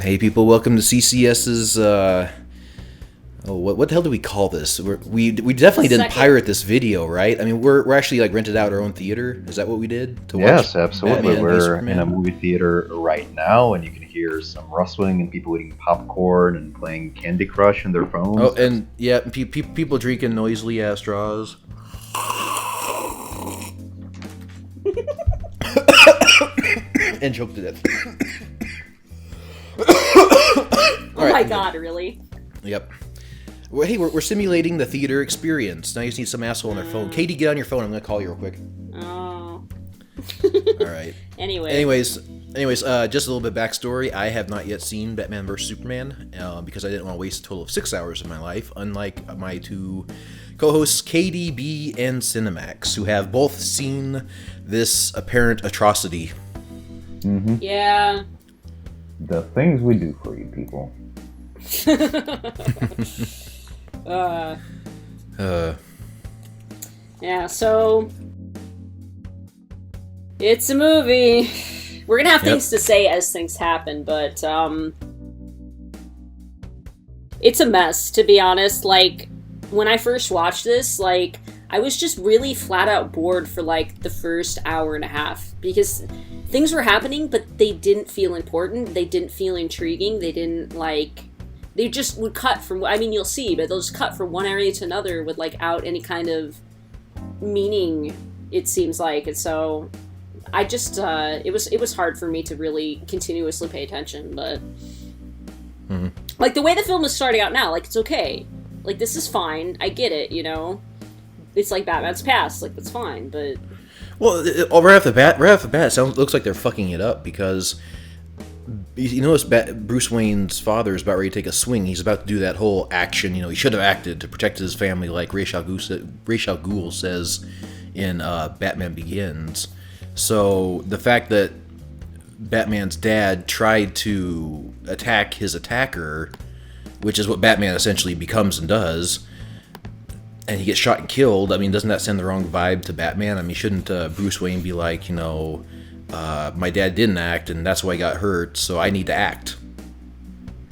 Hey people, welcome to CCS's, what the hell do we call this? We definitely didn't pirate this video, right? I mean, we're actually like rented out our own theater. Is that what we did? To Yes, watch absolutely. Batman v We're Superman? in a movie theater right now, and you can hear some rustling and people eating popcorn and playing Candy Crush on their phones. Oh, and yeah, people drinking noisily ass straws. And choked to death. Oh my god, really? Yep. Well, hey, we're simulating the theater experience. Now you just need some asshole on their phone. Katie, get on your phone. I'm gonna call you real quick. Oh. All right. Anyways, just a little bit backstory. I have not yet seen Batman vs Superman because I didn't want to waste a total of 6 hours of my life, unlike my two co-hosts, Katie B and CineMax, who have both seen this apparent atrocity. Mm-hmm. yeah. The things we do for you people. Yeah, so it's a movie. We're gonna have things to say as things happen, but it's a mess, to be honest. Like, when I first watched this, like, I was just really flat out bored for like the first hour and a half because things were happening, but they didn't feel important. They didn't feel intriguing. They didn't like. They just would cut from. I mean, you'll see, but they'll just cut from one area to another with like out any kind of meaning. It seems like, and so I just it was hard for me to really continuously pay attention. But like the way the film is starting out now, like it's okay. Like this is fine. I get it. You know. It's like Batman's past, like that's fine, but well, right off the bat, it looks like they're fucking it up because you notice Bruce Wayne's father is about ready to take a swing. He's about to do that whole action. You know, he should have acted to protect his family, like Ra's al Ghul says in Batman Begins. So the fact that Batman's dad tried to attack his attacker, which is what Batman essentially becomes and does. And he gets shot and killed. I mean, doesn't that send the wrong vibe to Batman? I mean, shouldn't Bruce Wayne be like, you know, my dad didn't act, and that's why I got hurt, so I need to act?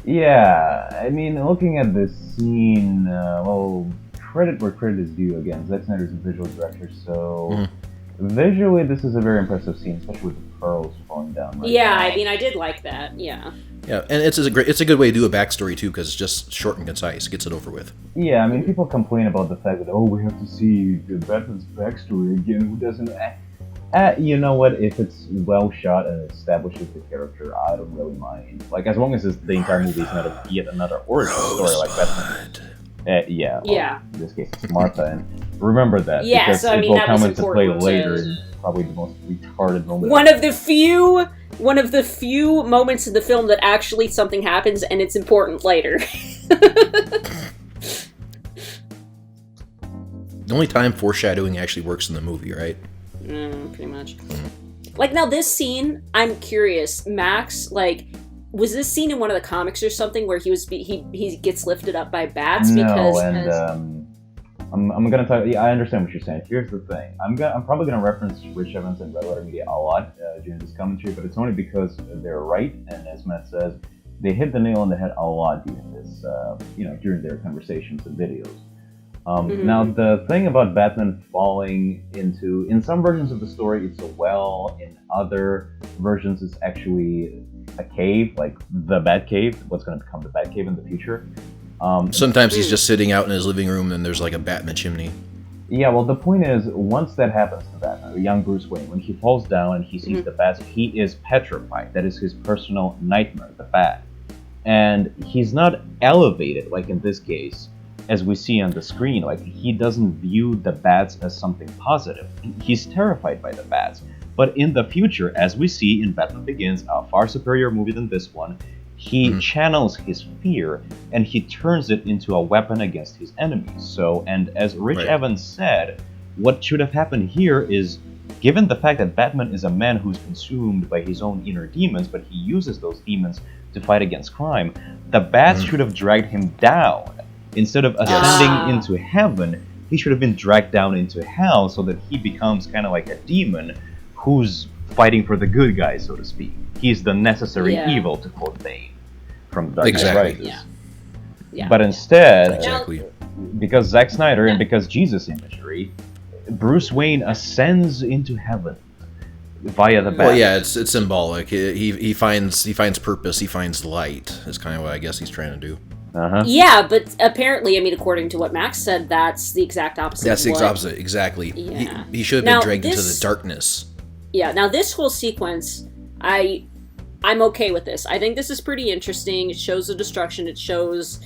Yeah, I mean, looking at this scene, well, credit where credit is due again. Zack Snyder's a visual director, so visually this is a very impressive scene, especially with the pearls falling down. Right yeah, now. I mean, I did like that. Yeah. Yeah, and it's a good way to do a backstory too, because it's just short and concise. It gets it over with. Yeah, I mean, people complain about the fact that, we have to see Batman's backstory again. Who doesn't? You know what? If it's well shot and establishes the character, I don't really mind. Like, as long as the entire movie is not yet another origin story like Batman. Yeah. In this case, it's Martha, and remember that. Yeah, because so I it mean, will that come was into play important later. to- In probably the most retarded moment. One of the few moments in the film that actually something happens and it's important later. The only time foreshadowing actually works in the movie, right? Pretty much. Like, now this scene, I'm curious, Max, like, was this scene in one of the comics or something where he gets lifted up by bats? No, and I'm gonna tell you. I understand what you're saying. Here's the thing. I'm probably gonna reference Rich Evans and Red Letter Media a lot during this commentary, but it's only because they're right. And as Matt says, they hit the nail on the head a lot during this, during their conversations and videos. Now, the thing about Batman falling in some versions of the story, it's a well. In other versions, it's actually a cave, like the Batcave. What's going to become the Batcave in the future. Sometimes he's just sitting out in his living room and there's like a bat in the chimney. Yeah, well, the point is, once that happens to Batman, young Bruce Wayne, when he falls down and he sees the bats, he is petrified. That is his personal nightmare, the bat. And he's not elevated, like in this case, as we see on the screen. Like, he doesn't view the bats as something positive. He's terrified by the bats. But in the future, as we see in Batman Begins, a far superior movie than this one, he channels his fear and he turns it into a weapon against his enemies. So, and as Rich Evans said, what should have happened here is, given the fact that Batman is a man who's consumed by his own inner demons, but he uses those demons to fight against crime, the bats should have dragged him down. Instead of ascending into heaven, he should have been dragged down into hell so that he becomes kind of like a demon who's fighting for the good guys, so to speak. He's the necessary evil, to quote Bane. from the Dark Knight Exactly. Rises. Yeah. But instead, Exactly. because Zack Snyder and because Jesus imagery, Bruce Wayne ascends into heaven via the bat. Well, yeah, it's symbolic. He finds purpose. He finds light. Is kind of what I guess he's trying to do. Uh-huh. Yeah, but apparently, I mean, according to what Max said, that's the exact opposite. That's the of what- opposite. Exactly. Yeah. He should have been Now, dragged into this- the darkness. Yeah. Now this whole sequence, I'm okay with this. I think this is pretty interesting. It shows the destruction. It shows,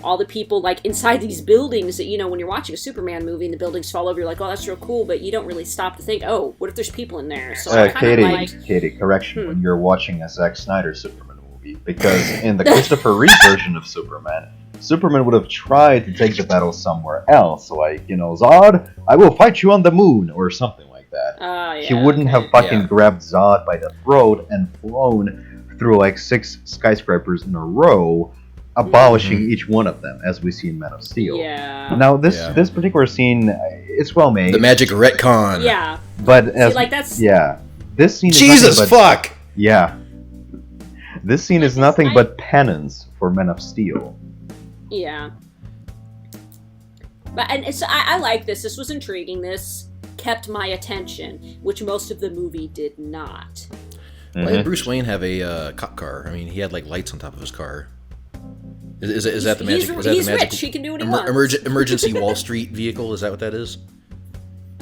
all the people like inside these buildings that, when you're watching a Superman movie and the buildings fall over, you're like, oh, that's real cool, but you don't really stop to think, oh, what if there's people in there? So I kind of like... Katie, correction. When you're watching a Zack Snyder Superman movie, because in the Christopher Reeve version of Superman would have tried to take the battle somewhere else, like, Zod, I will fight you on the moon, or something like that. He wouldn't have fucking grabbed Zod by the throat and flown through like 6 skyscrapers in a row, abolishing each one of them, as we see in Man of Steel. Yeah. Now, this particular scene, it's well made. The magic retcon. Yeah. But as, See, like, that's... yeah, this scene is Jesus nothing but, fuck. Yeah. This scene is nothing but penance for Men of Steel. Yeah. But and it's I like this. This was intriguing. This kept my attention, which most of the movie did not. Why did Bruce Wayne have a cop car? I mean, he had like lights on top of his car. Is that the magic? Is that He's the magic? rich. He can do what he wants. Emergency Wall Street vehicle? Is that what that is?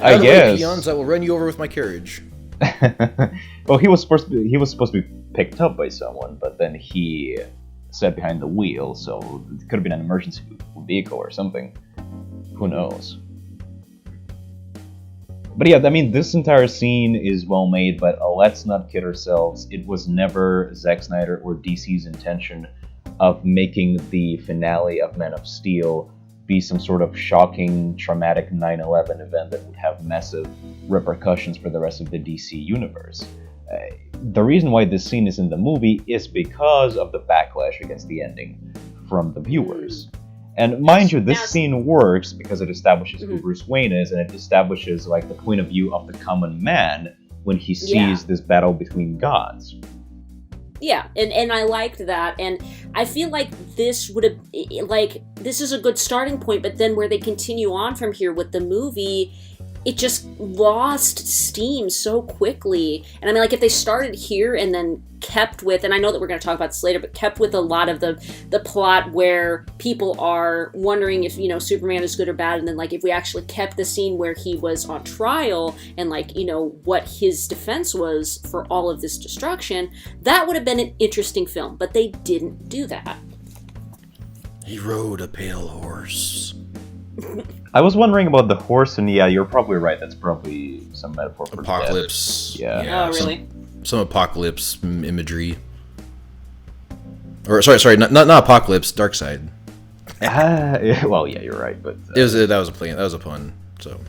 I guess. Peons, I will run you over with my carriage. Well, he was supposed to be picked up by someone, but then he sat behind the wheel, so it could have been an emergency vehicle or something. Who knows? But yeah, I mean, this entire scene is well made, but let's not kid ourselves. It was never Zack Snyder or DC's intention of making the finale of Man of Steel be some sort of shocking, traumatic 9/11 event that would have massive repercussions for the rest of the DC universe. The reason why this scene is in the movie is because of the backlash against the ending from the viewers. And mind you, this scene works because it establishes who Bruce Wayne is, and it establishes like the point of view of the common man when he sees this battle between gods. Yeah, and I liked that, and I feel like this would have, this is a good starting point, but then where they continue on from here with the movie, it just lost steam so quickly. And I mean, like, if they started here and then kept with, and I know that we're going to talk about this later, but kept with a lot of the plot where people are wondering if, Superman is good or bad, and then, like, if we actually kept the scene where he was on trial and, like, what his defense was for all of this destruction, that would have been an interesting film, but they didn't do that. He rode a pale horse. I was wondering about the horse, and yeah, you're probably right. That's probably some metaphor for Apocalypse. Death. Oh, really? Some apocalypse imagery. Or sorry, not apocalypse. Dark Side. Well, yeah, you're right, but That was a pun. So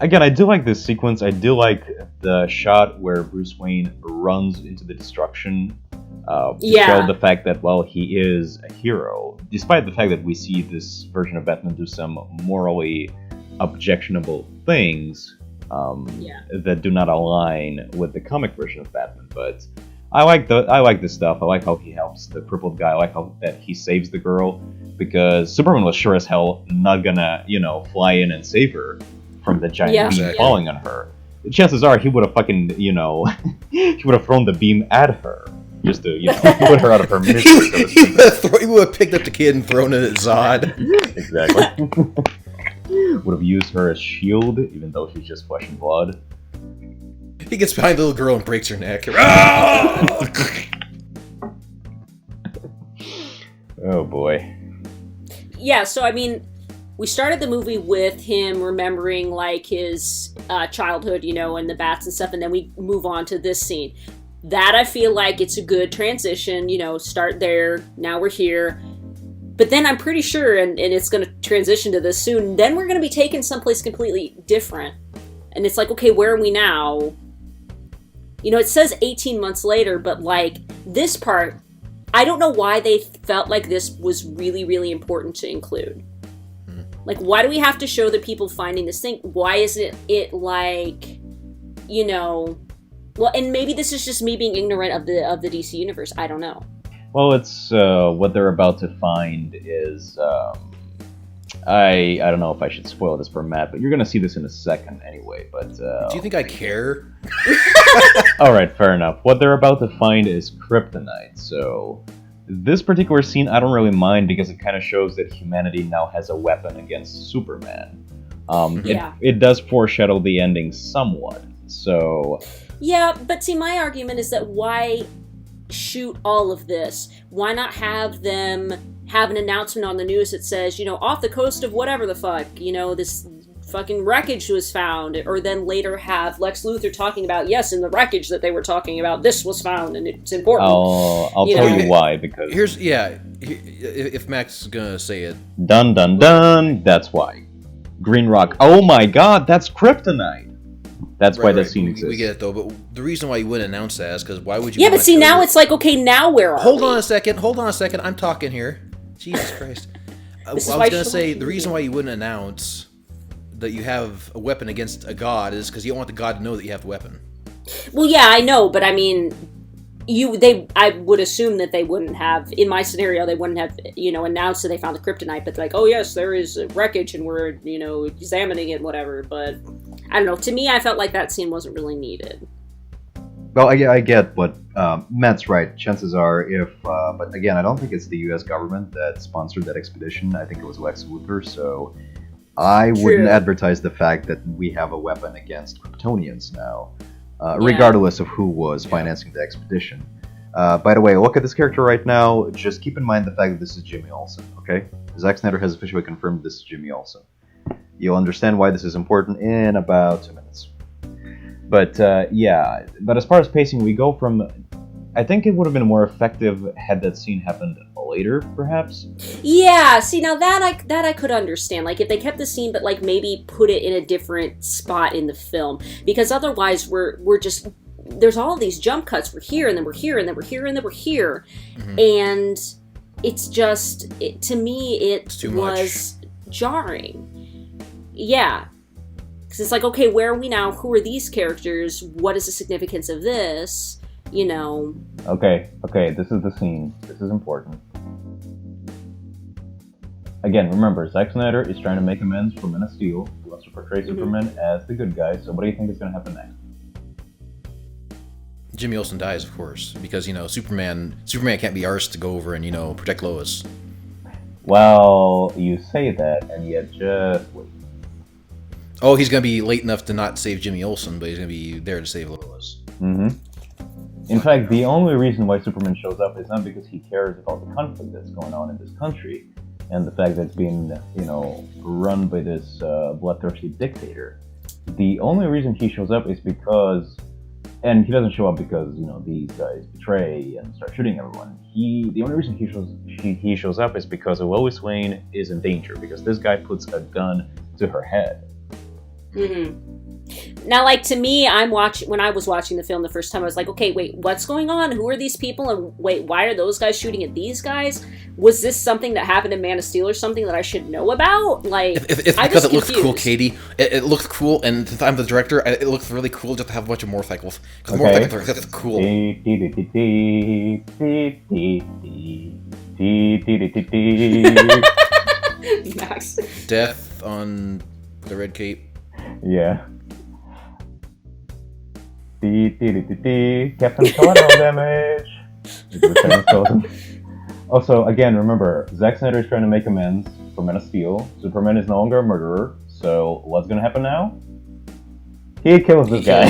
again, I do like this sequence. I do like the shot where Bruce Wayne runs into the destruction. To show the fact that, well, he is a hero, despite the fact that we see this version of Batman do some morally objectionable things that do not align with the comic version of Batman. But I like this stuff. I like how he helps the crippled guy. I like how that he saves the girl, because Superman was sure as hell not gonna, fly in and save her from the giant beam falling on her. The chances are he would have fucking, he would have thrown the beam at her. Just to, put her out of her misery. He would have picked up the kid and thrown it at Zod. Exactly. Would have used her as shield, even though she's just flesh and blood. He gets behind the little girl and breaks her neck. Oh boy. Yeah, so I mean, we started the movie with him remembering like his childhood, and the bats and stuff, and then we move on to this scene. That I feel like it's a good transition, start there, now we're here. But then I'm pretty sure, and it's going to transition to this soon, then we're going to be taken someplace completely different. And it's like, okay, where are we now? It says 18 months later, but like this part, I don't know why they felt like this was really, really important to include. Like, why do we have to show the people finding this thing? Why isn't it like, Well, and maybe this is just me being ignorant of the DC universe. I don't know. Well, it's what they're about to find is I don't know if I should spoil this for Matt, but you're gonna see this in a second anyway. But do you think I care? all right, fair enough. What they're about to find is kryptonite. So this particular scene I don't really mind because it kind of shows that humanity now has a weapon against Superman. It does foreshadow the ending somewhat. So yeah, but see, my argument is that why shoot all of this? Why not have them have an announcement on the news that says, off the coast of whatever the fuck, this fucking wreckage was found, or then later have Lex Luthor talking about, yes, in the wreckage that they were talking about, this was found and it's important. I'll tell you why, because if Max is gonna say it. Dun dun dun, that's why. Green Rock, oh my god, that's kryptonite. That's why that scene exists. We get it though, but the reason why you wouldn't announce that is because why would you? Yeah, but see, now it's like, okay, now where are we? Hold on a second, I'm talking here. Jesus Christ. I was gonna say, the reason why you wouldn't announce that you have a weapon against a god is because you don't want the god to know that you have the weapon. Well, yeah, I know, but I mean, I would assume that they wouldn't have, in my scenario, they wouldn't have, announced that they found the kryptonite, but like, oh yes, there is wreckage and we're, examining it, whatever, but I don't know. To me, I felt like that scene wasn't really needed. Well, I get what Matt's right. Chances are, but again, I don't think it's the U.S. government that sponsored that expedition. I think it was Lex Luthor, so I wouldn't advertise the fact that we have a weapon against Kryptonians now, regardless of who was financing the expedition. By the way, look at this character right now. Just keep in mind the fact that this is Jimmy Olsen, okay? Zack Snyder has officially confirmed this is Jimmy Olsen. You'll understand why this is important in about 2 minutes. But but as far as pacing, we go from, I think it would have been more effective had that scene happened later, perhaps. Yeah, see, now that I could understand, like if they kept the scene, but like maybe put it in a different spot in the film, because otherwise we're just, there's all these jump cuts. We're here, and then we're here, and then we're here, and then we're here, and it's just, to me, it was jarring. Yeah. Because it's like, okay, where are we now? Who are these characters? What is the significance of this? Okay, this is the scene. This is important. Again, remember, Zack Snyder is trying to make amends for Man of Steel. He wants to portray Superman as the good guy. So what do you think is going to happen next? Jimmy Olsen dies, of course, because, Superman can't be arsed to go over and, protect Lois. Well, you say that, and yet just wait. Oh, he's going to be late enough to not save Jimmy Olsen, but he's going to be there to save Lois. In fact, the only reason why Superman shows up is not because he cares about the conflict that's going on in this country and the fact that it's being, run by this bloodthirsty dictator. The only reason he shows up is because, and he doesn't show up because, these guys betray and start shooting everyone. The only reason he shows up is because Lois Lane is in danger, because this guy puts a gun to her head. Now, like, to me, when I was watching the film the first time, I was like, okay, wait, what's going on? Who are these people? And wait, why are those guys shooting at these guys? Was this something that happened in Man of Steel or something that I should know about? Like, it's because it looked cool, Katie. It looked cool, and I'm the director, it looked really cool just to have a bunch of motorcycles. Because motorcycles are cool. Max. Death on the red cape. Yeah. Captain Collateral damage. Also, again, remember, Zack Snyder is trying to make amends for Man of Steel. Superman is no longer a murderer. So what's gonna happen now? He kills this guy.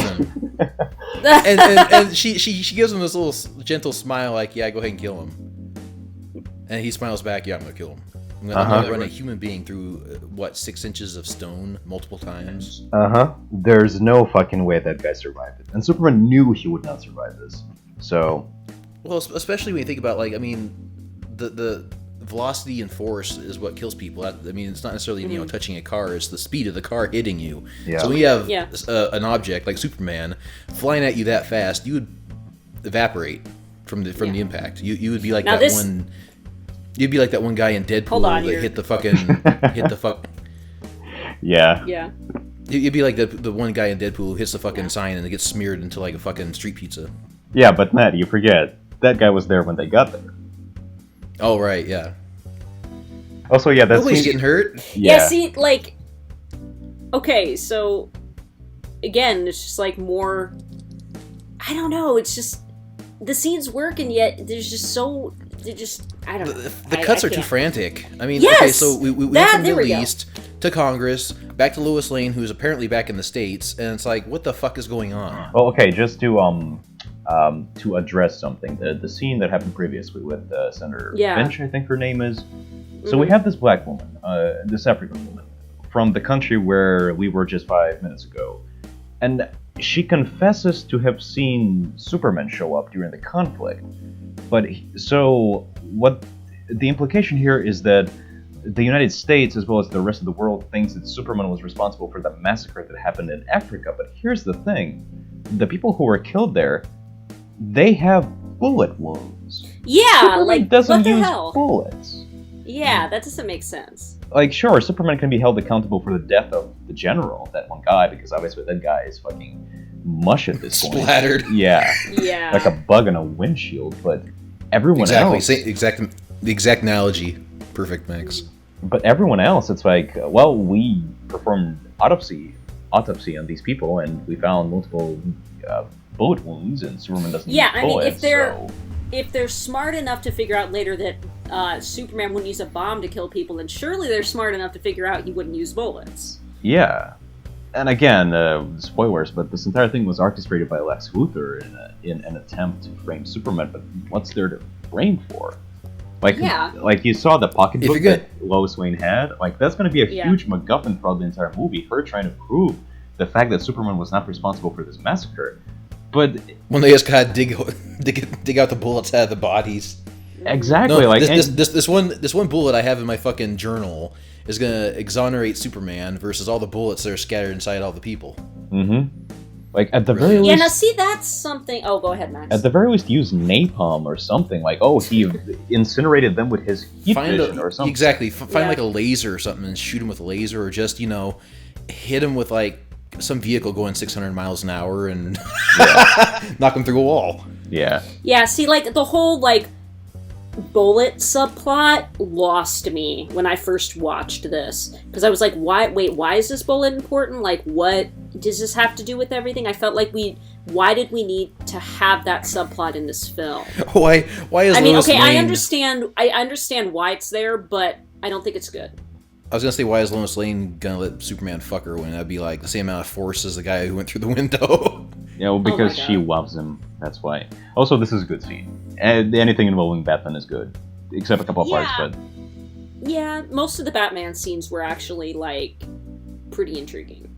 and she gives him this little gentle smile, like, yeah, go ahead and kill him. And he smiles back, yeah, I'm gonna kill him. I'm gonna run a human being through 6 inches of stone multiple times. There's no fucking way that guy survived it, and Superman knew he would not survive this. So, well, especially when you think about, like, I mean, the velocity and force is what kills people. I mean, it's not necessarily touching a car; it's the speed of the car hitting you. Yeah. So when you have an object like Superman flying at you that fast, you would evaporate from the impact. You would be like one. You'd be like that one guy in Deadpool that hit the fuck. Yeah. Yeah. You'd be like the one guy in Deadpool who hits the fucking sign and it gets smeared into like a fucking street pizza. Yeah, but Matt, you forget that guy was there when they got there. Oh right, yeah. Also, yeah, that's Nobody's getting hurt. Yeah, see, like, okay, so again, it's just like more. I don't know. It's just the scenes work, and yet there's just so they're just. I don't know. The cuts are too frantic. I mean, Yes! okay, so we went from the There we Middle go. East to Congress, back to Lois Lane, who's apparently back in the States, and it's like, what the fuck is going on? Well, okay, just to address something, the scene that happened previously with Senator Finch, I think her name is. So we have this black woman, this African woman, from the country where we were just 5 minutes ago, and she confesses to have seen Superman show up during the conflict. But so what? The implication here is that the United States, as well as the rest of the world, thinks that Superman was responsible for the massacre that happened in Africa. But here's the thing: the people who were killed there, they have bullet wounds. Yeah, Superman like doesn't what the use hell? bullets. Yeah, that doesn't make sense. Like, sure, Superman can be held accountable for the death of the general, that one guy, because obviously that guy is fucking mush at this point. Splattered. Yeah. Yeah. Like a bug in a windshield, but everyone else... The exact analogy. Perfect, Max. But everyone else, it's like, well, we performed autopsy on these people, and we found multiple bullet wounds, and Superman doesn't use I mean, bullets, if they're smart enough to figure out later that Superman wouldn't use a bomb to kill people, then surely they're smart enough to figure out he wouldn't use bullets. Yeah. And again, spoilers, but this entire thing was orchestrated by Lex Luthor in an attempt to frame Superman, but what's there to frame for? Like you saw the pocketbook that Lois Lane had, like that's going to be a huge MacGuffin throughout the entire movie, her trying to prove the fact that Superman was not responsible for this massacre. But when they just gotta dig out the bullets out of the bodies. Exactly. No, like this one bullet I have in my fucking journal is gonna exonerate Superman versus all the bullets that are scattered inside all the people. Mm-hmm. Like at the very least. Yeah, now see that's something. Oh, go ahead, Max. At the very least, use napalm or something. Like, oh, he incinerated them with his heat vision or something. Exactly. Find like a laser or something and shoot him with a laser, or just hit him with like some vehicle going 600 miles an hour and knock him through a wall. Yeah. Yeah. See, like the whole like bullet subplot lost me when I first watched this, because I was like, why is this bullet important? Like, what does this have to do with everything? I felt like why did we need to have that subplot in this film? Why is Lois Lane... I understand why it's there, but I don't think it's good. I was gonna say, why is Lois Lane gonna let Superman fuck her when that'd be like the same amount of force as the guy who went through the window? Yeah, well, because she loves him. That's why. Also, this is a good scene. And anything involving Batman is good, except a couple of parts. But yeah, most of the Batman scenes were actually like pretty intriguing.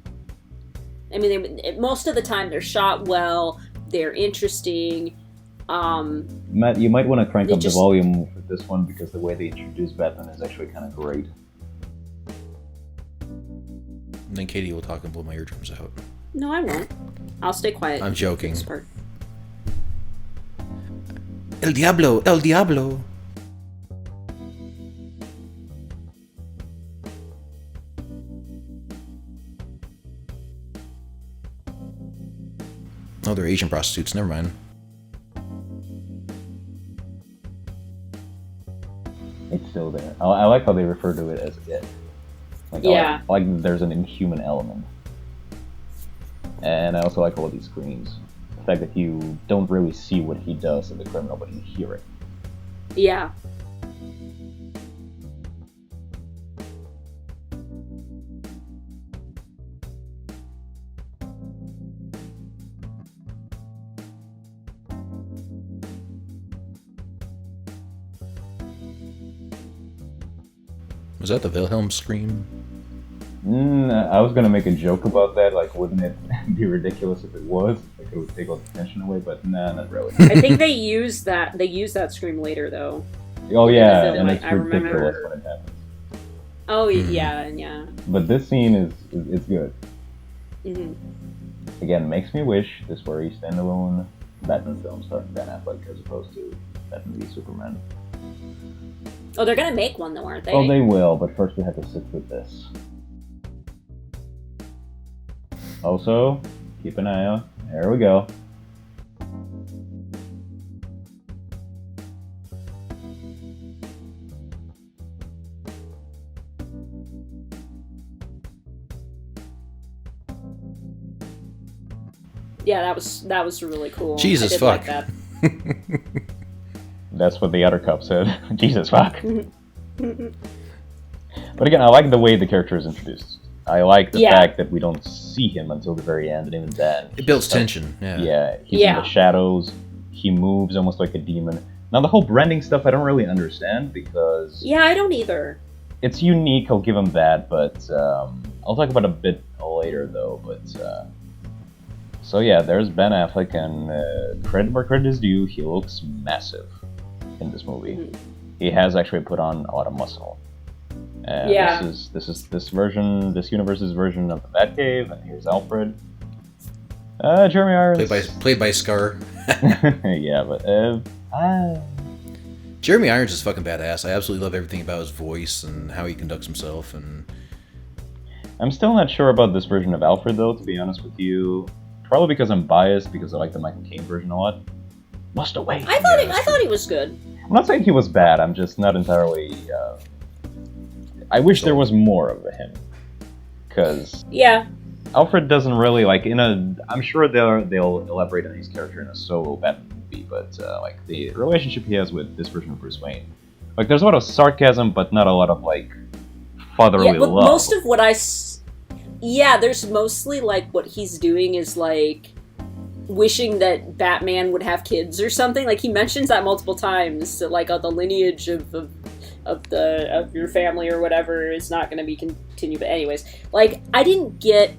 I mean, most of the time they're shot well, they're interesting. Matt, you might want to crank up the volume for this one, because the way they introduce Batman is actually kind of great. And then Katie will talk and blow my eardrums out. No, I won't. I'll stay quiet. I'm joking. This part. El Diablo! El Diablo! Oh, they're Asian prostitutes. Never mind. It's still there. I like how they refer to it as it. Like, I like there's an inhuman element. And I also like all of these screams. The fact that you don't really see what he does to the criminal, but you hear it. Yeah. Was that the Wilhelm scream? I was gonna make a joke about that, like, wouldn't it be ridiculous if it was? Like, it would take all the tension away, but nah, not really. I think they use that scream later, though. Oh yeah, and like, it's ridiculous when it happens. Oh yeah. But this scene is good. Mm-hmm. Again, makes me wish this were a standalone Batman film starring Ben Affleck as opposed to Batman v Superman. Oh, they're gonna make one though, aren't they? Oh, they will, but first we have to sit with this. Also, keep an eye out. There we go. Yeah, that was really cool. Jesus I did fuck. like that. That's what the other cop said. Jesus fuck. But again, I like the way the character is introduced. I like the fact that we don't see him until the very end, and even then... It builds tension, yeah. Yeah, he's in the shadows, he moves almost like a demon. Now, the whole branding stuff I don't really understand, because... Yeah, I don't either. It's unique, I'll give him that, but I'll talk about it a bit later, though, but... So yeah, there's Ben Affleck, and credit where credit is due, he looks massive in this movie. Mm-hmm. He has actually put on a lot of muscle. And this is this universe's version of the Batcave, and here's Alfred. Jeremy Irons. Played by Scar. Yeah, but Jeremy Irons is fucking badass. I absolutely love everything about his voice and how he conducts himself. And I'm still not sure about this version of Alfred, though, to be honest with you. Probably because I'm biased, because I like the Michael Caine version a lot. Must away. I thought he was good. I'm not saying he was bad. I'm just not entirely. I wish there was more of him, because Alfred doesn't really like I'm sure they'll elaborate on his character in a solo Batman movie, but like the relationship he has with this version of Bruce Wayne, like there's a lot of sarcasm, but not a lot of like fatherly love. Most of what there's mostly like what he's doing is like wishing that Batman would have kids or something. Like he mentions that multiple times, that like the lineage of your family or whatever is not going to be continued. But anyways, like I didn't get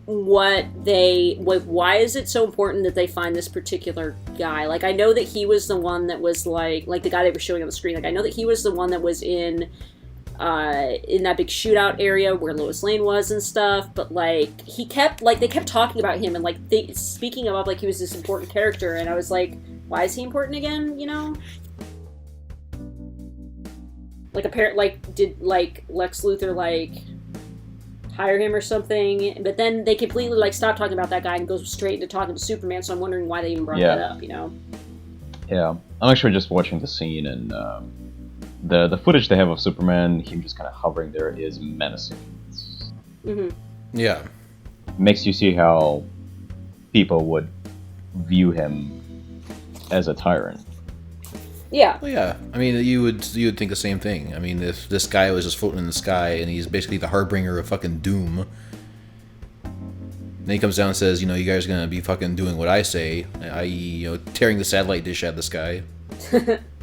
why is it so important that they find this particular guy? Like I know that he was the one that was like the guy they were showing on the screen. Like I know that he was the one that was in that big shootout area where Lois Lane was and stuff, but like they kept talking about him and like speaking of like he was this important character, and I was like, why is he important again? You know, did Lex Luthor like hire him or something? But then they completely like stop talking about that guy and goes straight into talking to Superman. So I'm wondering why they even brought that up. You know? Yeah, I'm actually just watching the scene, and the footage they have of Superman, him just kind of hovering there, is menacing. Mm-hmm. Yeah, makes you see how people would view him as a tyrant. Yeah. Well, yeah. I mean, you would think the same thing. I mean, if this guy was just floating in the sky and he's basically the harbinger of fucking doom, then he comes down and says, you know, you guys are gonna be fucking doing what I say, i.e., you know, tearing the satellite dish out of the sky.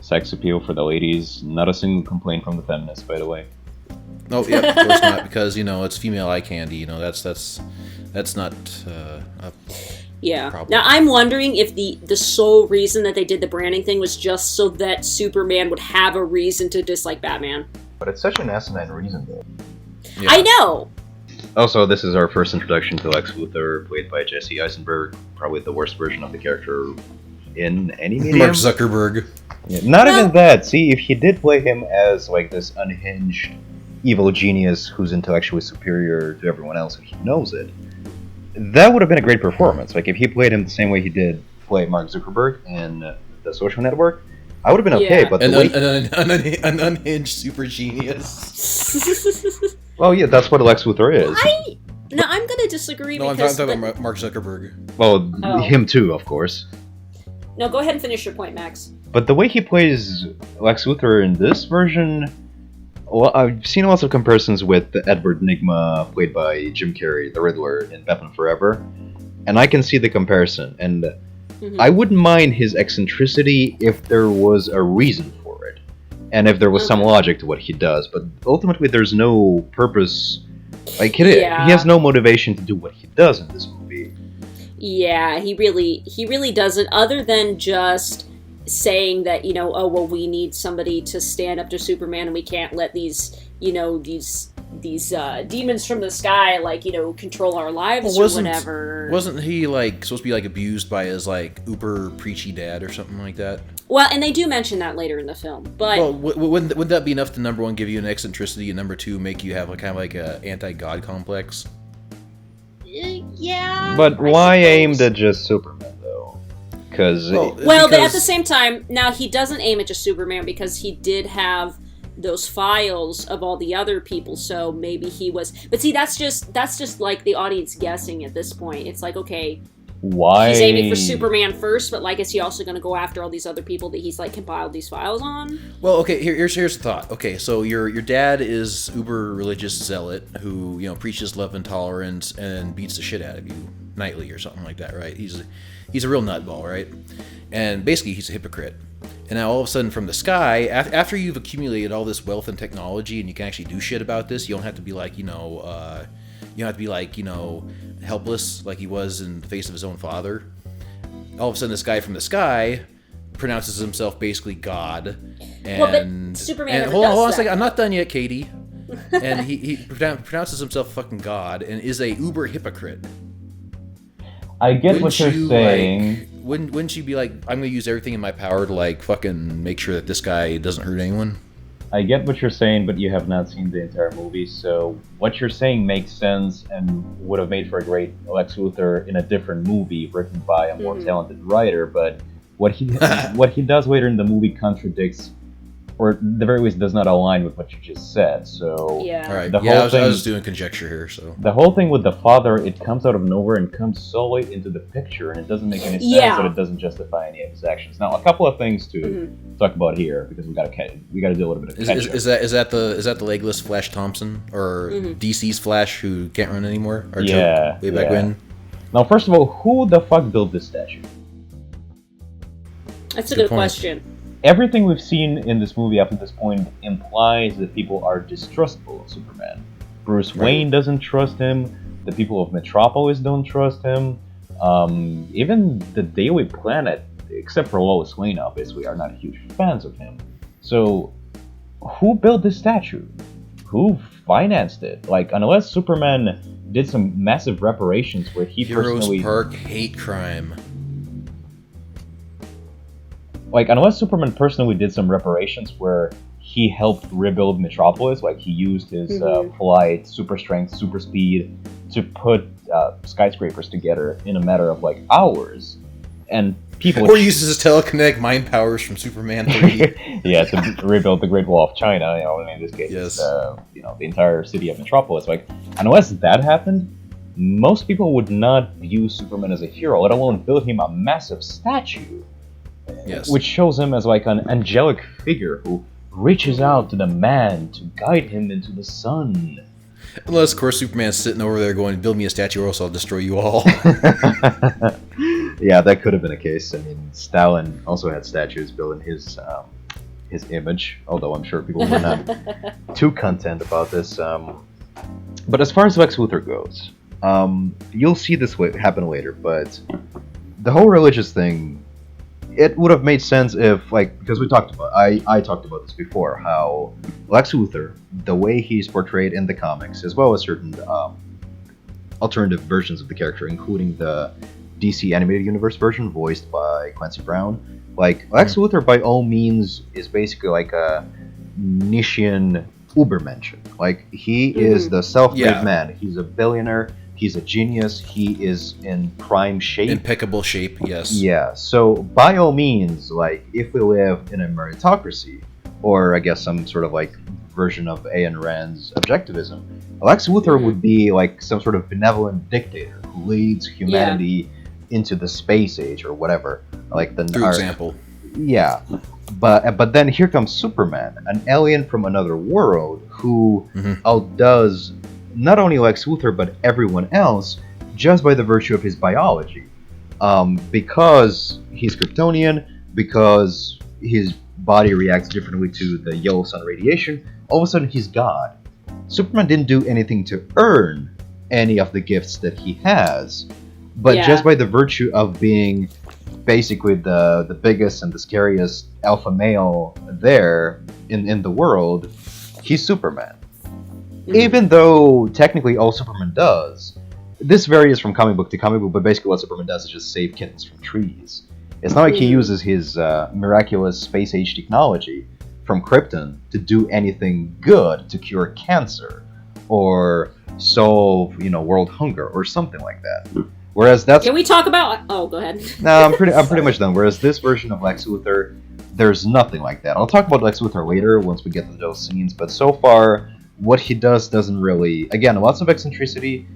Sex appeal for the ladies. Not a single complaint from the feminists, by the way. Oh, yeah, of course not, because, you know, it's female eye candy. You know, that's not a problem. Now, I'm wondering if the sole reason that they did the branding thing was just so that Superman would have a reason to dislike Batman. But it's such an asinine reason, though. Yeah. I know! Also, this is our first introduction to Lex Luthor, played by Jesse Eisenberg. Probably the worst version of the character in any medium. Mark Zuckerberg. Yeah, not even that. See, if he did play him as like this unhinged evil genius who's intellectually superior to everyone else and he knows it, that would have been a great performance. Like if he played him the same way he did play Mark Zuckerberg in The Social Network, I would have been okay. But an unhinged super genius. Well, yeah, that's what Lex Luthor is. I'm gonna disagree. No, I'm talking about Mark Zuckerberg. Well, him too, of course. No, go ahead and finish your point, Max. But the way he plays Lex Luthor in this version, well, I've seen lots of comparisons with Edward Nygma, played by Jim Carrey, the Riddler in Batman Forever, and I can see the comparison. And I wouldn't mind his eccentricity if there was a reason for it, and if there was some logic to what he does. But ultimately, there's no purpose. Like he has no motivation to do what he does in this movie. Yeah, he really doesn't, other than just saying that, you know, oh, well, we need somebody to stand up to Superman and we can't let these, you know, these demons from the sky, like, you know, control our lives or whatever. Wasn't he, like, supposed to be, like, abused by his, like, uber preachy dad or something like that? Well, and they do mention that later in the film, but... Well, wouldn't that be enough to, number one, give you an eccentricity, and number two, make you have, like, kind of like a anti-god complex? Yeah. But why aimed at just Superman, though? But at the same time, now he doesn't aim at just Superman because he did have those files of all the other people, so maybe he was. But see, that's just like the audience guessing at this point. It's like, okay, why he's aiming for Superman first, but like, is he also going to go after all these other people that he's like compiled these files on? Well, okay, here's the thought. Okay, so your dad is uber religious zealot who preaches love and tolerance and beats the shit out of you nightly or something like that, right? He's a real nutball, right? And basically he's a hypocrite. And now all of a sudden from the sky, after you've accumulated all this wealth and technology and you can actually do shit about this, you don't have to be like helpless like he was in the face of his own father. All of a sudden this guy from the sky pronounces himself basically God. And, well, but Superman never hold on a does second, I'm not done yet, Katie. And he pronounces himself fucking God and is a uber hypocrite. I get what you're saying. Wouldn't you be like, I'm gonna use everything in my power to like fucking make sure that this guy doesn't hurt anyone? I get what you're saying, but you have not seen the entire movie, so what you're saying makes sense and would have made for a great Lex Luthor in a different movie written by a more talented writer, but what he does later in the movie contradicts, or at the very least does not align with what you just said. So yeah, all right. I was doing conjecture here. So the whole thing with the father, it comes out of nowhere and comes so late into the picture, and it doesn't make any sense that it doesn't justify any of his actions. Now, a couple of things to talk about here because we got to do a little bit of catch up. Is that the legless Flash Thompson or DC's Flash who can't run anymore? Or way back when. Now, first of all, who the fuck built this statue? That's a good question. Everything we've seen in this movie up to this point implies that people are distrustful of Superman. Bruce Wayne doesn't trust him. The people of Metropolis don't trust him. Even the Daily Planet, except for Lois Lane, obviously, are not huge fans of him. So, who built this statue? Who financed it? Like, unless Superman did some massive reparations where he personally... Heroes Park hate crime. Like, unless Superman personally did some reparations where he helped rebuild Metropolis, like he used his flight, super strength, super speed to put skyscrapers together in a matter of, like, hours, and people... Or uses his telekinetic mind powers from Superman 3. Yeah, to rebuild the Great Wall of China, in this case, the entire city of Metropolis. Like, unless that happened, most people would not view Superman as a hero, let alone build him a massive statue. Yes. Which shows him as like an angelic figure who reaches out to the man to guide him into the sun. Unless, of course, Superman's sitting over there going, build me a statue or else I'll destroy you all. Yeah, that could have been a case. I mean, Stalin also had statues built in his image, although I'm sure people were not too content about this. But as far as Lex Luthor goes, you'll see this happen later, but the whole religious thing... It would have made sense if, like, because we talked about, I talked about this before, how Lex Luthor, the way he's portrayed in the comics, as well as certain alternative versions of the character, including the DC animated universe version voiced by Clancy Brown, like, Lex Luthor by all means is basically like a Nietzschean Ubermensch. Like, he is the self-made man. He's a billionaire. He's a genius. He is in prime shape. Impeccable shape, yes. Yeah, so by all means, like, if we live in a meritocracy, or I guess some sort of, like, version of Ayn Rand's objectivism, Lex Luthor would be, like, some sort of benevolent dictator who leads humanity into the space age or whatever. Like the For example. Yeah. But then here comes Superman, an alien from another world who outdoes not only Lex Luthor but everyone else just by the virtue of his biology. Because he's Kryptonian, because his body reacts differently to the yellow sun radiation, all of a sudden he's God. Superman didn't do anything to earn any of the gifts that he has, but just by the virtue of being basically the biggest and the scariest alpha male there in the world, he's Superman. Even though technically all Superman does, this varies from comic book to comic book, but basically what Superman does is just save kittens from trees. It's not like he uses his miraculous space-age technology from Krypton to do anything good, to cure cancer, or solve, world hunger, or something like that. Whereas that's... Can we talk about... Oh, go ahead. No, I'm pretty much done. Whereas this version of Lex Luthor there's nothing like that. I'll talk about Lex Luthor later once we get to those scenes, but so far, what he does doesn't really... Again, lots of eccentricity,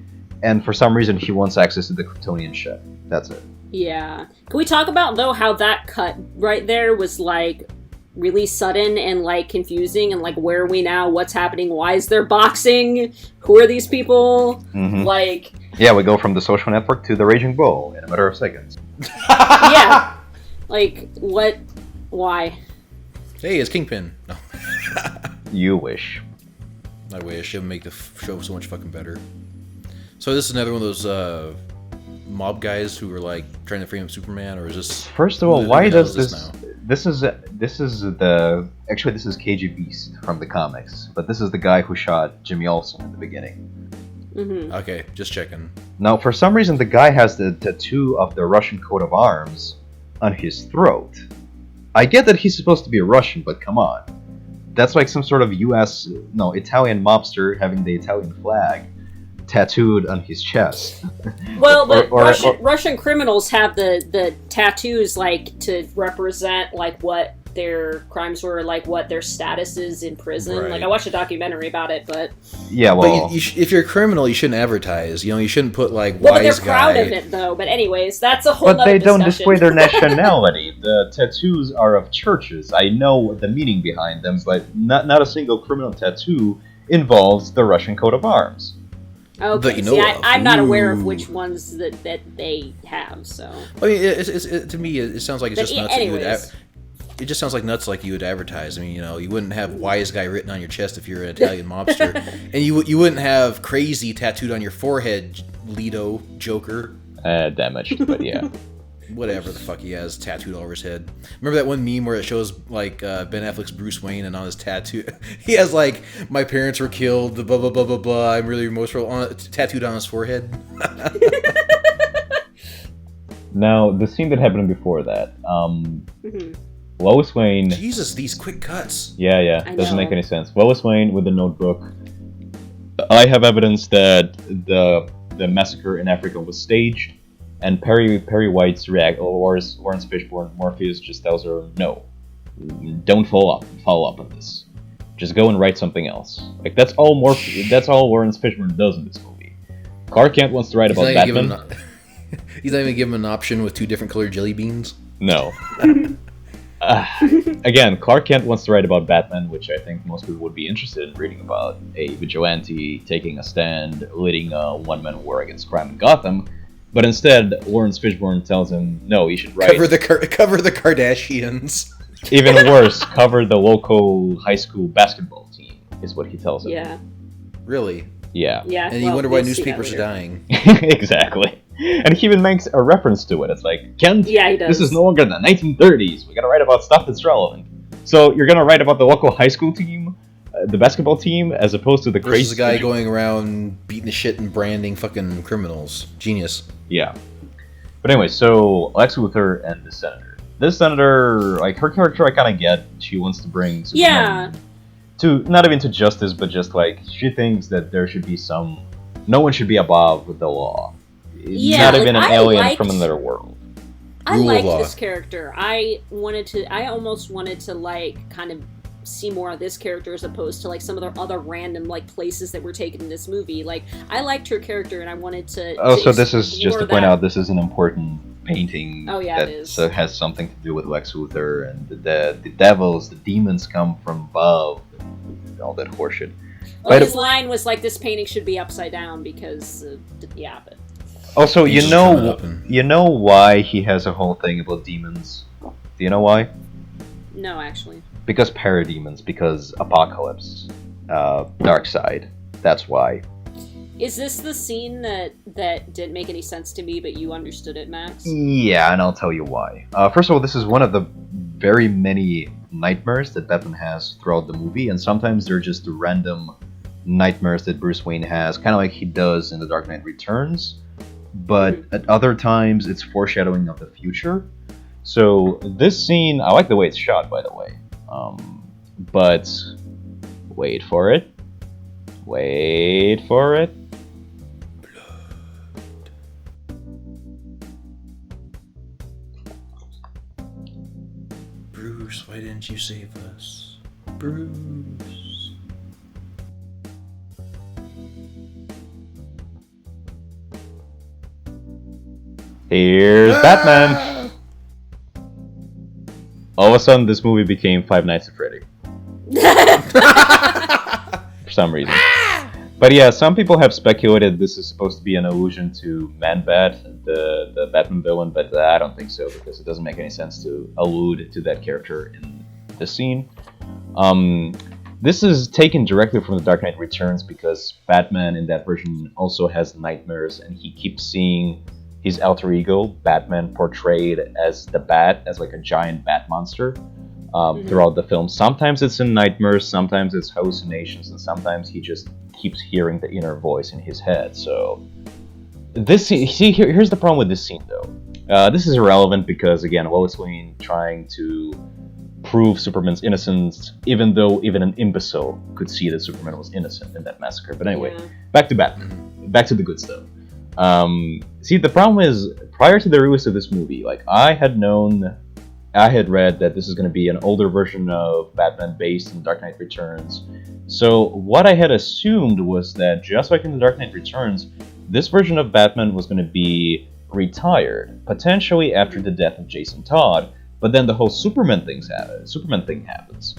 and for some reason he wants access to the Kryptonian ship. That's it. Yeah. Can we talk about, though, how that cut right there was, like, really sudden and, like, confusing, and, like, where are we now? What's happening? Why is there boxing? Who are these people? Mhm. Like... Yeah, we go from the social network to the Raging Bull in a matter of seconds. Yeah. Like, what? Why? Hey, it's Kingpin. No. You wish. I wish. It would make the show so much fucking better. So this is another one of those mob guys who were like trying to frame Superman, or is this? First of all, who why the hell does is this? now? This is the actually this is KG Beast from the comics, but this is the guy who shot Jimmy Olsen in the beginning. Mm-hmm. Okay, just checking. Now, for some reason, the guy has the tattoo of the Russian coat of arms on his throat. I get that he's supposed to be Russian, but come on, that's like some sort of Italian mobster having the Italian flag tattooed on his chest. Well, but Or- Russian criminals have the tattoos, like, to represent, like, what their crimes were, like, what their status is in prison. Right. Like, I watched a documentary about it, but... Yeah, well, But if you're a criminal, you shouldn't advertise. You know, you shouldn't put like Well, but they're wise proud guy. of it, though. But anyways, that's a whole but nother they don't discussion. display their nationality. The tattoos are of churches. I know the meaning behind them, but not a single criminal tattoo involves the Russian coat of arms. Okay, that you know see, of. I'm not aware of Ooh. which ones that they have, so... I mean, to me, it sounds like it's But just nuts. anyways. It just sounds like nuts, like you would advertise. I mean, you know, you wouldn't have "wise guy" written on your chest if you're an Italian mobster, and you wouldn't have "crazy" tattooed on your forehead, Leto Joker. Damaged, but yeah. Whatever the fuck he has tattooed all over his head. Remember that one meme where it shows like Ben Affleck's Bruce Wayne, and on his tattoo he has like "my parents were killed," the blah blah blah blah blah. I'm really remorseful, tattooed on his forehead. Now, the scene that happened before that, Mhm. Lois Lane... Jesus, these quick cuts. Yeah, I doesn't know. make any sense. Lois Lane with the notebook. I have evidence that the massacre in Africa was staged, and Perry White's Lawrence Fishburne, Morpheus just tells her, no, don't follow up on this. Just go and write something else. Like that's all Lawrence Fishburne does in this movie. Clark Kent wants to write about Batman. He's not even given an option with 2 different colored jelly beans. No. Again, Clark Kent wants to write about Batman, which I think most people would be interested in reading about. A vigilante taking a stand, leading a one-man war against crime in Gotham. But instead, Lawrence Fishburne tells him, no, you should write... Cover the Kardashians. Even worse, cover the local high school basketball team, is what he tells him. Yeah. Really? Yeah. Yeah. And you well, wonder why we'll see that newspapers are later. dying. Exactly. And he even makes a reference to it. It's like, Kent, Yeah, he does. this is no longer the 1930s. We gotta write about stuff that's relevant. So you're gonna write about the local high school team, the basketball team, as opposed to the Versus crazy a guy going around beating the shit and branding fucking criminals. Genius. Yeah. But anyway, so Lex Luthor and the Senator. This Senator, like, her character I kind of get. She wants to bring Yeah. Superman to, not even to justice, but just, like, she thinks that there should be no one should be above the law. Yeah, not like, even an I alien liked- from another world. I Rule of liked law. this character. I almost wanted to, like, kind of see more of this character as opposed to, like, some of the other random, like, places that were taken in this movie. Like, I liked her character and I wanted to... Oh, to so this is just to explore point that. out, this is an important painting Oh, yeah, that it is. has something to do with Lex Luthor, and the devils, the demons come from above, and all that horseshit. Well, But- his line was, like, this painting should be upside down because, yeah, but... Also, He's you just coming know, up and- you know why he has a whole thing about demons? Do you know why? No, actually. Because parademons, because apocalypse, dark side. That's why. Is this the scene that didn't make any sense to me, but you understood it, Max? Yeah, and I'll tell you why. First of all, this is one of the very many nightmares that Batman has throughout the movie, and sometimes they're just random nightmares that Bruce Wayne has, kind of like he does in The Dark Knight Returns. But at other times, it's foreshadowing of the future. So this scene, I like the way it's shot, by the way. But wait for it. Wait for it. Bruce, why didn't you save us? Bruce. Here's Batman! All of a sudden, this movie became Five Nights at Freddy. For some reason. But yeah, some people have speculated this is supposed to be an allusion to Man-Bat, the Batman villain, but I don't think so, because it doesn't make any sense to allude to that character in the scene. This is taken directly from The Dark Knight Returns, because Batman in that version also has nightmares, and he keeps seeing his alter ego, Batman, portrayed as the Bat, as like a giant bat monster. Throughout the film. Sometimes it's in nightmares, sometimes it's hallucinations, and sometimes he just keeps hearing the inner voice in his head. So, this scene, here's the problem with this scene, though. This is irrelevant because, again, Lois Lane trying to prove Superman's innocence, even though even an imbecile could see that Superman was innocent in that massacre. But anyway, back to Batman. Back to the good stuff. See, the problem is, prior to the release of this movie, like, I had read that this is going to be an older version of Batman based in Dark Knight Returns. So what I had assumed was that, just like in The Dark Knight Returns, this version of Batman was going to be retired, potentially after the death of Jason Todd, but then the whole Superman thing happens.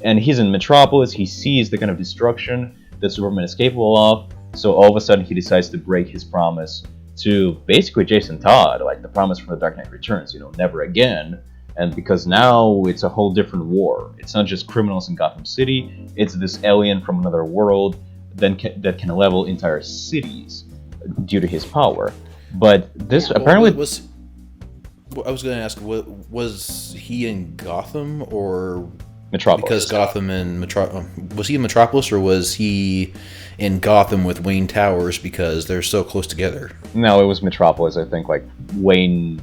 And he's in Metropolis, he sees the kind of destruction that Superman is capable of, so all of a sudden he decides to break his promise to basically Jason Todd, like the promise from The Dark Knight Returns, never again. And because now it's a whole different war. It's not just criminals in Gotham City, it's this alien from another world that can level entire cities due to his power. But this apparently... I was going to ask, was he in Gotham or... Metropolis. Because Gotham and was he in Metropolis, or was he in Gotham with Wayne Towers because they're so close together? No, it was Metropolis, I think, like Wayne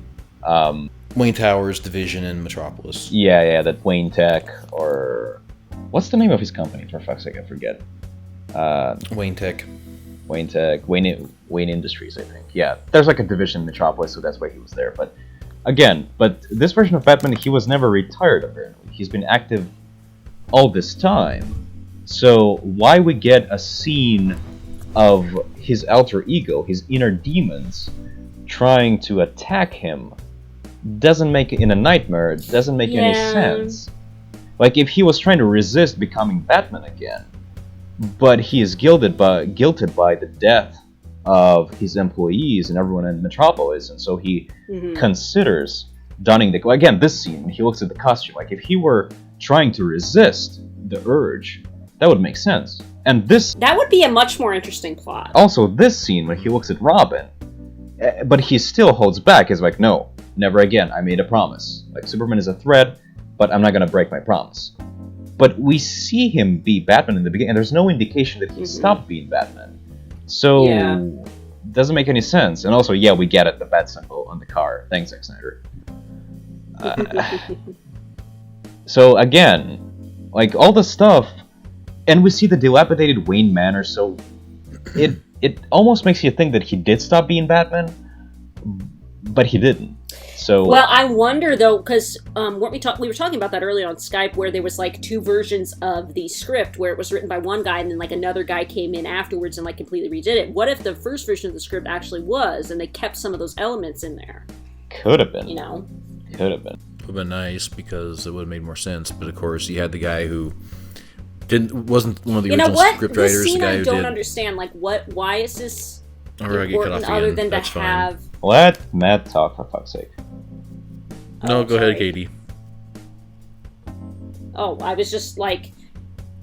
Towers division in Metropolis. Yeah, that Wayne Tech, or what's the name of his company? For fuck's sake, I forget. Wayne Tech, Wayne Industries, I think. Yeah, there's like a division in Metropolis, so that's why he was there. But this version of Batman, he was never retired. Apparently, he's been active all this time. So why we get a scene of his alter ego, his inner demons, trying to attack him? Doesn't make in a nightmare. It doesn't make any sense. Like, if he was trying to resist becoming Batman again, but he is guilted by the death of his employees and everyone in Metropolis, and so he considers donning the... Again, this scene, when he looks at the costume, like, if he were trying to resist the urge, that would make sense. And that would be a much more interesting plot. Also, this scene, when he looks at Robin, but he still holds back, he's like, no, never again, I made a promise. Like, Superman is a threat, but I'm not gonna break my promise. But we see him be Batman in the beginning, and there's no indication that he stopped being Batman. So, doesn't make any sense. And also, we get it, the bat symbol on the car. Thanks, Zack Snyder. So, again, like, all the stuff, and we see the dilapidated Wayne Manor, so it almost makes you think that he did stop being Batman, but he didn't. So, well, I wonder though, because we were talking about that earlier on Skype, where there was like two versions of the script, where it was written by one guy and then like another guy came in afterwards and like completely redid it. What if the first version of the script actually was, and they kept some of those elements in there? Could have been. Could have been. Would have been nice, because it would have made more sense. But of course, you had the guy who wasn't one of the original script writers. This scene the guy I don't did. Understand. Like, why is this important other than That's to have? Fine. Let Matt talk, for fuck's sake. No, go ahead, Katie. Oh, I was just like...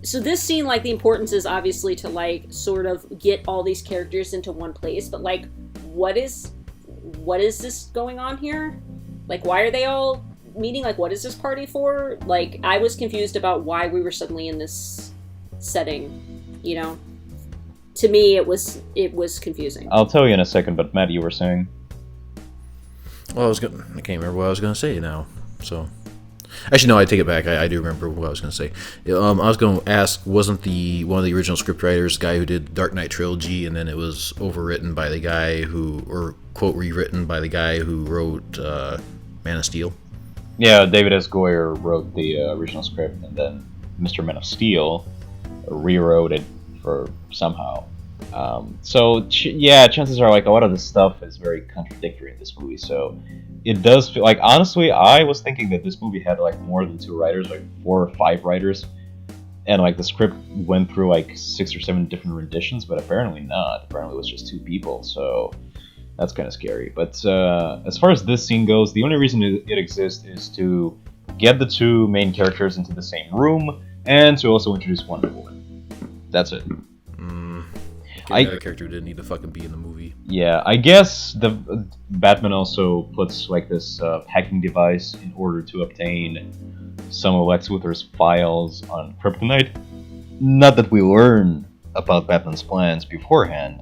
So this scene, like, the importance is obviously to, like, sort of get all these characters into one place, but, like, what is this going on here? Like, why are they all meeting? Like, what is this party for? Like, I was confused about why we were suddenly in this setting, To me, it was confusing. I'll tell you in a second, but Matt, you were saying... Well, I can't remember what I was going to say now. So, actually, no, I take it back. I do remember what I was going to say. I was going to ask, wasn't one of the original scriptwriters the guy who did Dark Knight trilogy, and then it was overwritten by the guy or quote rewritten by the guy who wrote Man of Steel? Yeah, David S. Goyer wrote the original script, and then Mr. Man of Steel rewrote it for somehow. Chances are like a lot of this stuff is very contradictory in this movie. So it does feel like, honestly, I was thinking that this movie had like more than 2 writers, like 4 or 5 writers, and like the script went through like 6 or 7 different renditions, but apparently not. Apparently it was just 2 people. So that's kind of scary. But as far as this scene goes, the only reason it exists is to get the 2 main characters into the same room and to also introduce Wonder Woman. That's it. Another character didn't need to fucking be in the movie. Yeah, I guess the Batman also puts like this hacking device in order to obtain some of Lex Luthor's files on kryptonite. Not that we learn about Batman's plans beforehand.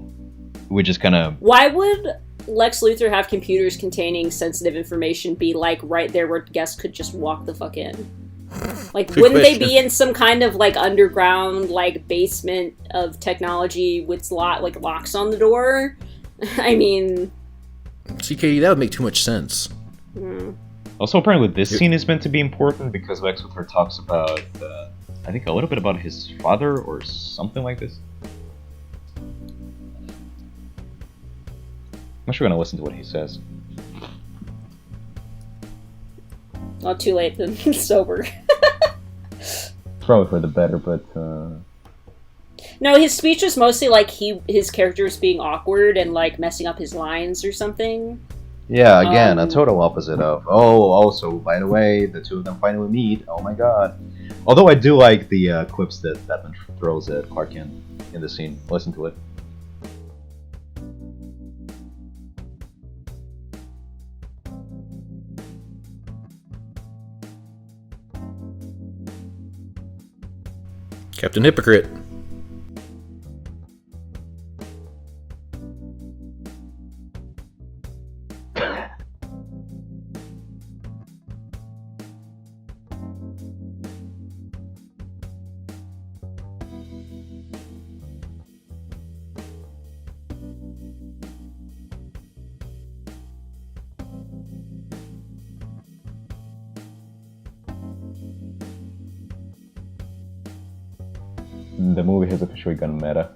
We just kind of... Why would Lex Luthor have computers containing sensitive information be like right there where guests could just walk the fuck in? Like, wouldn't they be in some kind of like underground like basement of technology with locks on the door? I mean, see, Katie, that would make too much sense. Also, apparently, this scene is meant to be important because Lex Luthor talks about, I think, a little bit about his father or something like this. I'm sure we're gonna listen to what he says. Not too late then. Sober. Probably for the better, but no, his speech was mostly like his character was being awkward and like messing up his lines or something. Yeah, again, a total opposite of, also, by the way, the 2 of them finally meet, oh my god. Although I do like the quips that Batman throws at Clark Kent in the scene. Listen to it. Captain Hypocrite. The movie has officially gone meta.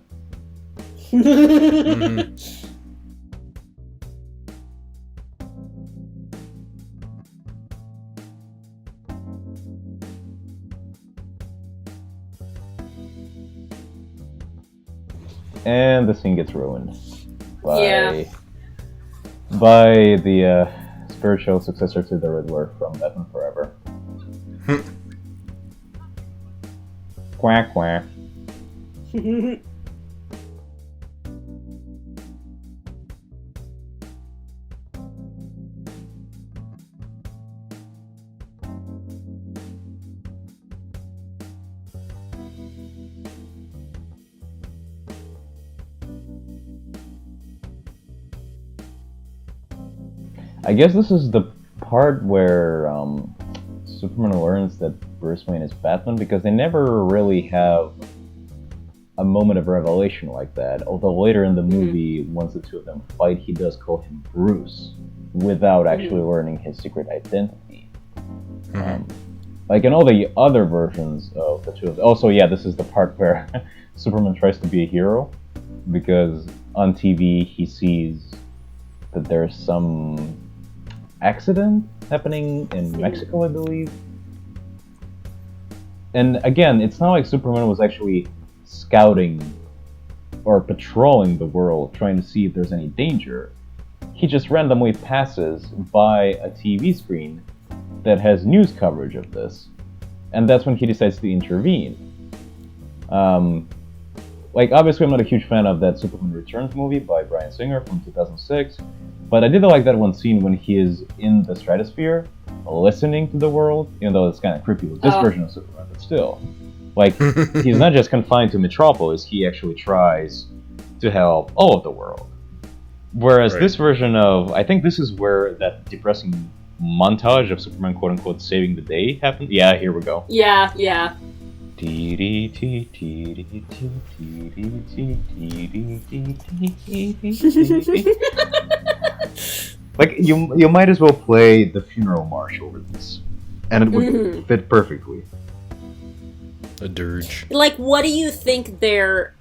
And the scene gets ruined by the spiritual successor to the Riddler from Batman Forever. Quack quack. I guess this is the part where Superman learns that Bruce Wayne is Batman, because they never really have a moment of revelation like that. Although later in the movie, once the 2 of them fight, he does call him Bruce without actually learning his secret identity. Like in all the other versions of the 2 of them. Also, yeah, this is the part where Superman tries to be a hero, because on TV he sees that there's some accident happening in Mexico, I believe. And again, it's not like Superman was actually scouting or patrolling the world trying to see if there's any danger. He just randomly passes by a TV screen that has news coverage of this, and that's when he decides to intervene. Like, obviously I'm not a huge fan of that Superman Returns movie by Bryan Singer from 2006, but I did like that one scene when he is in the stratosphere listening to the world, even though it's kind of creepy with this version of Superman, but still. Like, he's not just confined to Metropolis, he actually tries to help all of the world. Whereas this version of, I think this is where that depressing montage of Superman quote-unquote saving the day happened. Yeah, here we go. Yeah. Like, you might as well play the funeral march over this. and it would fit perfectly. A dirge. Like, what do you think their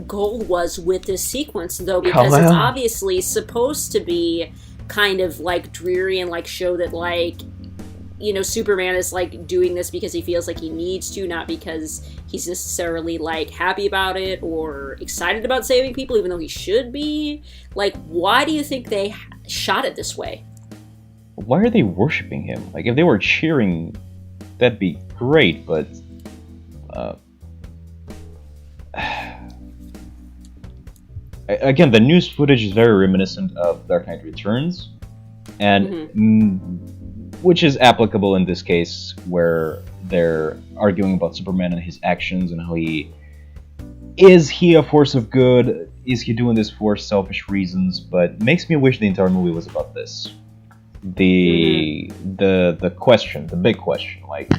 goal was with this sequence, though? Because it's obviously supposed to be kind of, like, dreary and, like, show that, like, you know, Superman is, like, doing this because he feels like he needs to, not because he's necessarily, like, happy about it or excited about saving people, even though he should be. Like, why do you think they shot it this way? Why are they worshipping him? Like, if they were cheering, that'd be great, but... again, the news footage is very reminiscent of Dark Knight Returns, and which is applicable in this case, where they're arguing about Superman and his actions and how is he a force of good? Is he doing this for selfish reasons? But makes me wish the entire movie was about this. The question, the big question, like,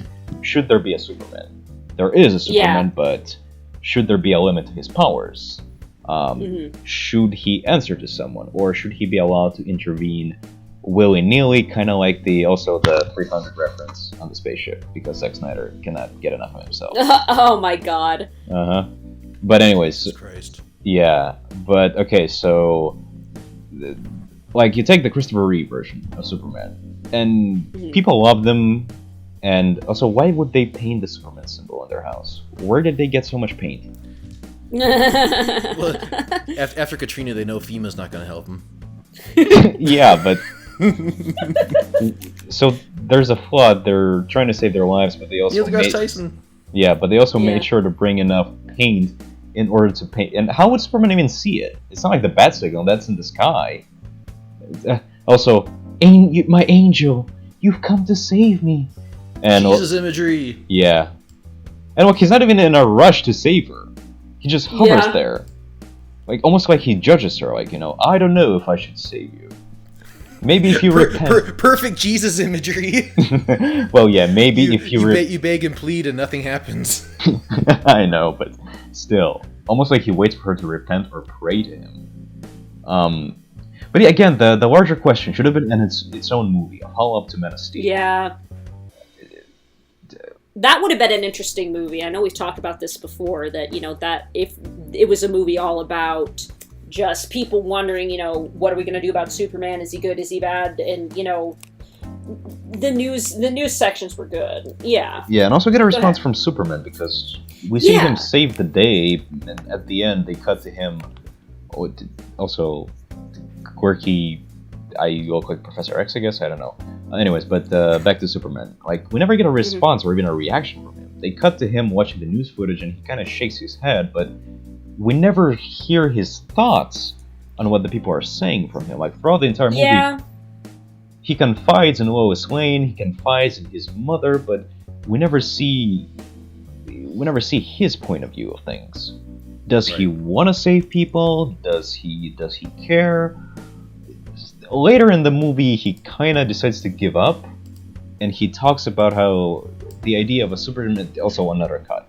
should there be a Superman? There is a Superman, but should there be a limit to his powers? Should he answer to someone, or should he be allowed to intervene willy-nilly, kind of like the 300 reference on the spaceship, because Zack Snyder cannot get enough of himself. Oh my god. But anyways, Jesus Christ. Yeah, but okay, so like, you take the Christopher Reeve version of Superman, and people love them. And also, why would they paint the Superman symbol in their house? Where did they get so much paint? Well, after Katrina, they know FEMA's not going to help them. Yeah, but... so, there's a flood, they're trying to save their lives, but they also Neil deGrasse Tyson. Yeah, but they also made sure to bring enough paint in order to paint... And how would Superman even see it? It's not like the bat signal, that's in the sky. Also, my angel, you've come to save me. And Jesus imagery. Yeah. And look, he's not even in a rush to save her. He just hovers there. Like, almost like he judges her, like, you know, I don't know if I should save you. Maybe if you repent... Perfect Jesus imagery. Well, yeah, maybe if you... You beg and plead and nothing happens. I know, but still. Almost like he waits for her to repent or pray to him. But yeah, again, the larger question should have been in its own movie, A Follow-Up to Man of Steel. Yeah. That would have been an interesting movie. I know we've talked about this before, that, you know, that if it was a movie all about just people wondering, you know, what are we going to do about Superman? Is he good? Is he bad? And, you know, the news sections were good. Yeah. Yeah, and also get a response from Superman, because we see him save the day, and at the end they cut to him. Also, quirky... I look like Professor X, I guess? I don't know. Anyways, but back to Superman. Like, we never get a response or even a reaction from him. They cut to him watching the news footage and he kind of shakes his head, but we never hear his thoughts on what the people are saying from him. Like, throughout the entire movie, he confides in Lois Lane, he confides in his mother, but we never see his point of view of things. Does he want to save people? Does he care? Later in the movie, he kind of decides to give up, and he talks about how the idea of a Superman... Also, another cut.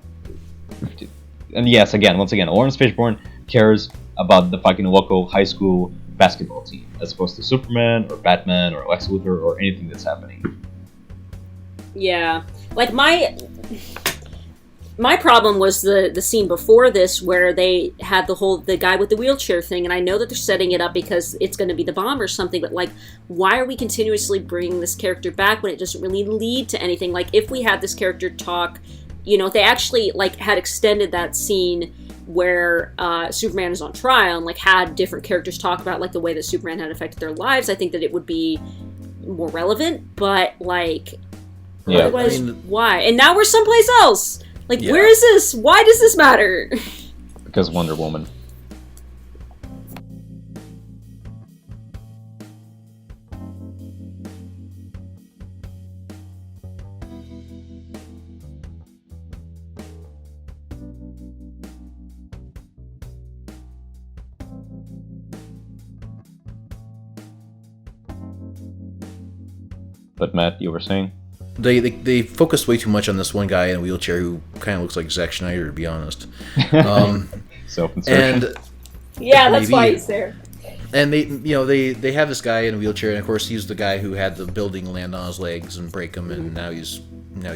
And yes, once again, Lawrence Fishburne cares about the fucking local high school basketball team, as opposed to Superman, or Batman, or Lex Luthor, or anything that's happening. Yeah. Like, my problem was the scene before this, where they had the guy with the wheelchair thing, and I know that they're setting it up because it's going to be the bomb or something, but, like, why are we continuously bringing this character back when it doesn't really lead to anything? Like, if we had this character talk, you know, if they actually, like, had extended that scene where Superman is on trial and, like, had different characters talk about, like, the way that Superman had affected their lives, I think that it would be more relevant, but, like, otherwise, why? And now we're someplace else! Like, where is this? Why does this matter? Because Wonder Woman. But Matt, you were saying? They focus way too much on this one guy in a wheelchair who kind of looks like Zack Snyder, to be honest. Self-insertion. Yeah, that's why he's there. And they have this guy in a wheelchair, and of course he's the guy who had the building land on his legs and break him, and now he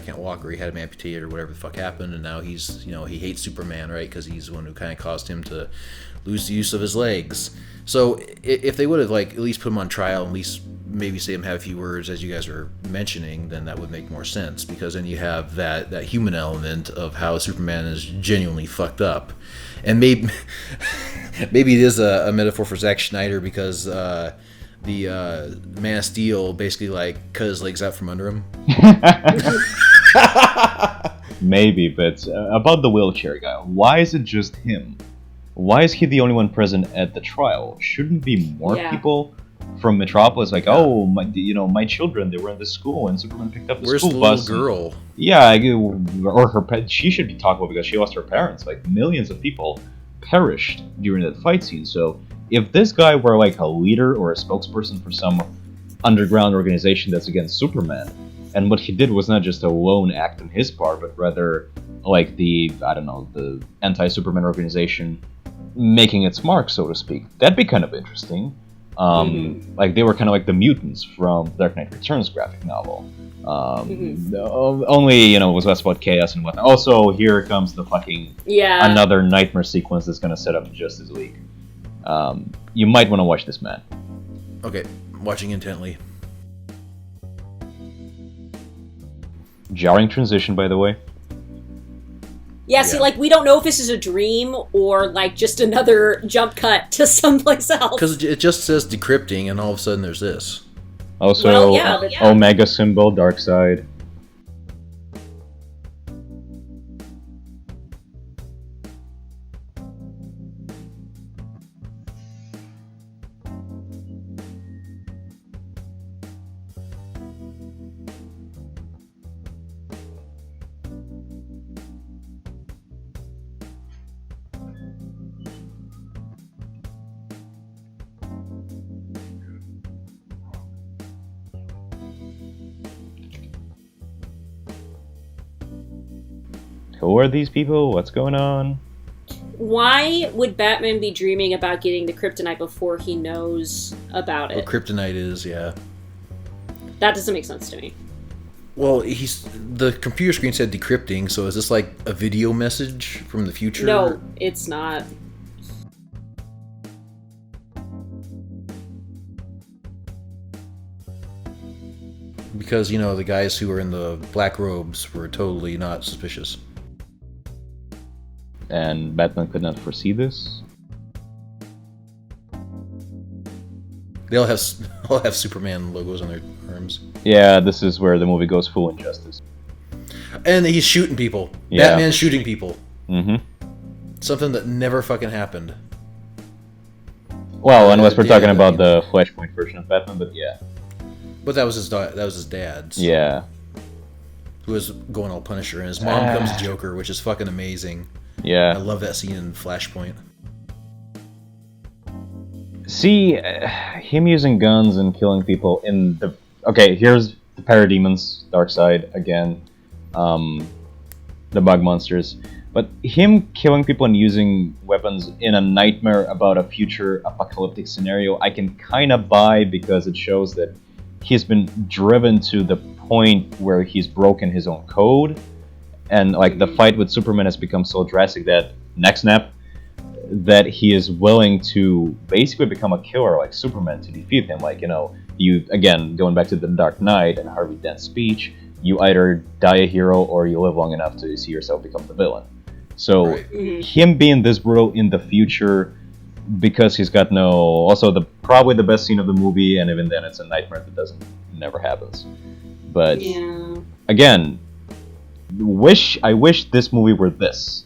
can't walk, or he had him amputated, or whatever the fuck happened, and now he's he hates Superman, right? Because he's the one who kind of caused him to lose the use of his legs. So if they would have at least put him on trial, at least maybe say him have a few words, as you guys are mentioning, then that would make more sense, because then you have that human element of how Superman is genuinely fucked up. And maybe maybe it is a metaphor for Zack Snyder, because the Man of Steel basically cut his legs out from under him. Maybe, but about the wheelchair guy, why is it just him? Why is he the only one present at the trial? Shouldn't be more people from Metropolis oh, my children, they were in this school and Superman picked up the Where's school the bus. little girl? Yeah, or her she should be talked about because she lost her parents. Millions of people perished during that fight scene. So if this guy were a leader or a spokesperson for some underground organization that's against Superman, and what he did was not just a lone act on his part, but rather the anti-Superman organization making its mark, so to speak, that'd be kind of interesting. They were kind of like the mutants from Dark Knight Returns graphic novel. Only, it was less about chaos and whatnot. Also, here comes the fucking another Knightmare sequence that's going to set up Justice League. You might want to watch this, man. Okay, watching intently. Jarring transition, by the way. Yeah, see, we don't know if this is a dream or, just another jump cut to someplace else. Because it just says decrypting, and all of a sudden there's this. Also, Omega symbol, dark side. Who are these people? What's going on? Why would Batman be dreaming about getting the kryptonite before he knows about it? What kryptonite is, yeah. That doesn't make sense to me. Well, the computer screen said decrypting, so is this a video message from the future? No, it's not. Because, the guys who were in the black robes were totally not suspicious. And Batman could not foresee this? They all have Superman logos on their arms. Yeah, this is where the movie goes full injustice. And he's shooting people. Yeah. Batman's shooting people. Mm-hmm. Something that never fucking happened. Well, unless we're talking about the Flashpoint version of Batman, but yeah. But that was his dad's. Yeah. Who was going all Punisher, and his mom comes Joker, which is fucking amazing. Yeah. I love that scene in Flashpoint. See, him using guns and killing people in the... Okay, here's the Parademons, Darkseid, again. The bug monsters. But him killing people and using weapons in a nightmare about a future apocalyptic scenario, I can kind of buy, because it shows that he's been driven to the point where he's broken his own code. And the fight with Superman has become so drastic that neck snap, that he is willing to basically become a killer like Superman to defeat him. You, again, going back to the Dark Knight and Harvey Dent's speech, you either die a hero or you live long enough to see yourself become the villain. So him being this brutal in the future, because he's got probably the best scene of the movie, and even then it's a nightmare that never happens. But again, I wish this movie were this,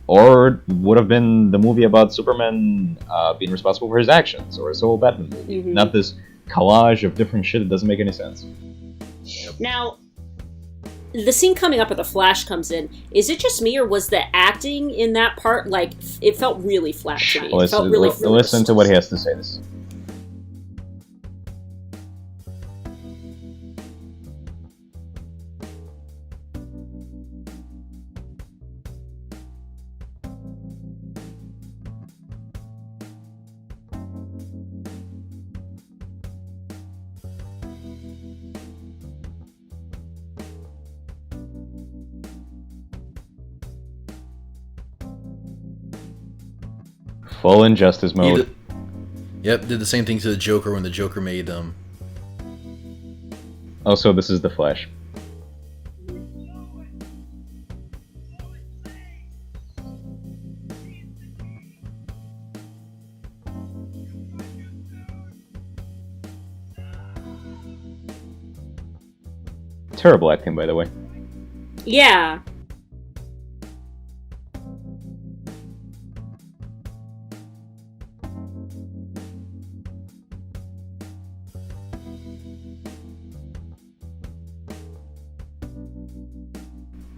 or would have been the movie about Superman being responsible for his actions, or a solo Batman movie, not this collage of different shit that doesn't make any sense. Now, the scene coming up where the Flash comes in, is it just me, or was the acting in that part, it felt really flat to me? It felt really listen to what he has to say. Full injustice He mode. did the same thing to the Joker when the Joker made Also, this is the Flash. Terrible acting, by the way. Yeah.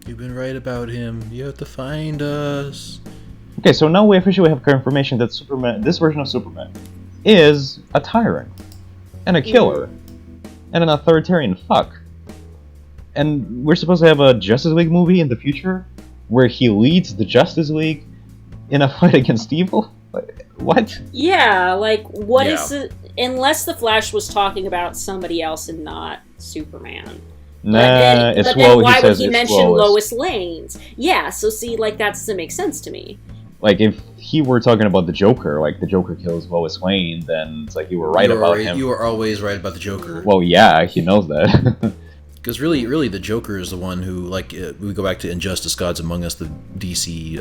You've been right about him. You have to find us. Okay, so now we officially have confirmation that Superman, this version of Superman, is a tyrant, and a killer, and an authoritarian fuck. And we're supposed to have a Justice League movie in the future, where he leads the Justice League in a fight against evil? What? Yeah, like, what Yeah. is it? Unless the Flash was talking about somebody else and not Superman. Nah, it's but Lois. then why He would says he it's mention Lois. Lois Lane's? Yeah, so see, like, that doesn't make sense to me. Like, if he were talking about the Joker, like the Joker kills Lois Lane, then it's like you were right about him. You are always right about the Joker. Well, yeah, he knows that. Because really, the Joker is the one who, like, we go back to Injustice: Gods Among Us, the DC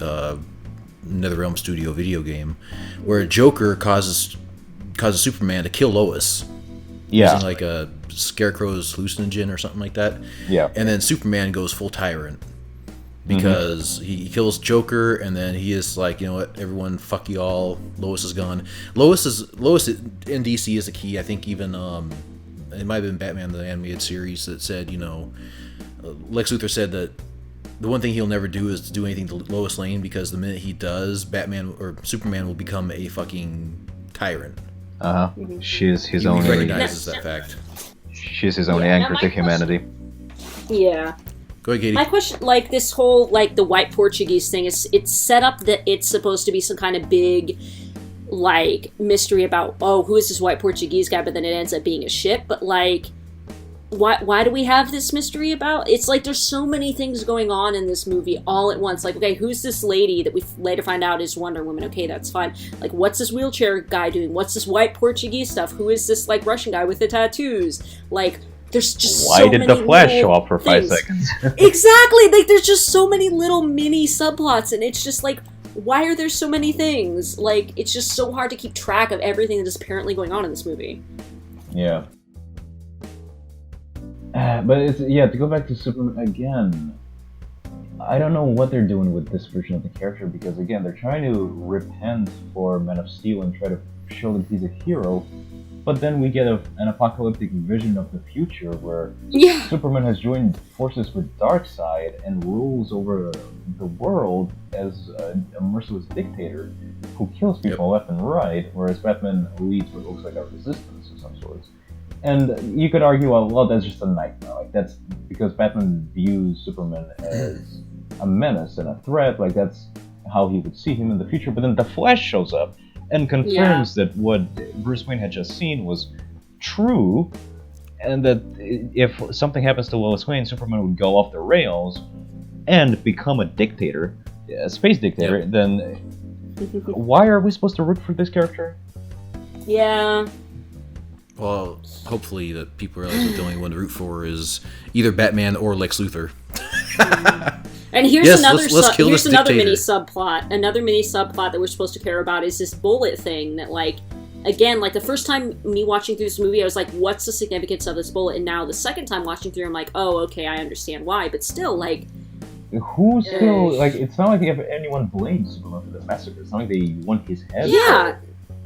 NetherRealm Studio video game, where Joker causes Superman to kill Lois. Yeah. Using, like, a Scarecrow's hallucinogen or something like that. Yeah. And then Superman goes full tyrant. Because he kills Joker, and then he is like, you know what, everyone, fuck you all, Lois is gone. Lois in DC is the key. I think even, it might have been Batman the Animated Series that said, you know, Lex Luthor said that the one thing he'll never do is do anything to Lois Lane, because the minute he does, Batman or Superman will become a fucking tyrant. She's his He only. recognizes that fact. She's his only Yeah, anchor my to humanity. Yeah. Go ahead, Katie. My question, like, this whole, like, the white Portuguese thing, it's set up that it's supposed to be some kind of big, like, mystery about, oh, who is this white Portuguese guy, but then it ends up being a ship, but, like, why do we have this mystery about? It's like there's so many things going on in this movie all at once. Like, okay, who's this lady that we later find out is Wonder Woman? Okay, that's fine. Like, what's this wheelchair guy doing? What's this white Portuguese stuff? Who is this, like, Russian guy with the tattoos? Like, there's just Why so did many the Flash little show up for 5 things. seconds? Exactly! Like, there's just so many little mini subplots, and it's just like, why are there so many things? Like, it's just so hard to keep track of everything that is apparently going on in this movie. Yeah. But it's, yeah, to go back to Superman again, I don't know what they're doing with this version of the character, because again, they're trying to repent for Man of Steel and try to show that he's a hero, but then we get an apocalyptic vision of the future where Yeah. Superman has joined forces with Darkseid and rules over the world as a merciless dictator who kills people left and right, whereas Batman leads what looks like a resistance of some sorts. And you could argue, well, that's just a nightmare. Like, that's because Batman views Superman as a menace and a threat. Like, that's how he would see him in the future. But then the Flash shows up and confirms that what Bruce Wayne had just seen was true, and that if something happens to Lois Lane, Superman would go off the rails and become a dictator, a space dictator. Then why are we supposed to root for this character? Yeah. Well, hopefully that people realize that the only one to root for is either Batman or Lex Luthor. And here's Yes, another let's kill here's this another mini dictator. subplot. Another mini subplot that we're supposed to care about is this bullet thing that, like, again, like, the first time me watching through this movie, I was like, what's the significance of this bullet? And now the second time watching through, I'm like, oh, okay, I understand why. But still, like, Who still, like, it's not like anyone blames Superman for the massacre. It's not like they want his head. yeah,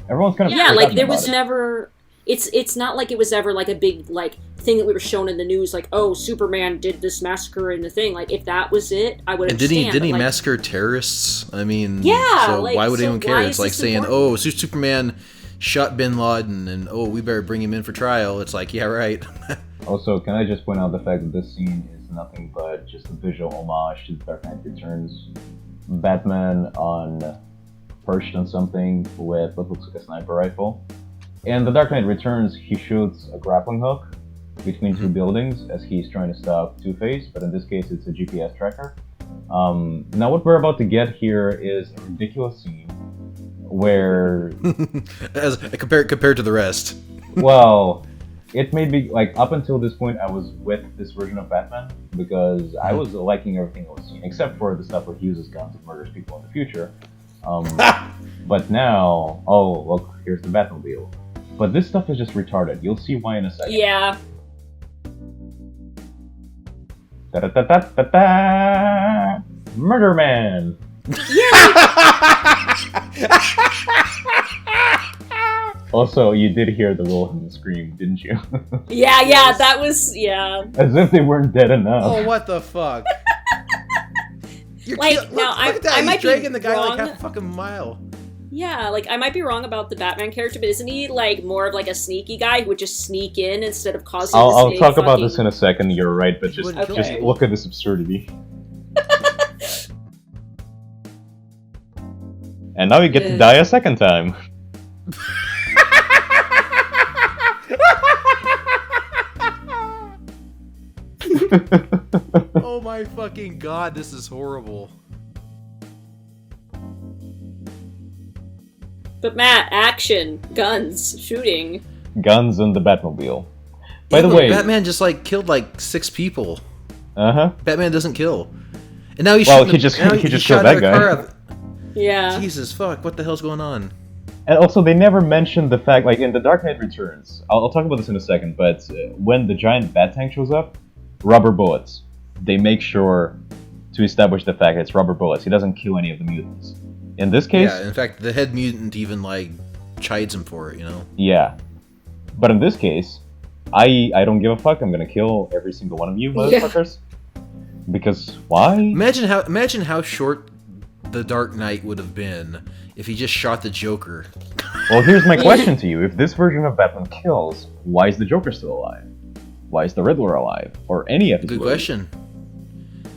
Everyone's kind of yeah, like, forgotten there about was it. never... It's not like it was ever, like, a big, like, thing that we were shown in the news, like, oh, Superman did this massacre in the thing. Like, if that was it, I would And did understand. he but, like, massacre terrorists? I mean, Yeah, so like, why would so anyone care? why It's is like this saying, important? oh, Superman shot Bin Laden, and oh, we better bring him in for trial. It's like, yeah, right. Also, can I just point out the fact that this scene is nothing but just a visual homage to The Dark Knight Returns. Batman perched on something with what looks like a sniper rifle. In The Dark Knight Returns, he shoots a grappling hook between two buildings as he's trying to stop Two-Face, but in this case it's a GPS tracker. Now what we're about to get here is a ridiculous scene where, As compared to the rest. well, it made me, like, up until this point, I was with this version of Batman, because I was liking everything I was seeing, except for the stuff where he uses guns and murders people in the future. But now, oh, look, here's the Batmobile. But this stuff is just retarded. You'll see why in a second. Yeah. Da-da-da-da-da-da! Murder Man! Also, you did hear the LaughingMan scream, didn't you? Yeah, that was, yeah. As if they weren't dead enough. Oh, what the fuck? You're Like, look now, at that. I He's might be dragging the guy like wrong. half a fucking mile. Yeah, like, I might be wrong about the Batman character, but isn't he, like, more of, like, a sneaky guy who would just sneak in instead of causing I'll this talk big about fucking... this in a second, you're right, but just Okay. look at this absurdity. And now you get to die a second time. Oh my fucking god, this is horrible. But Matt, action, guns, shooting. Guns and the Batmobile. By Yeah, the but way, Batman just like killed like 6 people. uh-huh. Batman doesn't kill. And now he's Well, shooting he just shot killed that another guy. car up. Yeah. Jesus fuck, what the hell's going on? And also, they never mentioned the fact, like, in The Dark Knight Returns, I'll talk about this in a second, but when the giant bat tank shows up, rubber bullets. They make sure to establish the fact that it's rubber bullets. He doesn't kill any of the mutants. In this case, Yeah, in fact, the head mutant even like chides him for it, you know? yeah. But in this case, I don't give a fuck. I'm gonna kill every single one of you, motherfuckers. Because why? Imagine how short the Dark Knight would have been if he just shot the Joker. Well, here's my question to you. If this version of Batman kills, why is the Joker still alive? Why is the Riddler alive? Or any of his Good versions? question.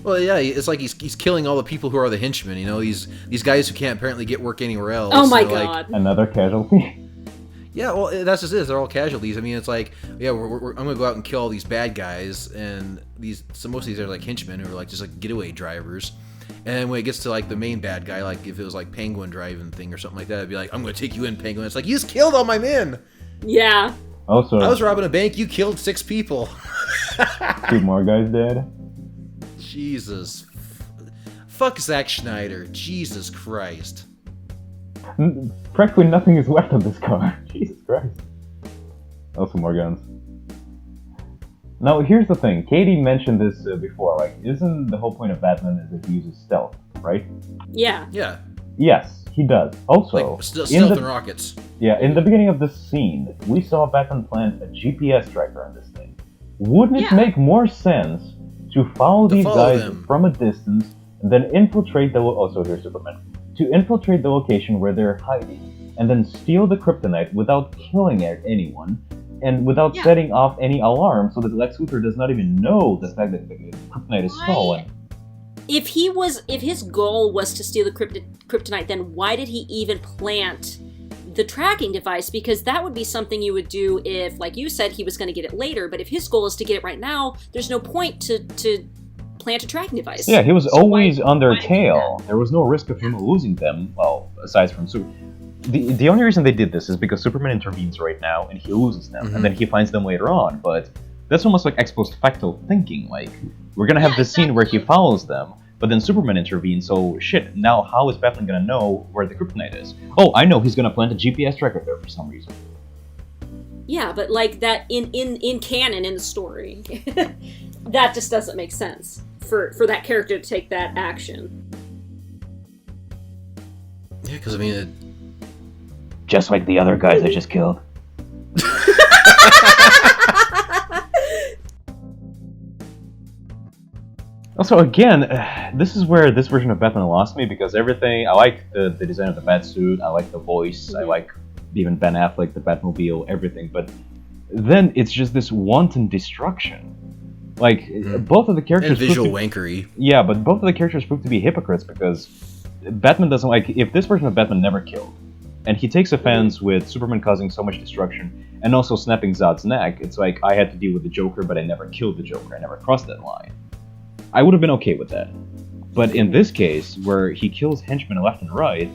Well, yeah, it's like he's killing all the people who are the henchmen, you know, these guys who can't apparently get work anywhere else. Oh my They're like, god. Another casualty? yeah, well, that's just it. They're all casualties. I mean, it's like, yeah, I'm gonna go out and kill all these bad guys, and so most of these are like henchmen who are like just like getaway drivers. And when it gets to like the main bad guy, like if it was like Penguin driving thing or something like that, I'd be like, I'm gonna take you in, Penguin. It's like, you just killed all my men. Yeah. Also, I was robbing a bank. You killed 6 people. 2 more guys dead. Jesus. Fuck Zack Snyder. Jesus Christ. Practically nothing is left of this car. Jesus Christ. Also more guns. Now, here's the thing. Katie mentioned this before. Like, isn't the whole point of Batman is that he uses stealth, right? Yeah. Yeah. Yes, he does. Also, Like stealth and rockets. yeah, in the beginning of this scene, we saw Batman plant a GPS tracker on this thing. Wouldn't it Yeah. make more sense to follow these guys them. from a distance and then infiltrate the... Also, here's Superman. To infiltrate the location where they're hiding and then steal the kryptonite without killing anyone and without setting off any alarm so that Lex Luthor does not even know the fact that the kryptonite is stolen. If his goal was to steal the kryptonite, then why did he even plant the tracking device? Because that would be something you would do if, like you said, he was going to get it later. But if his goal is to get it right now, there's no point to plant a tracking device. Yeah, he was always on their tail. There was no risk of him losing them, well, aside from the only reason they did this is because Superman intervenes right now and he loses them, and then he finds them later on, but that's almost like ex post facto thinking, like, we're gonna have this scene where he follows them, but then Superman intervenes, so shit, now how is Batman gonna know where the kryptonite is? Oh, I know, he's gonna plant a GPS tracker there for some reason. Yeah, but like that in canon in the story, that just doesn't make sense for that character to take that action. Yeah, because I mean, Just like the other guys I just killed. Also, again, this is where this version of Batman lost me, because everything... I like the design of the Batsuit, I like the voice, I like even Ben Affleck, the Batmobile, everything, but then it's just this wanton destruction. Like, both of the characters... and visual wankery. Yeah, but both of the characters prove to be hypocrites, because Batman doesn't like... If this version of Batman never killed, and he takes offense with Superman causing so much destruction, and also snapping Zod's neck, it's like, I had to deal with the Joker, but I never killed the Joker, I never crossed that line. I would have been okay with that. But in this case, where he kills henchmen left and right,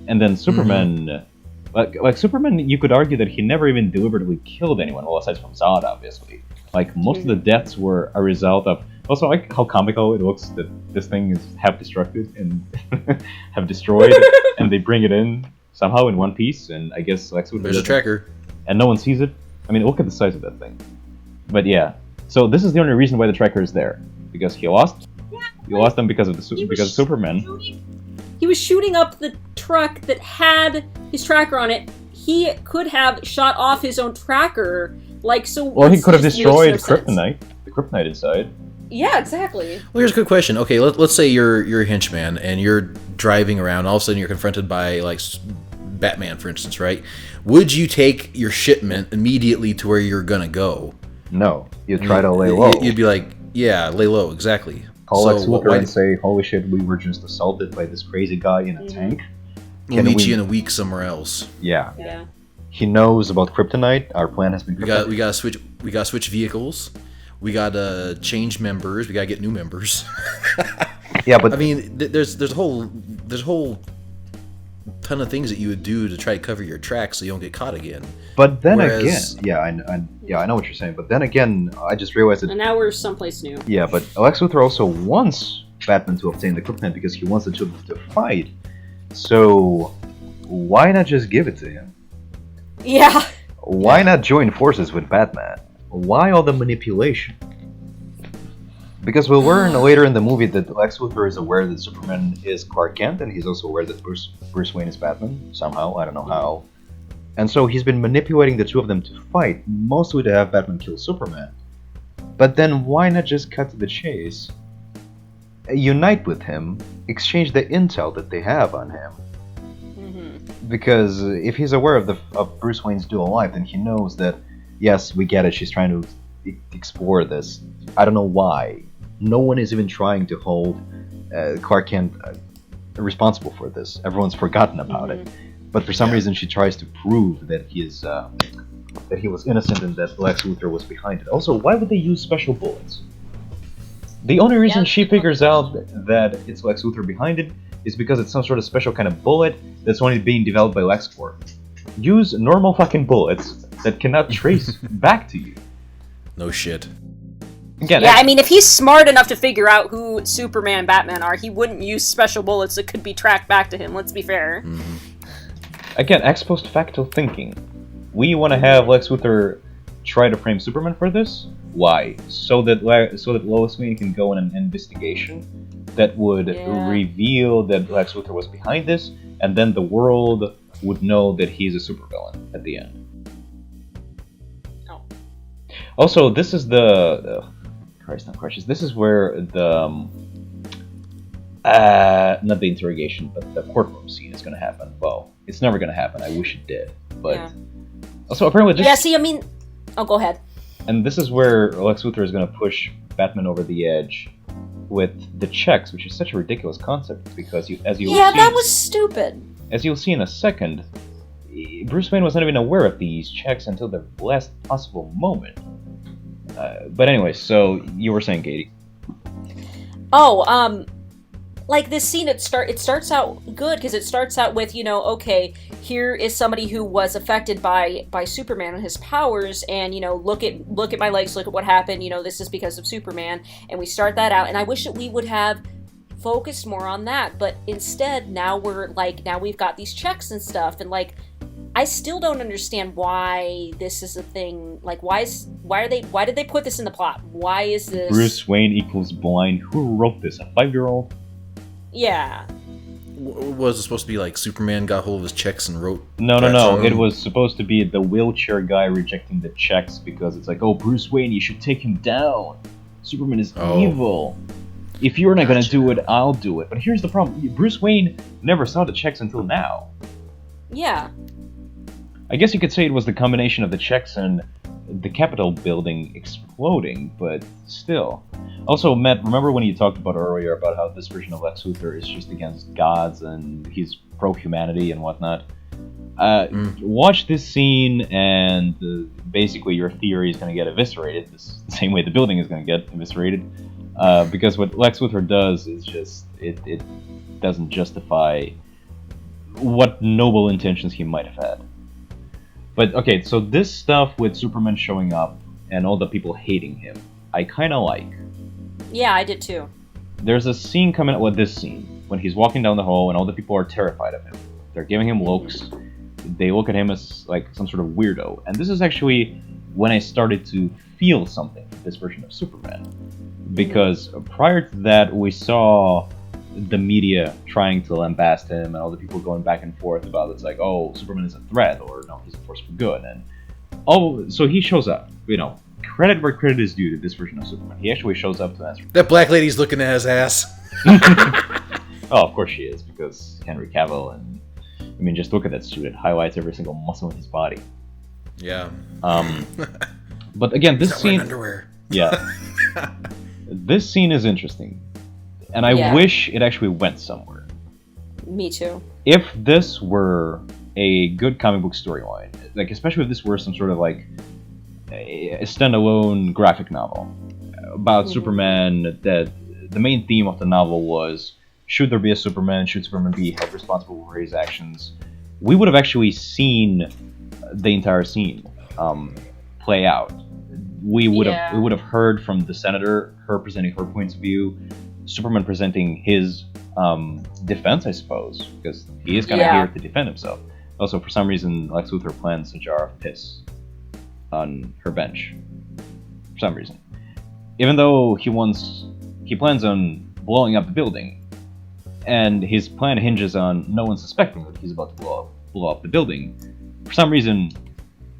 And then Superman, like Superman, you could argue that he never even deliberately killed anyone, well, aside from Zod, obviously. Like, most of the deaths were a result of... Also, I like how comical it looks that this thing is half destructed and have destroyed, and they bring it in somehow in one piece, and I guess Lex Luthor... There's a tracker. And no one sees it. I mean, look at the size of that thing. But yeah, so this is the only reason why the tracker is there. Because he lost. He lost them because of Superman. He was shooting up the truck that had his tracker on it. He could have shot off his own tracker, like so. Well, he could have destroyed kryptonite, the kryptonite inside. Yeah, exactly. Well, here's a good question. Okay, let's say you're a henchman and you're driving around. All of a sudden, you're confronted by like Batman, for instance, right? Would you take your shipment immediately to where you're gonna go? No, you'd try to lay low. You'd be like, yeah, lay low, exactly. Call Lex Luthor and say, holy shit, we were just assaulted by this crazy guy in a tank. We'll meet you in a week somewhere else. Yeah. He knows about kryptonite. Our plan has been kryptonite. We gotta switch vehicles. We gotta change members. We gotta get new members. Yeah, but I mean, there's a whole ton of things that you would do to try to cover your tracks so you don't get caught again. But then again, I know what you're saying. But then again, I just realized that. And now we're someplace new. Yeah, but Lex Luthor also wants Batman to obtain the kryptonite because he wants the two of them to fight. So why not just give it to him? Yeah. Why not join forces with Batman? Why all the manipulation? Because we'll learn later in the movie that Lex Luthor is aware that Superman is Clark Kent, and he's also aware that Bruce Wayne is Batman, somehow, I don't know how. And so he's been manipulating the two of them to fight, mostly to have Batman kill Superman. But then why not just cut to the chase? Unite with him, exchange the intel that they have on him. Because if he's aware of Bruce Wayne's dual life, then he knows that, yes, we get it, she's trying to explore this. I don't know why. No one is even trying to hold Clark Kent responsible for this. Everyone's forgotten about it. But for some reason, she tries to prove that he was innocent and that Lex Luthor was behind it. Also, why would they use special bullets? The only reason she figures out that it's Lex Luthor behind it is because it's some sort of special kind of bullet that's only being developed by LexCorp. Use normal fucking bullets that cannot trace back to you. No shit. Again, I mean, if he's smart enough to figure out who Superman and Batman are, he wouldn't use special bullets that could be tracked back to him, let's be fair. Again, ex post facto thinking. We want to have Lex Luthor try to frame Superman for this? Why? So that Lois Lane can go in an investigation that would reveal that Lex Luthor was behind this, and then the world would know that he's a supervillain at the end. Also, this is the... Christ, not crushes. This is where the... not the interrogation, but the courtroom scene is going to happen. Well, it's never going to happen. I wish it did. But... Also, apparently this... Yeah, see, I mean... Oh, go ahead. And this is where Lex Luthor is going to push Batman over the edge with the checks, which is such a ridiculous concept, because that was stupid. As you'll see in a second, Bruce Wayne was not even aware of these checks until the last possible moment. But anyway, so you were saying, Katie. Oh, like this scene, it starts out good because it starts out with, okay, here is somebody who was affected by Superman and his powers, and look at my legs, look at what happened, this is because of Superman, and we start that out, and I wish that we would have focused more on that, but instead now we've got these checks and stuff, and I still don't understand why this is a thing. Why did they put this in the plot? Why is this... Bruce Wayne equals blind. Who wrote this? A 5-year-old? Yeah. Was it supposed to be Superman got hold of his checks and wrote... No. It was supposed to be the wheelchair guy rejecting the checks because it's oh, Bruce Wayne, you should take him down. Superman is evil. If you're not gonna do it, I'll do it. But here's the problem. Bruce Wayne never saw the checks until now. Yeah. I guess you could say it was the combination of the checks and the Capitol building exploding, but still. Also, Matt, remember when you talked about earlier about how this version of Lex Luthor is just against gods and he's pro-humanity and whatnot? Watch this scene and basically your theory is going to get eviscerated, the same way the building is going to get eviscerated, because what Lex Luthor does is just, it doesn't justify what noble intentions he might have had. But okay, so this stuff with Superman showing up and all the people hating him, I kind of like. Yeah, I did too. There's a scene coming up with this scene when he's walking down the hall and all the people are terrified of him. They're giving him looks. They look at him as like some sort of weirdo. And this is actually when I started to feel something for this version of Superman. Because prior to that, we saw the media trying to lambast him and all the people going back and forth about it's like, oh, Superman is a threat, or no, he's a force for good. And oh, so he shows up, credit where credit is due to this version of Superman. He actually shows up to answer. That black lady's looking at his ass. Oh, of course she is, because Henry Cavill, and I mean, just look at that suit. It highlights every single muscle in his body. Yeah. But again, this He's not wearing scene... underwear. Yeah. This scene is interesting. And I wish it actually went somewhere. Me too. If this were a good comic book storyline, like especially if this were some sort of like a standalone graphic novel about Superman, that the main theme of the novel was, should there be a Superman, should Superman be held responsible for his actions, we would have actually seen the entire scene play out. We would have heard from the Senator, her presenting her points of view, Superman presenting his defense, I suppose, because he is kind of here to defend himself. Also, for some reason, Lex Luthor plants a jar of piss on her bench. For some reason. Even though he plans on blowing up the building, and his plan hinges on no one suspecting that he's about to blow up the building, for some reason,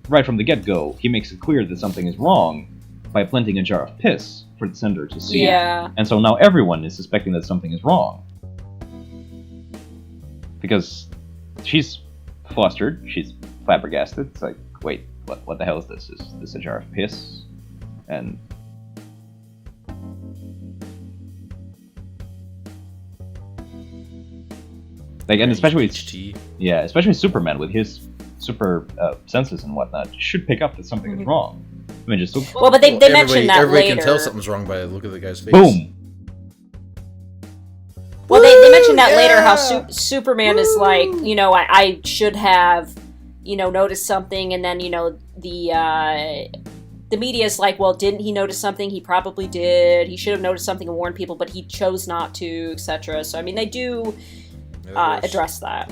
right from the get-go, he makes it clear that something is wrong by planting a jar of piss for the Senator to see. Yeah. And so now everyone is suspecting that something is wrong. Because she's flustered, she's flabbergasted. It's like, wait, what the hell is this? Is this a jar of piss? And like, and especially especially Superman with his super senses and whatnot should pick up that something is wrong. I mean, just well, but they mentioned that everybody later. can tell something's wrong by the look of the guy's face. Boom. Well, they mentioned that later, how Superman is like, I should have, noticed something, and then the media is like, well, didn't he notice something? He probably did. He should have noticed something and warned people, but he chose not to, etc. So I mean, they do address that.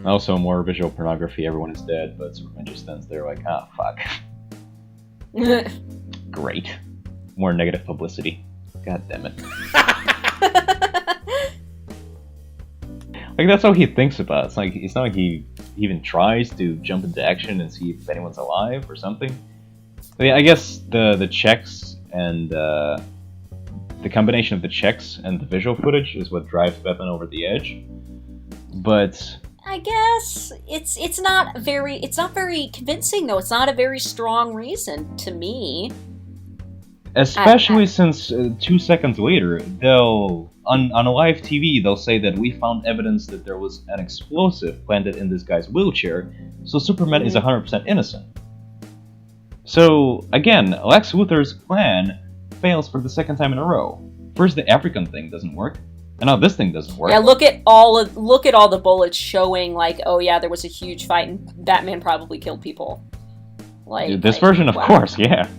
Also, more visual pornography. Everyone is dead, but Superman just stands there like, ah, fuck. Great. More negative publicity. God damn it. Like, that's how he thinks about it. It's not like he even tries to jump into action and see if anyone's alive or something. I mean, I guess the checks and the combination of the checks and the visual footage is what drives Batman over the edge. But I guess it's not very convincing, though. It's not a very strong reason to me. Especially since 2 seconds later, they'll on a live TV they'll say that we found evidence that there was an explosive planted in this guy's wheelchair, so Superman is 100% innocent. So again, Lex Luthor's plan fails for the second time in a row. First, the African thing doesn't work, and now this thing doesn't work. Yeah, look at all the bullets showing, like, oh yeah, there was a huge fight and Batman probably killed people. Like this version, of course, yeah.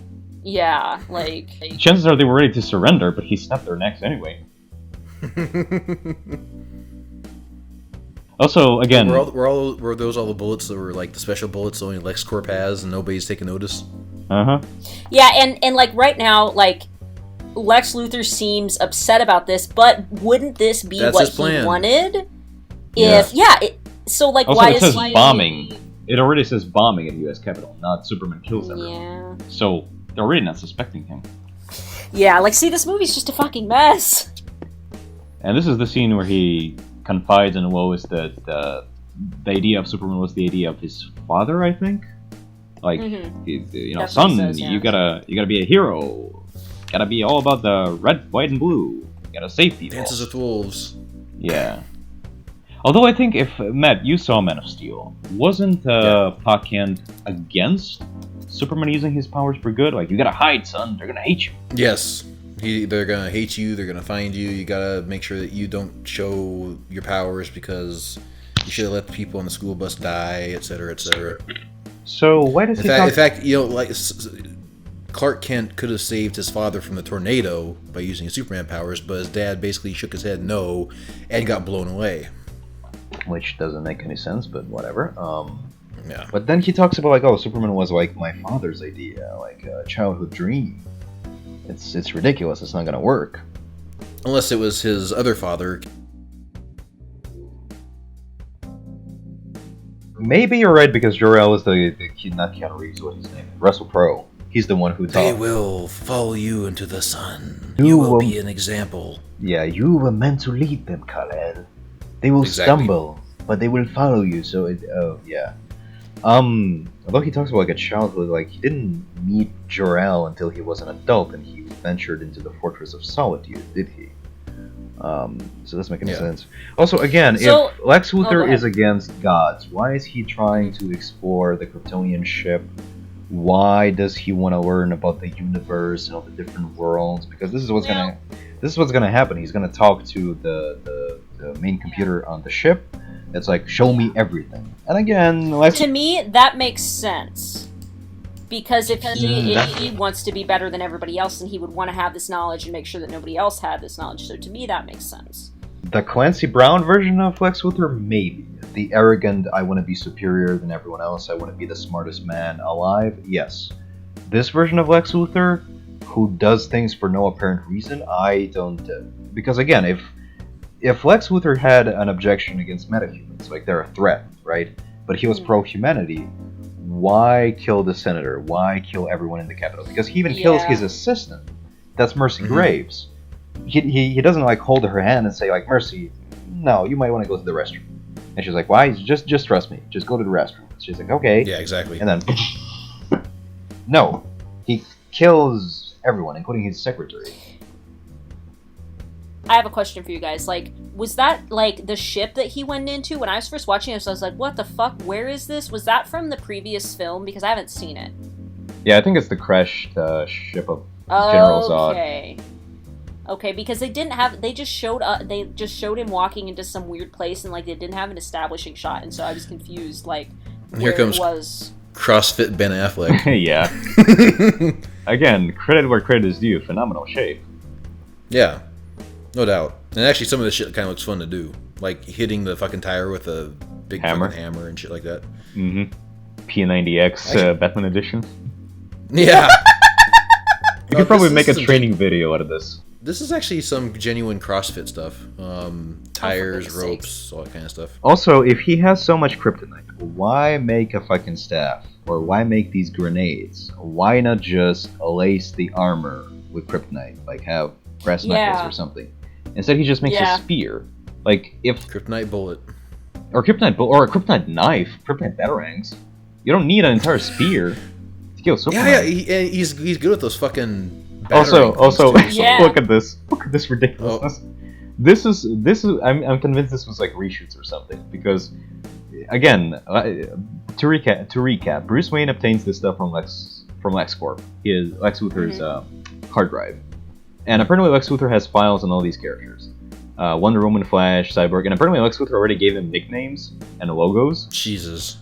Yeah, like chances are they were ready to surrender, but he snapped their necks anyway. Also, again, were those all the bullets that were like the special bullets only LexCorp has and nobody's taking notice? Yeah, and like right now, like Lex Luthor seems upset about this, but wouldn't this be what he wanted? So like, also, why it is says bombing? It already says bombing in the U.S. Capitol, not Superman kills everyone. Yeah. So they're already not suspecting him. Yeah, like, see, this movie's just a fucking mess. And this is the scene where he confides in Lois that the idea of Superman was the idea of his father, I think. Like, son, says, yeah. you gotta be a hero. Gotta be all about the red, white, and blue. You gotta save people. Dances with Wolves. Yeah. Although I think if, Matt, you saw Man of Steel, wasn't Pa Kent against Superman using his powers for good? Like, you gotta hide, son, they're gonna hate you. Yes. They're gonna hate you. They're gonna find you. You gotta make sure that you don't show your powers because you should have let the people on the school bus die, etc., etc. So why does In fact, like Clark Kent could have saved his father from the tornado by using his Superman powers, but his dad basically shook his head no and got blown away. Which doesn't make any sense, but whatever. Yeah. But then he talks about like, oh, Superman was like my father's idea, like a childhood dream. It's ridiculous. It's not gonna work. Unless it was his other father. Maybe you're right because Jor-El is the not Keanu Reeves, what's his name? Russell Crowe. He's the one who talks. They will follow you into the sun. You will be an example. Yeah, you were meant to lead them, Kal-El. They will stumble, but they will follow you. So yeah. Although he talks about like a childhood, like he didn't meet Jor-El until he was an adult and he ventured into the Fortress of Solitude, did he? So that's making sense. Also, again, if Lex Luthor is against gods, why is he trying to explore the Kryptonian ship? Why does he want to learn about the universe and all the different worlds? Because this is what's gonna happen. He's gonna talk to the main computer on the ship. It's like, show me everything. And again, to me, that makes sense. Because if he wants to be better than everybody else, then he would want to have this knowledge and make sure that nobody else had this knowledge. So to me, that makes sense. The Clancy Brown version of Lex Luthor, maybe. The arrogant, I want to be superior than everyone else, I want to be the smartest man alive, yes. This version of Lex Luthor, who does things for no apparent reason, I don't... because again, if Lex Luthor had an objection against metahumans, like they're a threat, right? But he was pro-humanity, why kill the senator? Why kill everyone in the Capitol? Because he even kills his assistant. That's Mercy Graves. He doesn't like hold her hand and say like, Mercy, no, you might want to go to the restroom. And she's like, why? Just trust me. Just go to the restroom. She's like, okay. Yeah, exactly. And then, no, he kills everyone, including his secretary. I have a question for you guys. Like, was that, like, the ship that he went into? When I was first watching this, I was like, what the fuck? Where is this? Was that from the previous film? Because I haven't seen it. Yeah, I think it's the crashed ship of General Zod. Okay. Okay, because they just showed him walking into some weird place, and, like, they didn't have an establishing shot, and so I was confused, like, here comes it was. CrossFit Ben Affleck. Yeah. Again, credit where credit is due. Phenomenal shape. Yeah. No doubt. And actually, some of this shit kind of looks fun to do. Like hitting the fucking tire with a big fucking hammer and shit like that. Mm-hmm. P90X Batman edition. Yeah. You could probably make a training video out of this. This is actually some genuine CrossFit stuff. Tires, ropes, all that kind of stuff. Also, if he has so much kryptonite, why make a fucking staff? Or why make these grenades? Why not just lace the armor with kryptonite? Like have brass knuckles or something. Instead, he just makes a spear. Like if kryptonite bullet, or kryptonite bullet, or a kryptonite knife, kryptonite batarangs. You don't need an entire spear to kill Superman. Yeah. He's good with those fucking. Also, Yeah. look at this ridiculousness. Oh. This is. I'm convinced this was like reshoots or something because, again, to recap, Bruce Wayne obtains this stuff from LexCorp. Lex Luthor's hard drive. And apparently Lex Luthor has files on all these characters. Wonder Woman, Flash, Cyborg, and apparently Lex Luthor already gave them nicknames and logos. Jesus.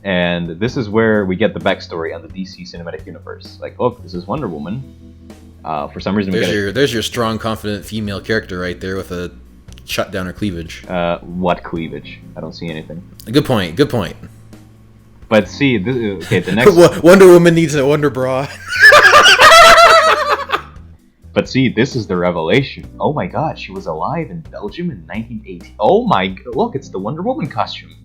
And this is where we get the backstory on the DC Cinematic Universe. Like, look, this is Wonder Woman. For some reason, there's your strong, confident female character right there with a shut down her cleavage. What cleavage? I don't see anything. Good point. But see, the next Wonder Woman needs a Wonder Bra. But see, this is the revelation. Oh my god, she was alive in Belgium in 1980. Oh my, look, it's the Wonder Woman costume.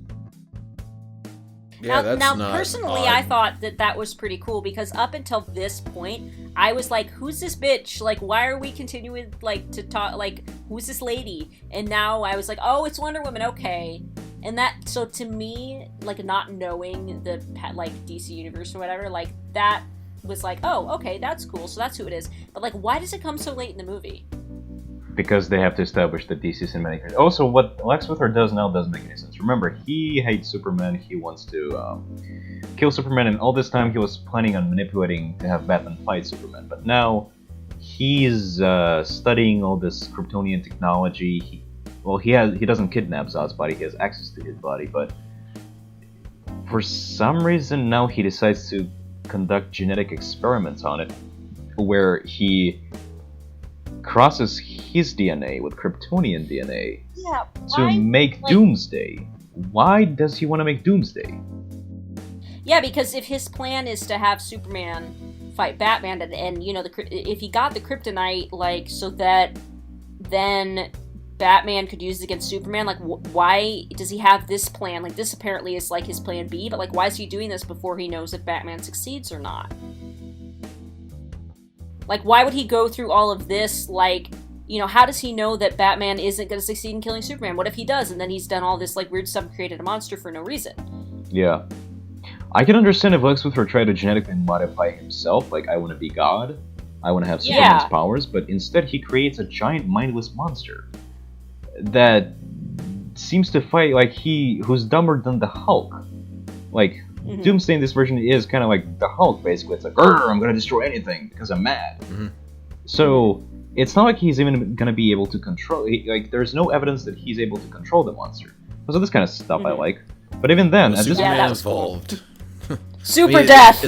Yeah, now personally, I thought that was pretty cool because up until this point, I was like, who's this bitch? Like, why are we continuing, like, to talk, like, who's this lady? And now I was like, oh, it's Wonder Woman, okay. And so to me, like, not knowing the, like, DC Universe or whatever, like, that was like, oh, okay, that's cool, so that's who it is. But, like, why does it come so late in the movie? Because they have to establish the DC Cinematic Universe. Also, what Lex Luthor does now doesn't make any sense. Remember, he hates Superman, he wants to kill Superman, and all this time he was planning on manipulating to have Batman fight Superman. But now, he's studying all this Kryptonian technology. He doesn't kidnap Zod's body. He has access to his body, but for some reason now he decides to conduct genetic experiments on it, where he crosses his DNA with Kryptonian DNA to make Doomsday. Why does he want to make Doomsday? Yeah, because if his plan is to have Superman fight Batman, and you know, if he got the kryptonite, like, so that then Batman could use it against Superman, like, why does he have this plan? Like, this apparently is, like, his plan B, but, like, why is he doing this before he knows if Batman succeeds or not? Like, why would he go through all of this, like, you know, how does he know that Batman isn't going to succeed in killing Superman? What if he does, and then he's done all this, like, weird stuff and created a monster for no reason? Yeah. I can understand if Lex Luthor tried to genetically modify himself, like, I want to be God, I want to have Superman's powers, but instead he creates a giant mindless monster that seems to fight like who's dumber than the Hulk. Like, Doomsday in this version is kind of like the Hulk, basically. It's like, I'm gonna destroy anything because I'm mad. So it's not like he's even gonna be able to control. Like, there's no evidence that he's able to control the monster. So this kind of stuff I like. But even then, well, Superman evolved. Super death.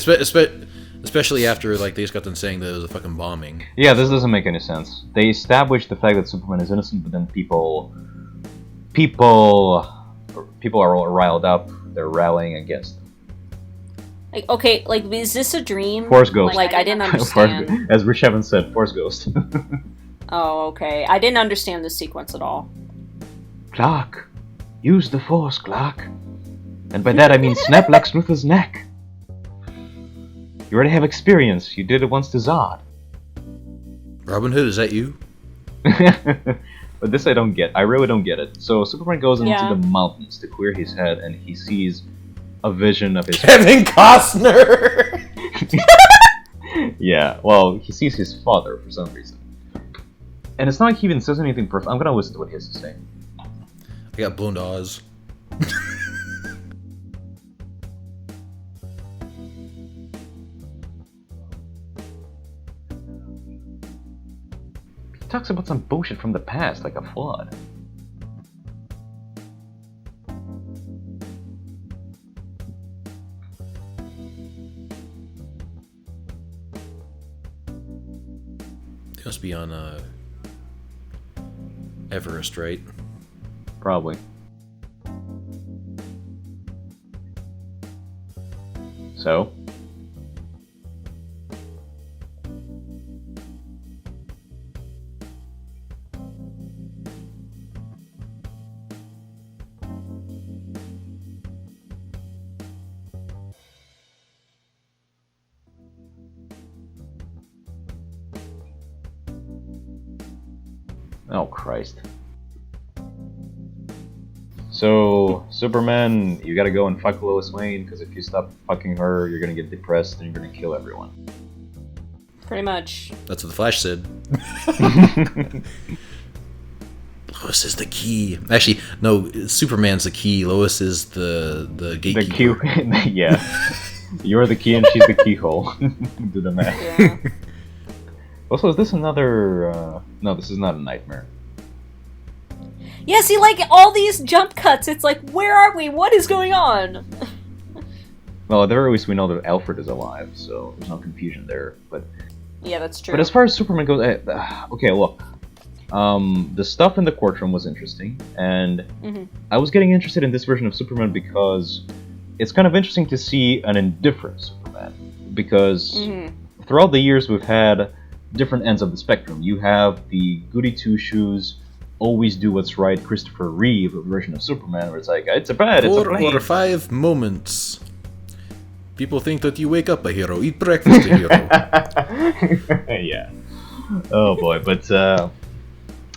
Especially after, like, they just got done saying that it was a fucking bombing. Yeah, this doesn't make any sense. They established the fact that Superman is innocent, but then people are all riled up. They're rallying against him. Like, okay, like, is this a dream? Force Ghost. Like, I didn't understand. As Rich Evans said, Force Ghost. Oh, okay. I didn't understand this sequence at all. Clark, use the Force, Clark. And by that I mean snap Lex Luthor's neck. You already have experience. You did it once to Zod. Robin Hood, is that you? But this I don't get. I really don't get it. So Superman goes into the mountains to clear his head, and he sees a vision of his... Kevin Costner! Yeah, well, he sees his father for some reason. And it's not like he even says anything perfect. I'm gonna listen to what he has to say. I got blown to Oz. He talks about some bullshit from the past, like a flood. They must be on Everest, right? Probably. So? Oh, Christ. So, Superman, you gotta go and fuck Lois Lane, because if you stop fucking her, you're gonna get depressed and you're gonna kill everyone. Pretty much. That's what the Flash said. Lois is the key. Actually, no, Superman's the key. Lois is the gatekeeper. The key, yeah. You're the key and she's the keyhole. Do the math. Yeah. Also, is this another... No, this is not a Knightmare. Yeah, see, like, all these jump cuts, it's like, where are we? What is going on? Well, at the very least, we know that Alfred is alive, so there's no confusion there. But yeah, that's true. But as far as Superman goes... okay, look. The stuff in the courtroom was interesting, and I was getting interested in this version of Superman because it's kind of interesting to see an indifferent Superman. Because throughout the years, we've had different ends of the spectrum. You have the goody two-shoes, always do what's right Christopher Reeve version of Superman, where it's like, it's a bad, it's a blame. 4 or 5 moments. People think that you wake up a hero, eat breakfast a hero. Yeah. Oh boy, but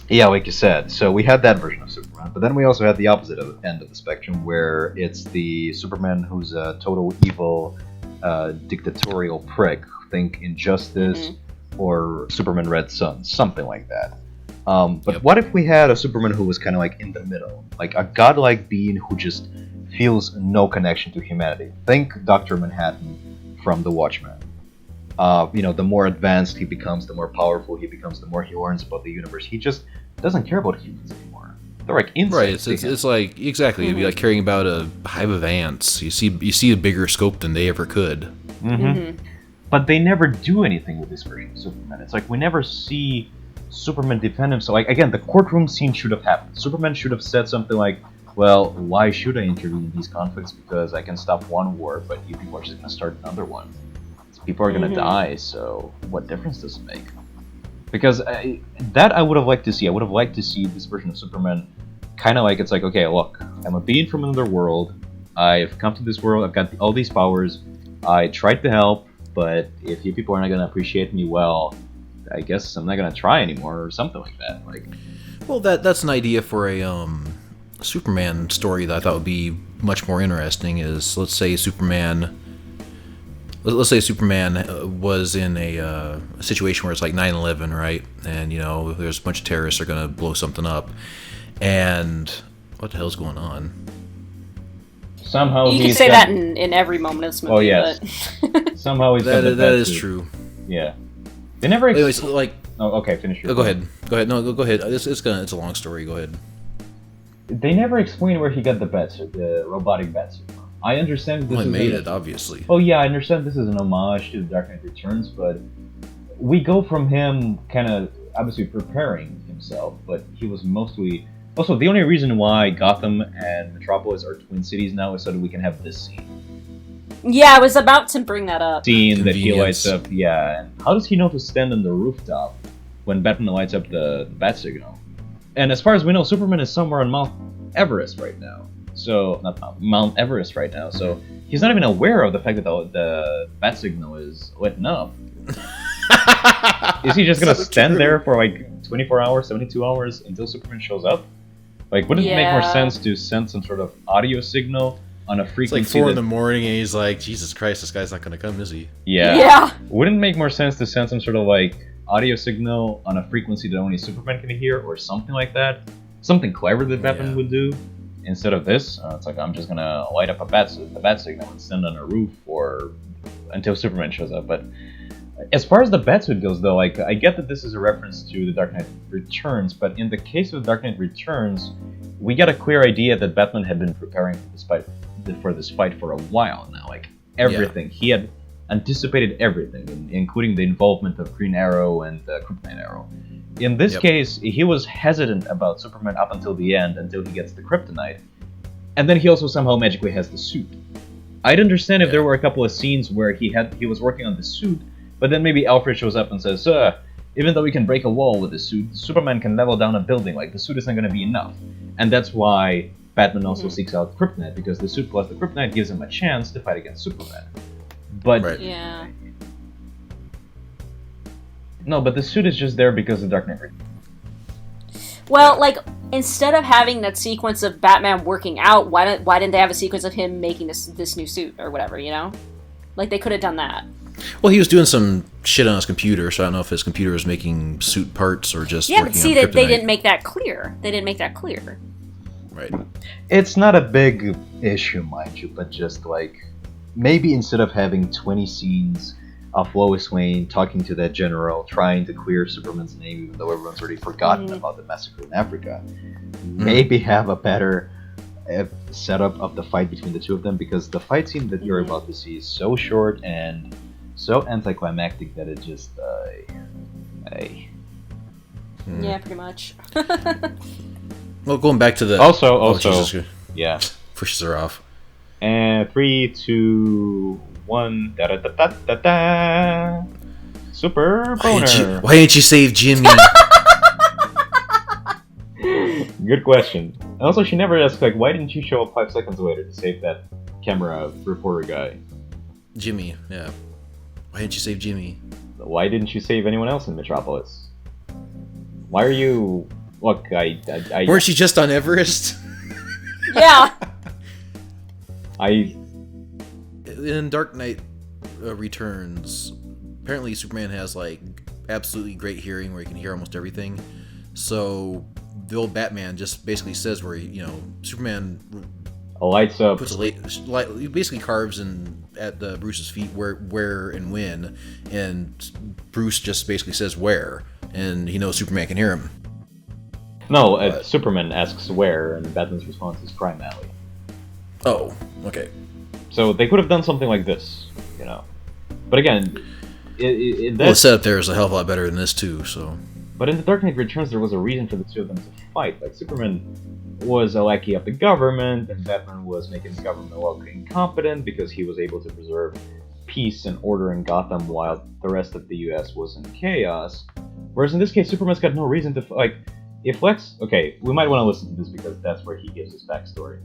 yeah, like you said, so we had that version of Superman, but then we also had the opposite end of the spectrum, where it's the Superman who's a total evil, dictatorial prick. Think Injustice or Superman Red Sun, something like that. But what if we had a Superman who was kind of like in the middle, like a godlike being who just feels no connection to humanity? Think Dr. Manhattan from The Watchmen. the more advanced he becomes, the more powerful he becomes, the more he learns about the universe. He just doesn't care about humans anymore. They're like insects. Right. It's like exactly. It'd be like caring about a hive of ants. You see a bigger scope than they ever could. But they never do anything with this version of Superman. It's like we never see Superman defend himself. Like, again, the courtroom scene should have happened. Superman should have said something like, well, why should I intervene in these conflicts? Because I can stop one war, but you people are just going to start another one. People are going to die, so what difference does it make? Because that I would have liked to see. I would have liked to see this version of Superman kind of like, it's like, okay, look, I'm a being from another world. I've come to this world. I've got all these powers. I tried to help. But if you people are not going to appreciate me well, I guess I'm not going to try anymore, or something like that. Well, that's an idea for a Superman story that I thought would be much more interesting. Is let's say Superman was in a situation where it's like 9/11, right? And there's a bunch of terrorists are going to blow something up, and what the hell's going on? Somehow you can say that in every moment of this movie. Oh yes. But... Somehow he's got that is true. Yeah. They never. Anyways, like. Oh, okay. Finish your. Go ahead. No, go ahead. It's a long story. Go ahead. They never explain where he got the batsuit, the robotic batsuit. I understand this made it, obviously. Oh yeah, I understand this is an homage to The Dark Knight Returns, but we go from him kind of obviously preparing himself, but he was mostly. Also, the only reason why Gotham and Metropolis are twin cities now is so that we can have this scene. Yeah, I was about to bring that up. Scene that he lights up, yeah. And how does he know to stand on the rooftop when Batman lights up the bat signal? And as far as we know, Superman is somewhere on Mount Everest right now. So, not Mount Everest right now. So, he's not even aware of the fact that the bat signal is lit up. Is he just gonna stand there for like 24 hours, 72 hours until Superman shows up? Like, wouldn't it make more sense to send some sort of audio signal on a frequency? It's like 4 in the morning, and he's like, Jesus Christ, this guy's not going to come, is he? Yeah. Wouldn't it make more sense to send some sort of, like, audio signal on a frequency that only Superman can hear, or something like that? Something clever that Batman would do, instead of this. It's like, I'm just going to light up a bat signal and send on a roof until Superman shows up. But as far as the Batsuit goes, though, like, I get that this is a reference to The Dark Knight Returns, but in the case of The Dark Knight Returns, we got a clear idea that Batman had been preparing for this fight for a while now. Like, everything. Yeah. He had anticipated everything, including the involvement of Green Arrow and Kryptonite Arrow. In this case, he was hesitant about Superman up until the end, until he gets the Kryptonite, and then he also somehow magically has the suit. I'd understand if there were a couple of scenes where he was working on the suit, but then maybe Alfred shows up and says, even though we can break a wall with the suit, Superman can level down a building, like, the suit isn't going to be enough. And that's why Batman also seeks out Kryptonite, because the suit plus the Kryptonite gives him a chance to fight against Superman. But... Yeah. No, but the suit is just there because of Dark Knight. Well, like, instead of having that sequence of Batman working out, why didn't they have a sequence of him making this new suit, or whatever, Like, they could have done that. Well, he was doing some shit on his computer, so I don't know if his computer was making suit parts or just working on kryptonite. They didn't make that clear. Right. It's not a big issue, mind you, but just like, maybe instead of having 20 scenes of Lois Lane talking to that general, trying to clear Superman's name, even though everyone's already forgotten about the massacre in Africa, maybe have a better setup of the fight between the two of them, because the fight scene that you're about to see is so short and so anticlimactic that it just yeah, pretty much. Well, going back to the also yeah, pushes her off. And 3, 2, 1, da da da da da da. Super boner. Why didn't you save Jimmy? Good question. And also, she never asked, like, why didn't you show up 5 seconds later to save that camera reporter guy? Jimmy, yeah. Why didn't you save Jimmy? Why didn't you save anyone else in Metropolis? Why are you... Look, I weren't you just on Everest? Yeah. In Dark Knight Returns, apparently Superman has, like, absolutely great hearing where he can hear almost everything. So the old Batman just basically says where Superman Lights up. Puts he basically carves in at Bruce's feet where and when, and Bruce just basically says where, and he knows Superman can hear him. No, Superman asks where, and Batman's response is Crime Alley. Oh, okay. So they could have done something like this, you know. But again, the setup there is a hell of a lot better than this too. So. But in The Dark Knight Returns, there was a reason for the two of them to fight. Like, Superman was a lackey of the government, and Batman was making the government look incompetent because he was able to preserve peace and order in Gotham while the rest of the US was in chaos. Whereas in this case, Superman's got no reason to, like, if Lex... Okay, we might want to listen to this because that's where he gives his backstory.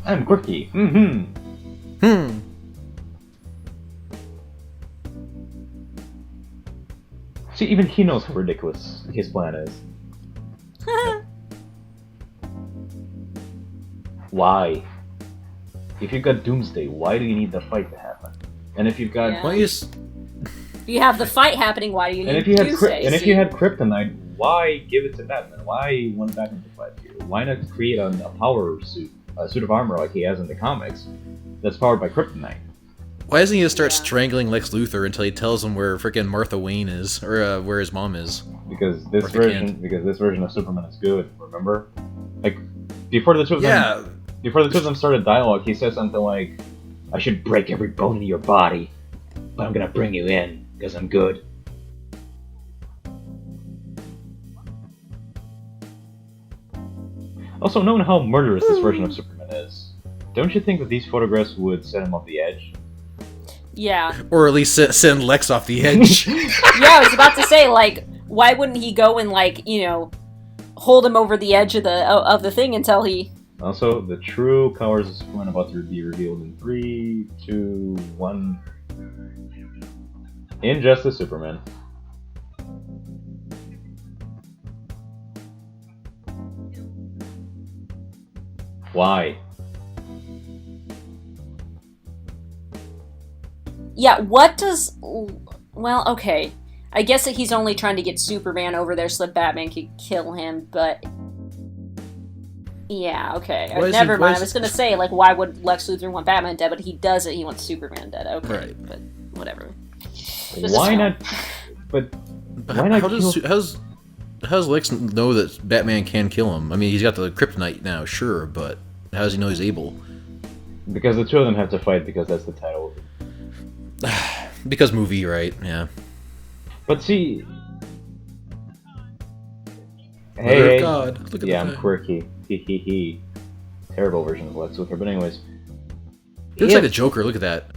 I'm quirky. See, even he knows how ridiculous his plan is. Why? If you've got Doomsday, why do you need the fight to happen? And if you've got... Yeah. Why you... You have the fight happening, why do you need Doomsday? If you had kryptonite, why give it to Batman? Why want Batman to fight you? Why not create a power suit, a suit of armor like he has in the comics, that's powered by kryptonite? Why doesn't he just start strangling Lex Luthor until he tells him where frickin' Martha Wayne is, or where his mom is? Because this version of Superman is good. Remember, like before the two of them started dialogue, he says something like, "I should break every bone in your body, but I'm gonna bring you in because I'm good." Also, knowing how murderous this version of Superman is, don't you think that these photographs would set him off the edge? Yeah. Or at least send Lex off the edge. Yeah, I was about to say, like, why wouldn't he go and, like, you know, hold him over the edge of the thing until he... Also, the true colors of Superman about to be revealed in 3, 2, 1... Injustice Superman. Why? Yeah, what does... Well, okay. I guess that he's only trying to get Superman over there so that Batman could kill him, but... Yeah, okay. Never mind. I was gonna say, like, why would Lex Luthor want Batman dead, but he doesn't. He wants Superman dead. Okay, right. But whatever. Why not... But why not how's Lex know that Batman can kill him? I mean, he's got the kryptonite now, sure, but how does he know he's able? Because the two of them have to fight because that's the title. Because movie, right? Yeah. But see... Hey, God, look at I'm quirky. He. Terrible version of Lex Luthor, but anyways. He looks like the Joker, look at that.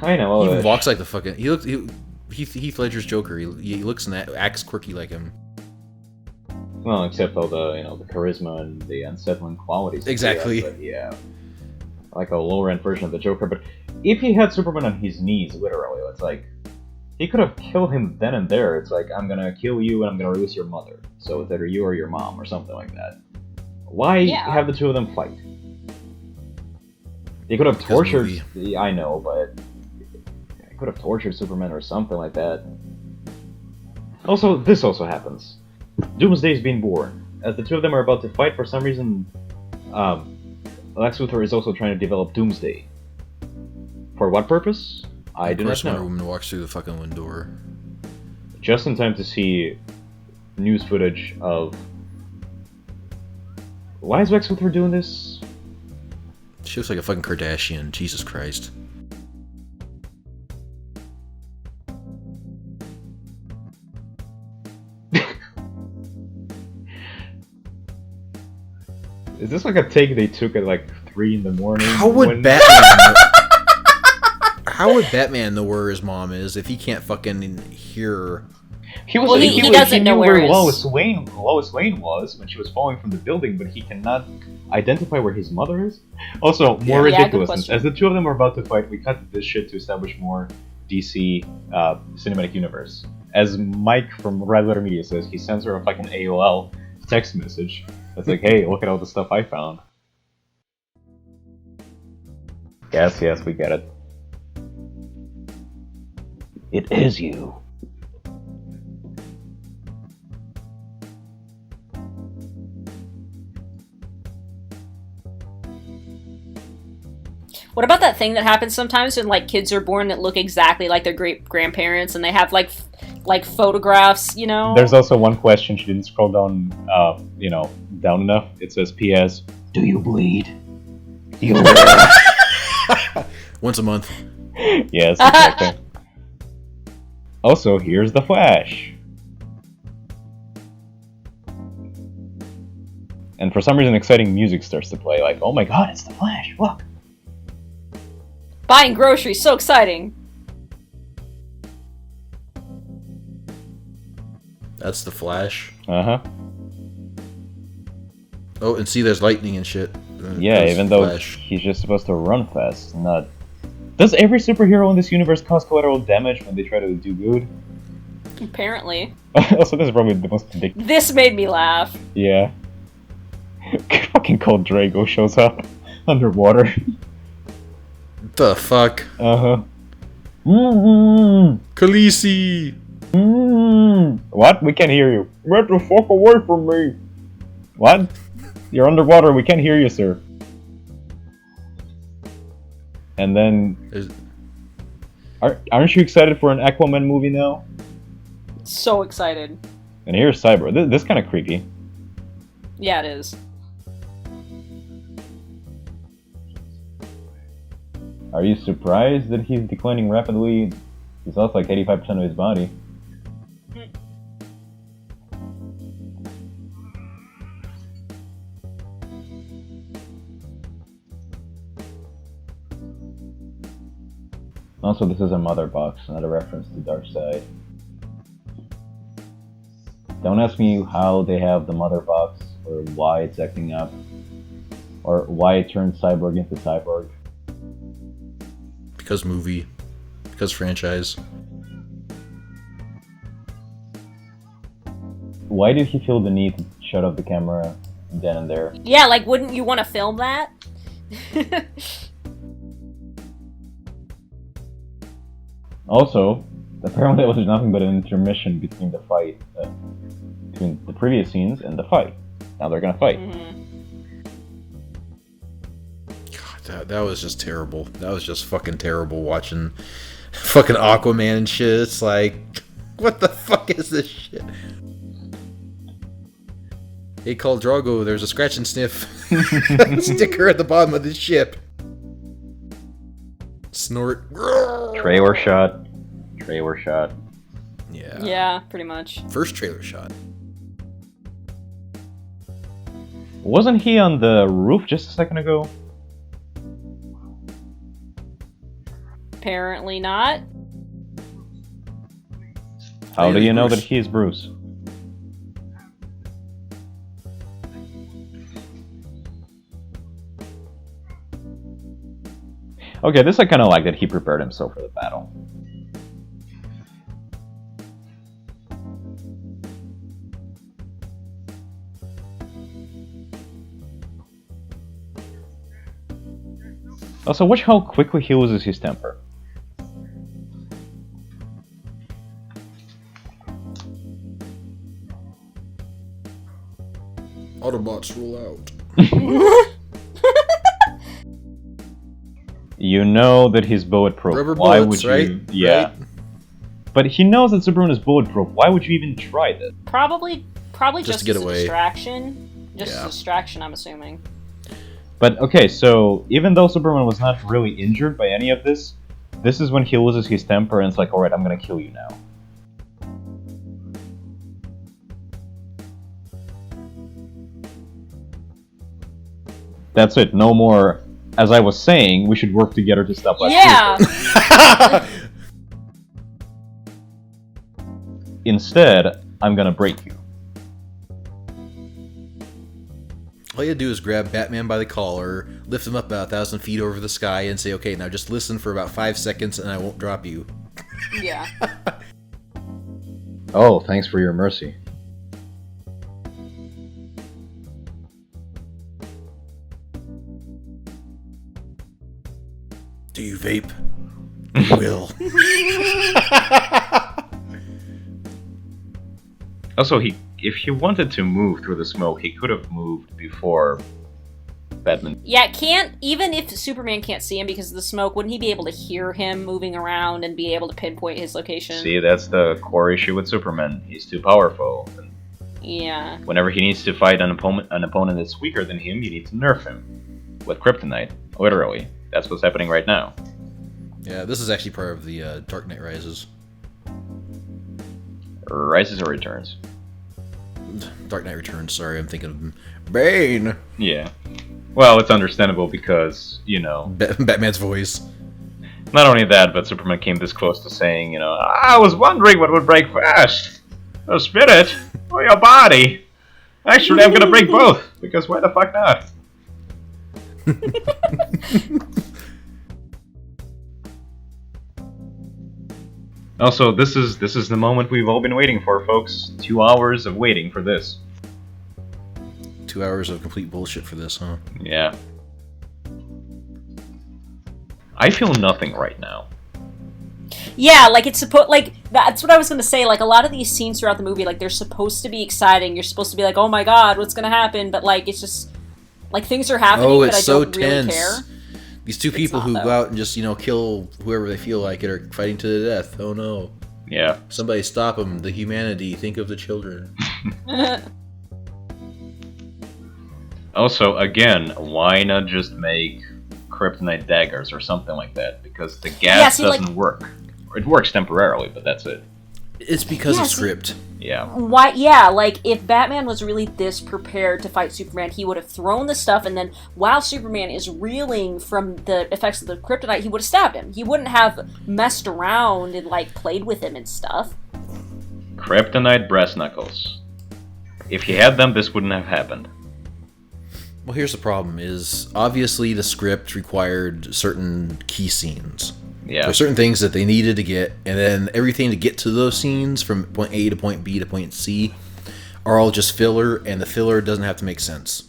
Kinda, well... He even walks like the fucking... Heath Ledger's Joker, he looks and acts quirky like him. Well, except all the, the charisma and the unsettling qualities. Exactly. But yeah. Like a lower-end version of the Joker, but if he had Superman on his knees, literally, it's like... He could have killed him then and there. It's like, I'm gonna kill you and I'm gonna release your mother. So it's either you or your mom or something like that. Why have the two of them fight? They could have tortured... I know, but... They could have tortured Superman or something like that. Also, this also happens. Doomsday is being born. As the two of them are about to fight, for some reason... Lex Luthor is also trying to develop Doomsday. For what purpose? I do not know. Wonder Woman walks through the fucking window. Just in time to see news footage of... Why is Lex Luthor doing this? She looks like a fucking Kardashian. Jesus Christ. Is this like a take they took at like 3 in the morning? How would Batman... How would Batman know where his mom is if he can't fucking hear He was. Well, he doesn't know knew where where his- Lois Lane was when she was falling from the building, but he cannot identify where his mother is. Also, more Yeah, good ridiculousness. question. As the two of them are about to fight, we cut this shit to establish more DC cinematic universe. As Mike from Red Letter Media says, he sends her a fucking AOL text message. That's like, hey, look at all the stuff I found. Yes, we get it. It is you. What about that thing that happens sometimes when like kids are born that look exactly like their great grandparents and they have like photographs, you know? There's also one question she didn't scroll down, down enough. It says, "P.S. Do you bleed?" Once a month. Yes, exactly. Also, here's the Flash. And for some reason, exciting music starts to play. Like, oh my god, it's the Flash! Look. Buying groceries, so exciting. That's the Flash. Uh huh. Oh, and see, there's lightning and shit. Yeah, There's even though Flash. he's just supposed to run fast, not. Does every superhero in this universe cause collateral damage when they try to do good? Apparently. Also, this is probably the most ridiculous. This made me laugh. Yeah. Fucking Cold Drago shows up underwater. The fuck? Uh-huh. Khaleesi! What? We can't hear you. Get the fuck away from me! What? You're underwater, we can't hear you, sir. And then... There's- Aren't you excited for an Aquaman movie now? So excited. And here's Cyber. This kind of creepy. Yeah, it is. Are you surprised that he's declining rapidly? He's lost like 85% of his body. Also, this is a mother box, not a reference to Darkseid. Don't ask me how they have the mother box, or why it's acting up, or why it turned Cyborg into Cyborg. Because movie. Because franchise. Why did he feel the need to shut off the camera then and there? Yeah, like, wouldn't you want to film that? Also, apparently it was nothing but an intermission between the fight, between the previous scenes and the fight. Now they're gonna fight. God, that was just terrible. That was just fucking terrible watching fucking Aquaman and shit. It's like, what the fuck is this shit? Hey, Khal Drogo, there's a scratch and sniff sticker at the bottom of this ship. Snort. Trailer shot. Trailer shot. Yeah. Yeah, pretty much. First trailer shot. Wasn't he on the roof just a second ago? Apparently not. How do you know that Bruce. he is Bruce? Okay, this I kind of like that he prepared himself for the battle. Also, watch how quickly he loses his temper. Autobots rule out. You know that he's bulletproof. Rubber Why bullets, would you? right? Yeah. Right? But he knows that Superman is bulletproof. Why would you even try this? Probably Just just to get as a away. distraction. Just Yeah. a distraction, I'm assuming. But okay, so even though Superman was not really injured by any of this, this is when he loses his temper and it's like, alright, I'm gonna kill you now. That's it, no more. As I was saying, we should work together to stop Lex Yeah! Luthor. Instead, I'm gonna break you. All you do is grab Batman by the collar, lift him up about 1,000 feet over the sky, and say, okay, now just listen for about 5 seconds and I won't drop you. Yeah. Oh, thanks for your mercy. Do you vape? You will. Also, if he wanted to move through the smoke, he could have moved before Batman. Yeah, even if Superman can't see him because of the smoke, wouldn't he be able to hear him moving around and be able to pinpoint his location? See, that's the core issue with Superman. He's too powerful. Yeah. Whenever he needs to fight an opponent that's weaker than him, you need to nerf him. With kryptonite, literally. That's what's happening right now. Yeah, this is actually part of the Dark Knight Rises. Rises or Returns? Dark Knight Returns, sorry, I'm thinking of Bane! Yeah. Well, it's understandable because, you know... Batman's voice. Not only that, but Superman came this close to saying, you know, I was wondering what would break first. Your spirit or your body? Actually, I'm gonna break both, because why the fuck not? Also, this is the moment we've all been waiting for, folks. 2 hours of waiting for this. 2 hours of complete bullshit for this, huh? Yeah. I feel nothing right now. Yeah, like it's that's what I was gonna say. Like a lot of these scenes throughout the movie, like they're supposed to be exciting. You're supposed to be like, oh my god, what's gonna happen? But like it's just like things are happening, Oh, but it's I so don't really tense. care. These two people not, who though. go out and just, kill whoever they feel like it are fighting to the death. Oh no. Yeah. Somebody stop them. The humanity. Think of the children. Also, again, why not just make kryptonite daggers or something like that? Because the gas doesn't work. It works temporarily, but that's it. It's because of script. Yeah. Why? Yeah, like if Batman was really this prepared to fight Superman, he would have thrown the stuff, and then while Superman is reeling from the effects of the kryptonite, he would have stabbed him. He wouldn't have messed around and like played with him and stuff. Kryptonite brass knuckles. If he had them, this wouldn't have happened. Well, here's the problem: is obviously the script required certain key scenes. Yeah. There are certain things that they needed to get, and then everything to get to those scenes from point A to point B to point C are all just filler, and the filler doesn't have to make sense.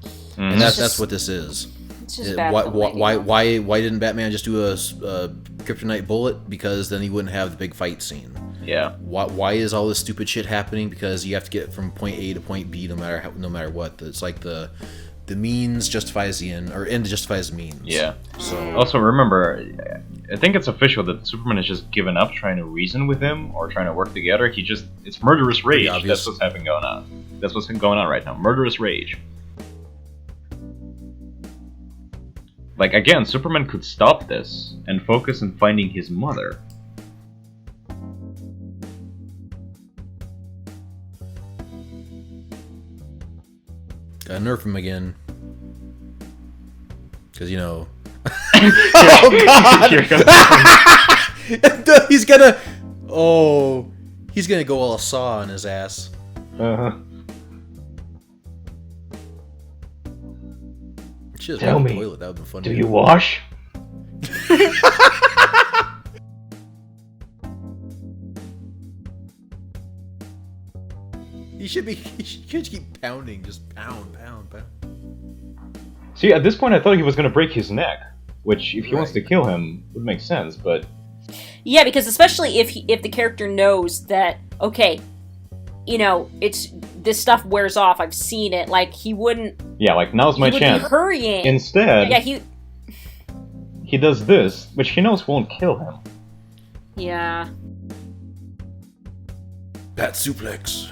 Mm-hmm. And that's what this is. It's just bad Why didn't Batman just do a kryptonite bullet? Because then he wouldn't have the big fight scene. Yeah. Why is all this stupid shit happening? Because you have to get from point A to point B no matter what. It's like the means justifies the end, or end justifies the means. Yeah. So Also, remember, I think it's official that Superman has just given up trying to reason with him or trying to work together. It's murderous rage. That's what's happening going on. That's what's going on right now. Murderous rage. Like, again, Superman could stop this and focus on finding his mother. gotta nerf him again. Because, Oh god! he's gonna... Oh... He's gonna go all saw on his ass. Uh-huh. Tell me, toilet. That would've been funny. Do you wash? He should keep pounding, just pound. See, at this point I thought he was gonna break his neck, which, if he wants to kill him, would make sense, but... Yeah, because especially if the character knows that, okay, it's this stuff wears off, I've seen it, like, he wouldn't... Yeah, like, now's my chance. Be hurrying. Instead, yeah, he does this, which he knows won't kill him. Yeah. Bat suplex.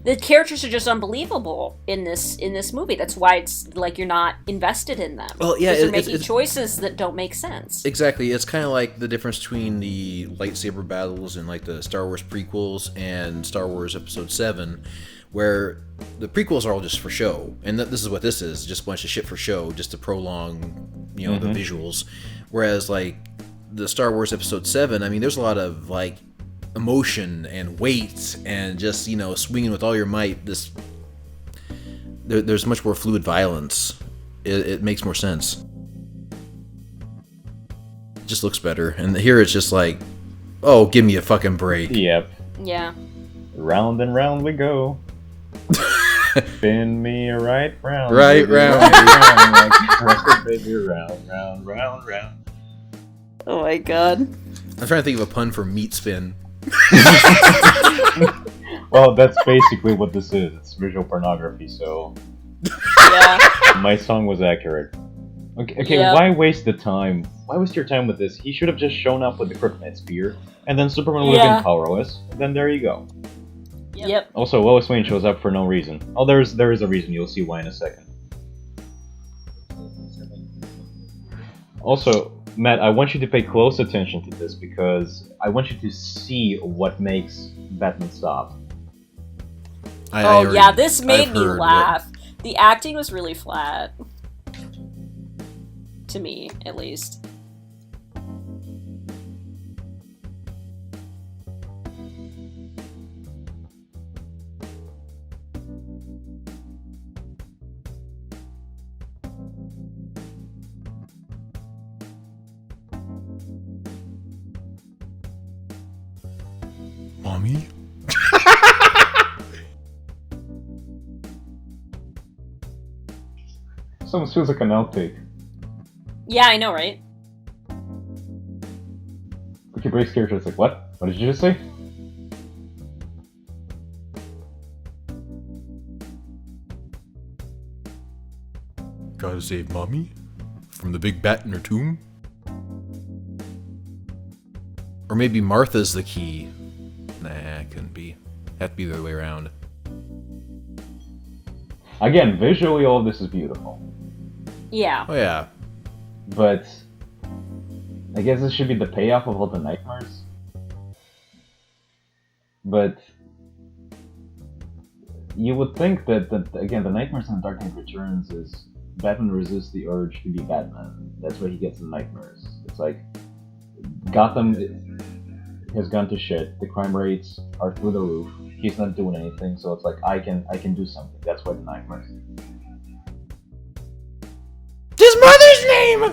The characters are just unbelievable in this movie. That's why it's like you're not invested in them. Well, yeah, they're making choices that don't make sense. Exactly. It's kind of like the difference between the lightsaber battles in like the Star Wars prequels and Star Wars Episode 7, where the prequels are all just for show, and this is what this is, just a bunch of shit for show, just to prolong, the visuals. Whereas like the Star Wars Episode 7, I mean, there's a lot of like emotion and weight and just, swinging with all your might. There's much more fluid violence. It makes more sense. It just looks better. And here it's just like, oh, give me a fucking break. Yep. Yeah. Round and round we go. Spin me right round. Right baby, round. Like press it, baby, round, round, round, round. Oh my god. I'm trying to think of a pun for meat spin. Well, that's basically what this is. It's visual pornography, so Yeah. my song was accurate. Okay, Yeah. why waste the time? Why waste your time with this? He should have just shown up with the kryptonite spear, and then Superman would have been powerless, and then there you go. Yep. Also, Lois Lane shows up for no reason. Oh, there is a reason. You'll see why in a second. Also, Matt, I want you to pay close attention to this because I want you to see what makes Batman stop. This made me laugh. The acting was really flat. To me, at least. Mommy? Someone feels like an outtake. Yeah, I know, right? Cookie Break's character is like, what? What did you just say? Gotta save Mommy? From the big bat in her tomb? Or maybe Martha's the key. Nah, it couldn't be. Have to be the other way around. Again, visually all of this is beautiful. Yeah. Oh yeah. But I guess this should be the payoff of all the nightmares. But you would think that again, the Nightmares in Dark Knight Returns is Batman resists the urge to be Batman. That's why he gets the nightmares. It's like Gotham has gone to shit. The crime rates are through the roof. He's not doing anything, so it's like I can do something. That's why the nightmares. His mother's name!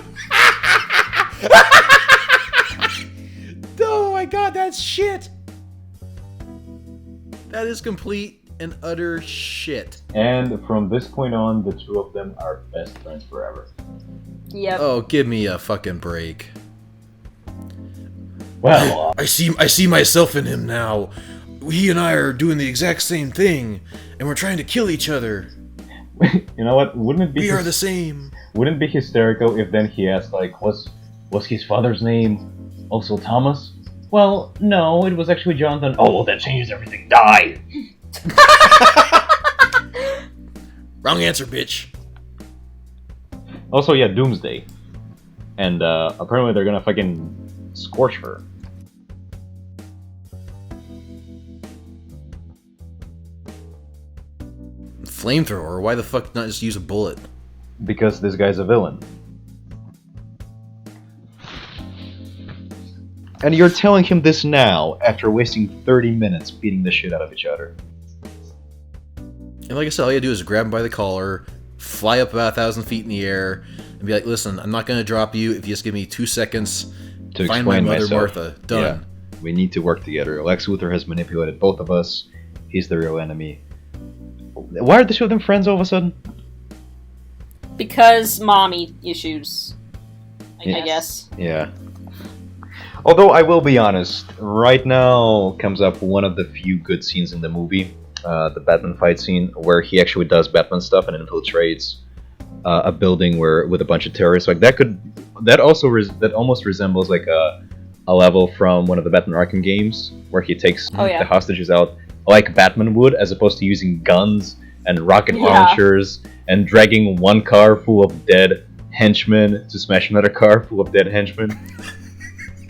Oh my god, that's shit! That is complete and utter shit. And from this point on, the two of them are best friends forever. Yep. Oh, give me a fucking break. Well, I see myself in him now. He and I are doing the exact same thing, and we're trying to kill each other. you know what? Wouldn't it be? We are the same. Wouldn't it be hysterical if then he asked, like, was his father's name also Thomas? Well, no, it was actually Jonathan. Oh, well, that changes everything. Die! Wrong answer, bitch. Also, yeah, Doomsday. And apparently they're gonna fucking scorch her. Flamethrower? Why the fuck not just use a bullet? Because this guy's a villain. And you're telling him this now, after wasting 30 minutes beating the shit out of each other. And like I said, all you do is grab him by the collar, fly up about 1,000 feet in the air, and be like, listen, I'm not going to drop you if you just give me 2 seconds To find my explain mother, myself. Martha. Done. Yeah. We need to work together. Lex Luthor has manipulated both of us. He's the real enemy. Why are the two of them friends all of a sudden? Because mommy issues. I guess. Yeah. Although I will be honest, right now comes up one of the few good scenes in the movie, the Batman fight scene, where he actually does Batman stuff and infiltrates a building with a bunch of terrorists. Like that almost resembles like a level from one of the Batman Arkham games where he takes the hostages out like Batman would, as opposed to using guns and rocket launchers and dragging one car full of dead henchmen to smash another car full of dead henchmen.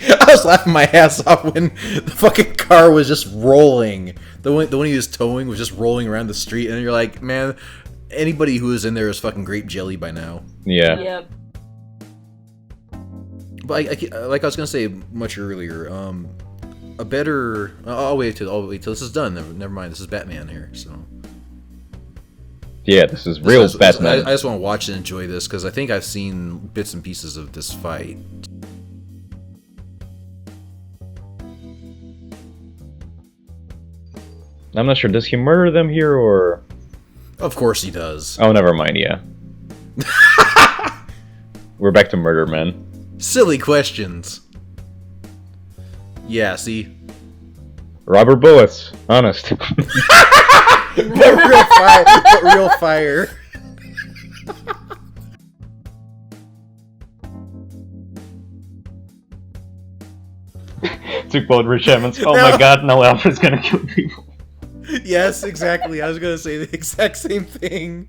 I was laughing my ass off when the fucking car was just rolling. The one he was towing was just rolling around the street, and you're like, man, anybody who was in there is fucking grape jelly by now. Yeah. Yep. But like I was gonna say much earlier, a better. I'll wait till this is done. Never mind. This is Batman here. So Yeah, this is real Batman. I just want to watch and enjoy this because I think I've seen bits and pieces of this fight. I'm not sure. Does he murder them here or? Of course he does. Oh, never mind. Yeah. We're back to murder, man. Silly questions. Yeah, see? Rubber bullets. Honest. But real fire. But real fire. To quote Rich Evans, oh my god, now Alfred's gonna kill people. Yes, exactly. I was gonna say the exact same thing.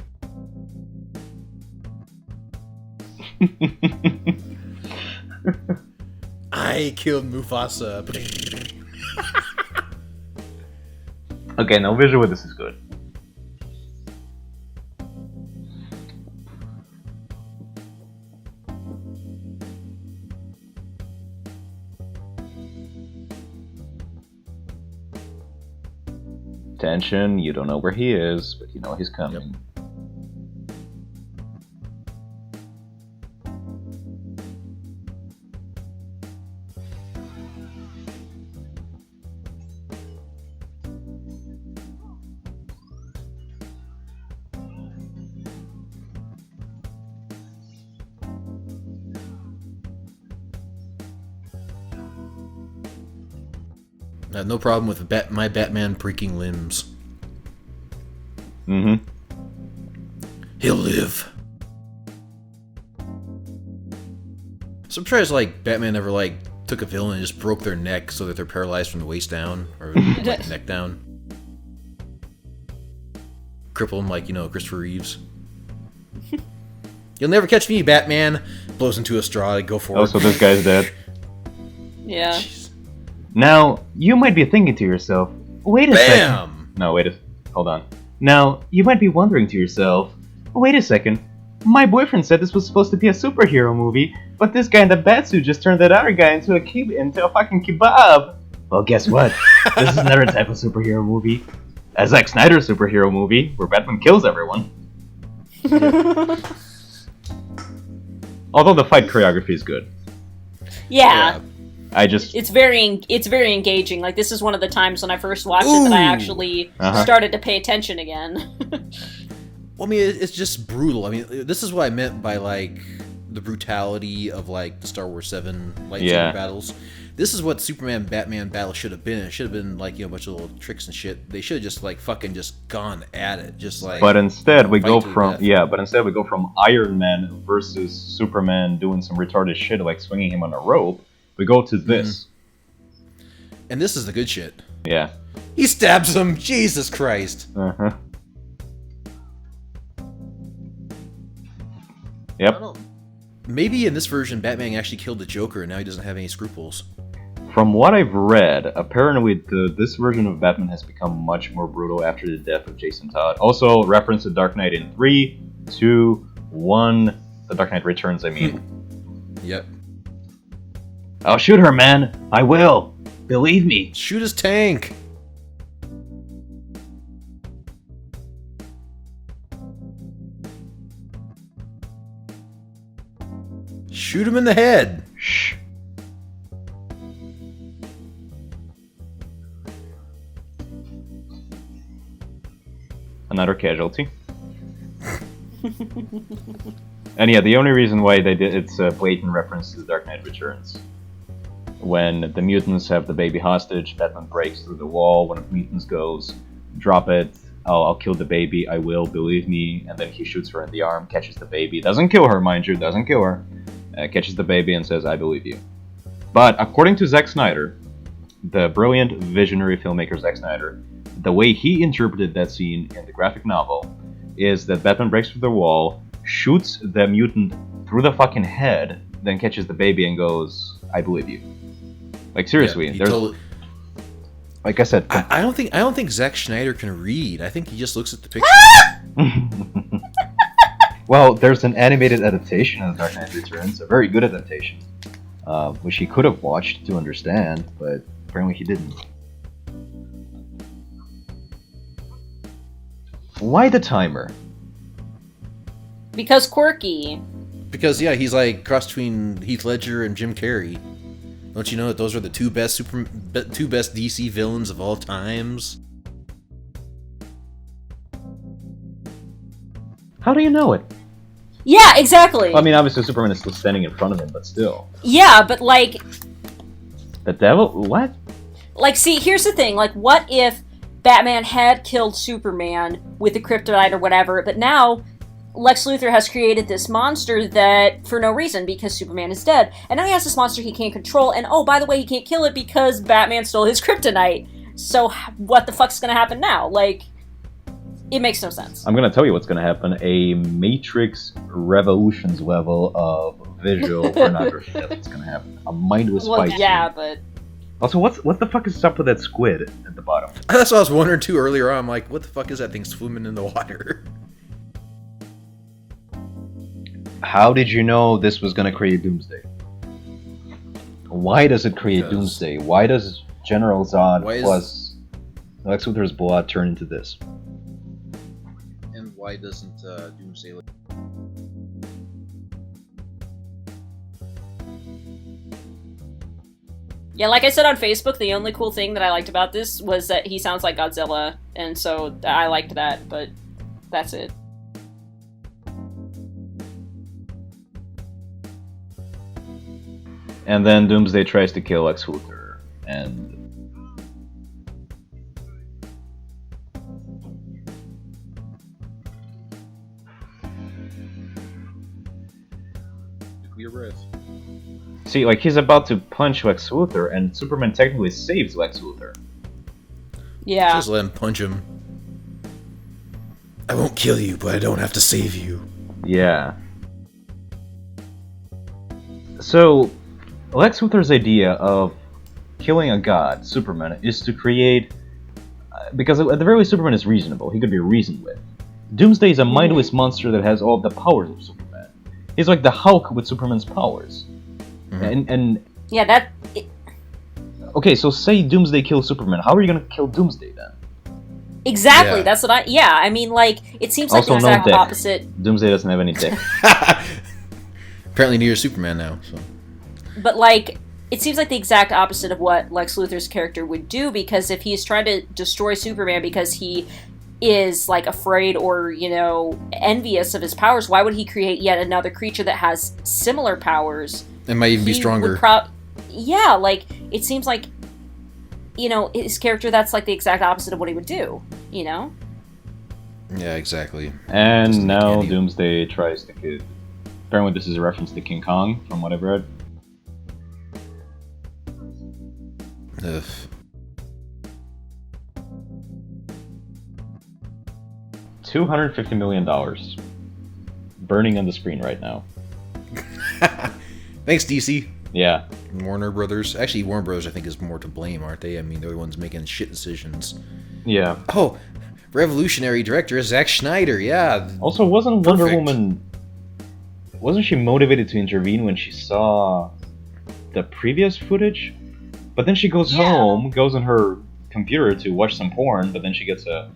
I killed Mufasa. Okay, now visually this is good. Tension, you don't know where he is, but you know he's coming. Yep. No problem with my Batman breaking limbs. Mm-hmm. He'll live. So I'm surprised like Batman never like took a villain and just broke their neck so that they're paralyzed from the waist down or like, neck down. Cripple them like, Christopher Reeves. You'll never catch me, Batman. Blows into a straw. Go for it. Oh, so this guy's dead. Yeah. Jeez. Now, you might be thinking to yourself, wait a second. No, hold on. Now, you might be wondering to yourself, wait a second. My boyfriend said this was supposed to be a superhero movie, but this guy in the batsuit just turned that other guy into a fucking kebab. Well, guess what? This is another type of superhero movie. A Zack Snyder superhero movie, where Batman kills everyone. Although the fight choreography is good. Yeah. It's very engaging. Like, this is one of the times when I first watched it that I actually started to pay attention again. Well, I mean, it's just brutal. I mean, this is what I meant by, like, the brutality of, like, the Star Wars 7 lightsaber battles. This is what Superman-Batman battle should have been. It should have been, like, a bunch of little tricks and shit. They should have just, like, fucking just gone at it. Just, like... But instead, we go from Iron Man versus Superman doing some retarded shit, like swinging him on a rope. We go to this. And this is the good shit. Yeah. He stabs him! Jesus Christ! Uh-huh. Yep. Maybe in this version, Batman actually killed the Joker, and now he doesn't have any scruples. From what I've read, apparently this version of Batman has become much more brutal after the death of Jason Todd. Also, reference to Dark Knight in 3, 2, 1... The Dark Knight Returns, I mean. Yep. I'll shoot her, man! I will! Believe me! Shoot his tank! Shoot him in the head! Shh. Another casualty. And yeah, the only reason why they did it's a blatant reference to The Dark Knight Returns. When the mutants have the baby hostage, Batman breaks through the wall. One of the mutants goes, "Drop it! I'll kill the baby. I will. Believe me." And then he shoots her in the arm, catches the baby. Doesn't kill her, mind you. Doesn't kill her. Catches the baby and says, "I believe you." But according to Zack Snyder, the brilliant visionary filmmaker Zack Snyder, the way he interpreted that scene in the graphic novel is that Batman breaks through the wall, shoots the mutant through the fucking head, then catches the baby and goes, "I believe you." Like, seriously, yeah, like I said, I don't think Zack Snyder can read. I think he just looks at the picture. Well, there's an animated adaptation of Dark Knight Returns, a very good adaptation, which he could have watched to understand, but apparently he didn't. Why the timer? Because quirky. Because yeah, he's like cross between Heath Ledger and Jim Carrey. Don't you know that those are the two best DC villains of all times? How do you know it? Yeah, exactly. I mean, obviously Superman is still standing in front of him, but still. Yeah, but like... The devil? What? Like, see, here's the thing. Like, what if Batman had killed Superman with the kryptonite or whatever, but now Lex Luthor has created this monster that, for no reason, because Superman is dead. And now he has this monster he can't control, and oh, by the way, he can't kill it because Batman stole his kryptonite. So what the fuck's gonna happen now? Like, it makes no sense. I'm gonna tell you what's gonna happen. A Matrix Revolutions level of visual pornography. That's what's gonna happen. A mindless Well, fight. yeah, but... Also, what the fuck is up with that squid at the bottom? That's what I was wondering too earlier on. I'm like, what the fuck is that thing swimming in the water? How did you know this was gonna create Doomsday? Why does it create Because- Doomsday? Why does General Zod Why is- plus Lex Luthor's blood turn into this? And why doesn't Doomsday look... Yeah, like I said on Facebook, the only cool thing that I liked about this was that he sounds like Godzilla, and so I liked that, but that's it. And then Doomsday tries to kill Lex Luthor, and Nuclear breath. see, like he's about to punch Lex Luthor, and Superman technically saves Lex Luthor. Yeah. Just let him punch him. I won't kill you, but I don't have to save you. Yeah. So, Lex Luthor's idea of killing a god, Superman, is to create... because at the very least, Superman is reasonable. He could be reasoned with. Doomsday is a mindless monster that has all of the powers of Superman. He's like the Hulk with Superman's powers. And Yeah, that... okay, so say Doomsday kills Superman. How are you gonna kill Doomsday then? Exactly, Yeah. that's what I... Yeah, I mean, like, it seems like Also, the no exact dick. opposite... Doomsday doesn't have any dick. Apparently near Superman now, so... But, like, it seems like the exact opposite of what Lex Luthor's character would do, because if he's trying to destroy Superman because he is, like, afraid or, you know, envious of his powers, why would he create yet another creature that has similar powers? It might even be He stronger. would yeah, like, it seems like, you know, his character, that's, like, the exact opposite of what he would do, you know? Yeah, exactly. And Doesn't make now any- Doomsday tries to kill... Apparently this is a reference to King Kong, from what I've read. Ugh. $250 million. Burning on the screen right now. Thanks, DC. Yeah. Warner Brothers. Actually, Warner Brothers, I think, is more to blame, aren't they? I mean, they're the ones making shit decisions. Yeah. Oh, revolutionary director Zack Snyder. Yeah. Also, wasn't Wonder Perfect. Woman... Wasn't she motivated to intervene when she saw the previous footage? But then she goes Yeah. home, goes on her computer to watch some porn, but then she gets an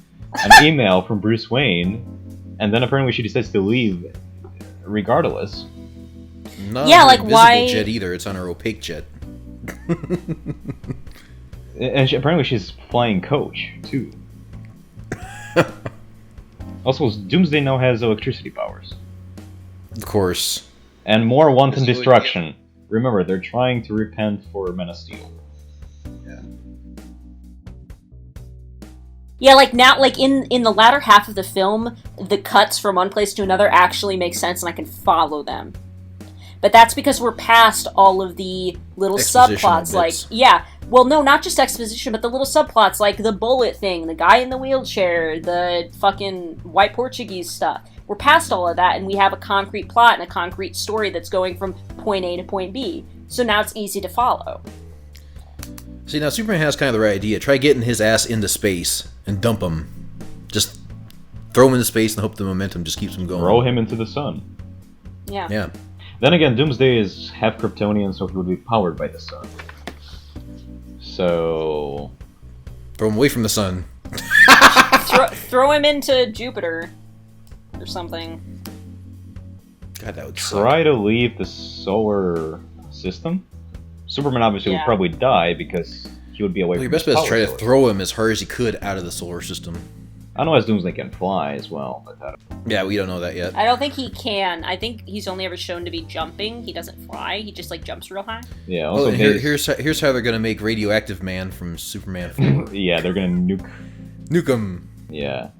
email from Bruce Wayne, and then apparently she decides to leave regardless. Not Yeah, on her like, invisible why- jet either. It's on her opaque jet. And apparently she's flying coach, too. Also, Doomsday now has electricity powers. Of course. And more wanton This would- destruction. Remember, they're trying to repent for Man of Steel. Yeah, like, now, like, in the latter half of the film, the cuts from one place to another actually make sense and I can follow them. But that's because we're past all of the little Expositional subplots, like, bits. yeah. Well, no, not just exposition, but the little subplots, like the bullet thing, the guy in the wheelchair, the fucking white Portuguese stuff. We're past all of that, and we have a concrete plot and a concrete story that's going from point A to point B. So now it's easy to follow. See, now Superman has kind of the right idea. Try getting his ass into space and dump him. Just throw him into space and hope the momentum just keeps him going. Throw him into the sun. Yeah. Yeah. Then again, Doomsday is half Kryptonian, so he would be powered by the sun. So Throw him away from the sun. throw him into Jupiter or something. God, that would try suck. to leave the solar system. Superman obviously would probably die because he would be away Well, your from best his bet is power try to source. throw him as hard as you could out of the solar system. I know as Doomsday can fly as well, but Yeah, we don't know that yet. I don't think he can. I think he's only ever shown to be jumping. He doesn't fly. He just like jumps real high. yeah. Oh, Also, and here's how they're gonna make Radioactive Man from Superman 4. yeah, they're gonna nuke. Nuke him. Yeah.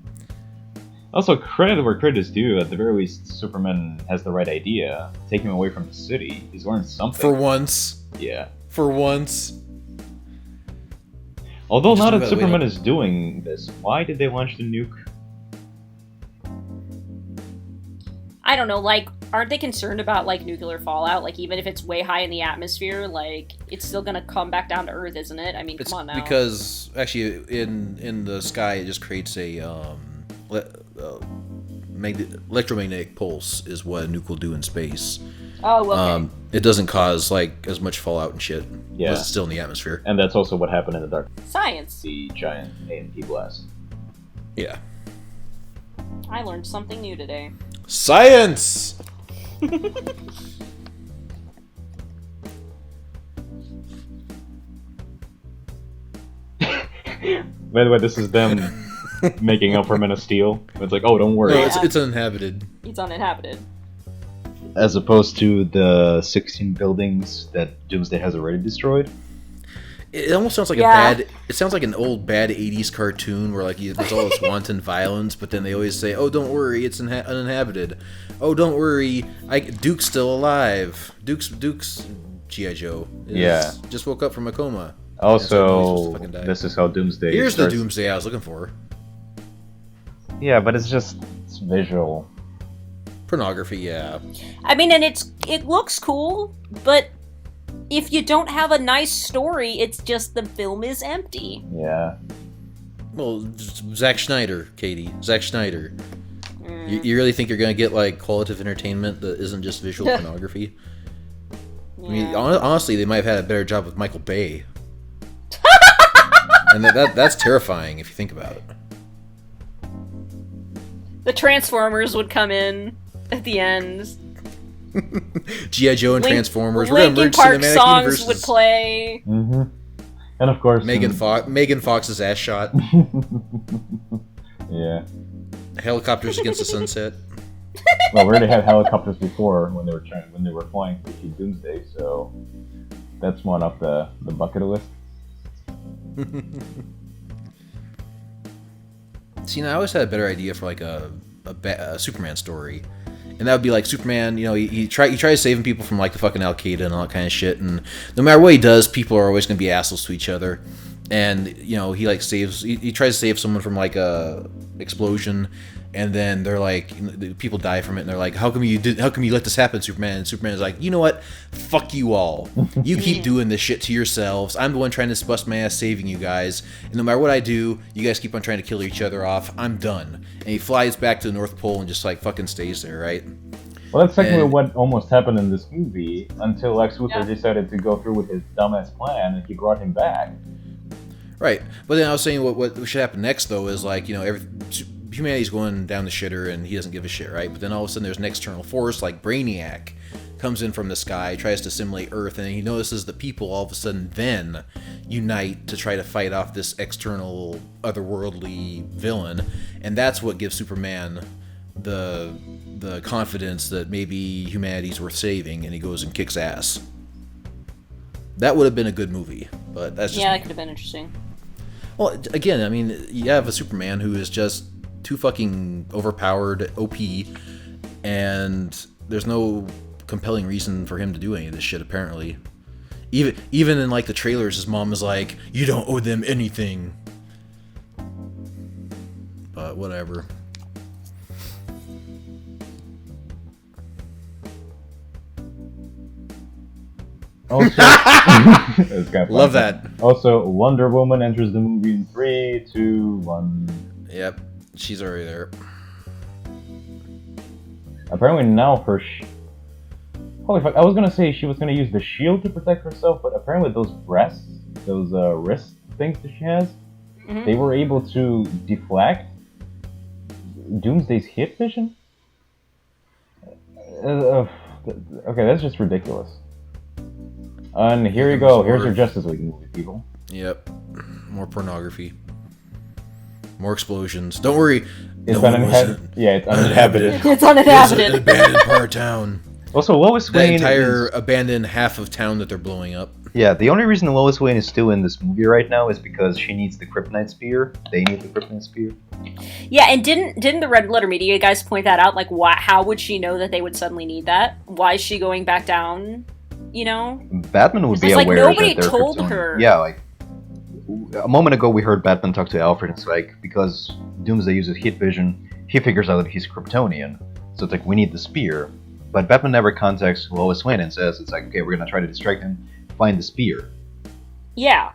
Also, credit where credit is due. At the very least, Superman has the right idea. Take him away from the city. He's learned something. For once. Yeah. For once. Although Just now that about Superman wait. is doing this, why did they launch the nuke? I don't know. Like, aren't they concerned about like nuclear fallout? Like, even if it's way high in the atmosphere, like it's still gonna come back down to Earth, isn't it? I mean, It's come on now. because actually in the sky it just creates a electromagnetic pulse is what a nuke will do in space. Oh, okay. It doesn't cause like as much fallout and shit. Yeah. Unless it's still in the atmosphere. And that's also what happened in the Dark. Science. The giant AMP blast. Yeah. I learned something new today. Science. By the way, this is them making up for Men of Steel. It's like, oh, don't worry. No, Yeah. it's uninhabited. It's uninhabited. As opposed to the 16 buildings that Doomsday has already destroyed. It almost sounds like Yeah. it sounds like an old bad 80s cartoon where like there's all this wanton violence, but then they always say, "Oh, don't worry, it's uninhabited. Oh, don't worry, Duke's still alive. Duke's G.I. Joe. Just woke up from a coma." Also, fucking die. this is how Doomsday Here's the starts- Doomsday I was looking for. Yeah, but it's visual. Pornography, yeah. I mean, and it looks cool, but if you don't have a nice story, it's just the film is empty. Yeah. Well, Zack Snyder, Katie. Zack Snyder. You really think you're gonna get like qualitative entertainment that isn't just visual pornography? I mean, honestly, they might have had a better job with Michael Bay. And that's terrifying if you think about it. The Transformers would come in at the end. G.I. Joe and Transformers. We're gonna Linkin merge Park cinematic songs universes. would play. Mm-hmm. And of course, Megan Fox's ass shot. Yeah. Helicopters against the sunset. Well, we already had helicopters before when they were flying to see Doomsday, so that's one off the bucket list. See, now I always had a better idea for like a Superman story, and that would be like Superman. You know, he tries saving people from like the fucking Al Qaeda and all that kind of shit, and no matter what he does, people are always gonna be assholes to each other. And you know, he tries to save someone from like a explosion, and then they're like, people die from it, and they're like, how come you let this happen, Superman? And Superman is like, you know what, fuck you all, you keep doing this shit to yourselves, I'm the one trying to bust my ass saving you guys, and no matter what I do, you guys keep on trying to kill each other off, I'm done. And he flies back to the North Pole and just like fucking stays there, right? Well, that's technically And- what almost happened in this movie until Lex Luthor decided to go through with his dumbass plan, and he brought him back. Right, but then I was saying what should happen next though is like, you know, humanity's going down the shitter and he doesn't give a shit, right? But then all of a sudden there's an external force like Brainiac comes in from the sky, tries to assimilate Earth, and he notices the people all of a sudden then unite to try to fight off this external otherworldly villain, and that's what gives Superman the confidence that maybe humanity's worth saving, and he goes and kicks ass. That would have been a good movie, but that's just Yeah, that could have been interesting. Well, again, I mean, you have a Superman who is just too fucking overpowered, OP, and there's no compelling reason for him to do any of this shit, apparently. Even in, like, the trailers, his mom is like, you don't owe them anything. But whatever. Also, Love that. Also, Wonder Woman enters the movie in 3, 2, 1. Yep, she's already there. Apparently now holy fuck, I was gonna say she was gonna use the shield to protect herself, but apparently those breasts those wrist things that she has, Mhm. they were able to deflect Doomsday's hit vision. Okay, that's just ridiculous. And here you go. Here's your Justice League movie, people. Yep. More pornography. More explosions. Don't worry. It's no one was it's uninhabited. It's It's uninhabited. an abandoned part of town. Also, Lois The Lane entire is- abandoned half of town that they're blowing up. Yeah, the only reason Lois Lane is still in this movie right now is because she needs the kryptonite spear. They need the kryptonite spear. Yeah, and didn't the Red Letter Media guys point that out? Like, why? How would she know that they would suddenly need that? Why is she going back down? You know? Batman would be It's like aware nobody that they're told Kryptonian. her. Yeah, like a moment ago we heard Batman talk to Alfred. And it's like because Doomsday uses heat vision, he figures out that he's Kryptonian. So it's like we need the spear. But Batman never contacts Lois Lane and says it's like okay, we're gonna try to distract him, find the spear. Yeah.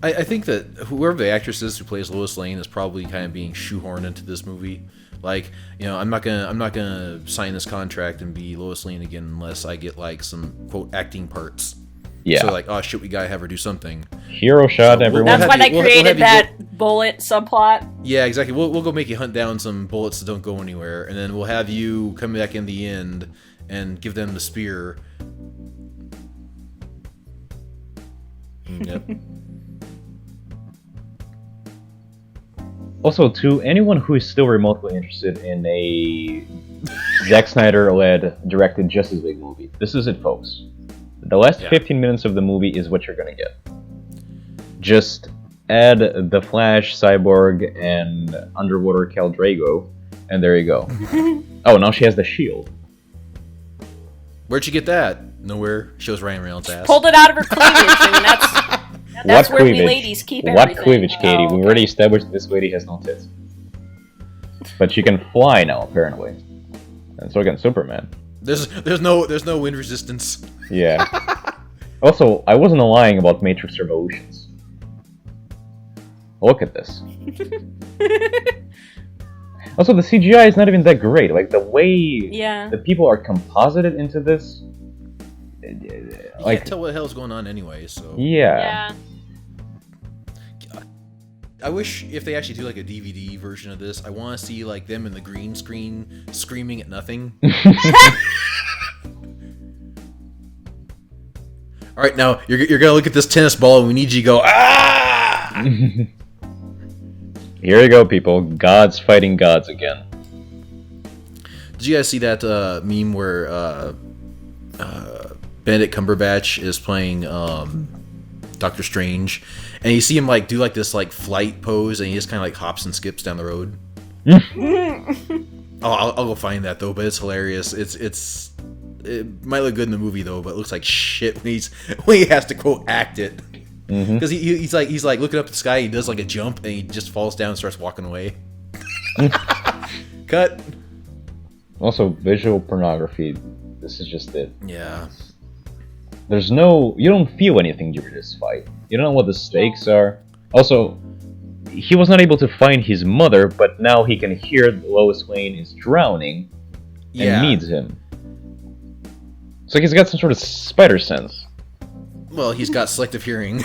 I think that whoever the actress is who plays Lois Lane is probably kind of being shoehorned into this movie. Like, you know, I'm not gonna sign this contract and be Lois Lane again unless I get like some quote acting parts. Yeah. So like, oh shit, we gotta have her do something. Hero shot, So everyone. That's have why you- they we'll created have you that bullet subplot. Yeah, exactly. We'll go make you hunt down some bullets that don't go anywhere, and then we'll have you come back in the end and give them the spear. Yep. Also, to anyone who is still remotely interested in a Zack Snyder-led directed Justice League movie, this is it, folks. The last Yeah. 15 minutes of the movie is what you're gonna get. Just add the Flash, Cyborg, and underwater Khal Drago, and there you go. Oh, now she has the shield. Where'd you get that? Nowhere. Shows Ryan Reynolds' ass. Pulled it out of her cleavage. I mean, that's What where we cleavage? ladies keep What everything. cleavage, Katie? Oh, We already established this lady has no tits. But she can fly now, apparently. And so can Superman. There's no wind resistance. Yeah. Also, I wasn't lying about Matrix Revolutions. Look at this. Also, the CGI is not even that great. Like, the way Yeah. the people are composited into this... You Like, can't tell what the hell's going on anyway, so... yeah. Yeah. I wish if they actually do like a DVD version of this, I want to see like them in the green screen screaming at nothing. All right, now you're gonna look at this tennis ball, and we need you to go ah. Here you go, people. Gods fighting gods again. Did you guys see that meme where Benedict Cumberbatch is playing Doctor Strange, and you see him like do like this like flight pose, and he just kind of like hops and skips down the road? I'll go find that though, but it's hilarious. It might look good in the movie though, but it looks like shit when he has to quote act it. Because he's like looking up at the sky, he does like a jump, and he just falls down and starts walking away. Cut. Also, visual pornography. This is just it. Yeah. There's no... You don't feel anything during this fight. You don't know what the stakes are. Also, he was not able to find his mother, but now he can hear Lois Lane is drowning Yeah. and needs him. It's like he's got some sort of spider sense. Well, he's got selective hearing.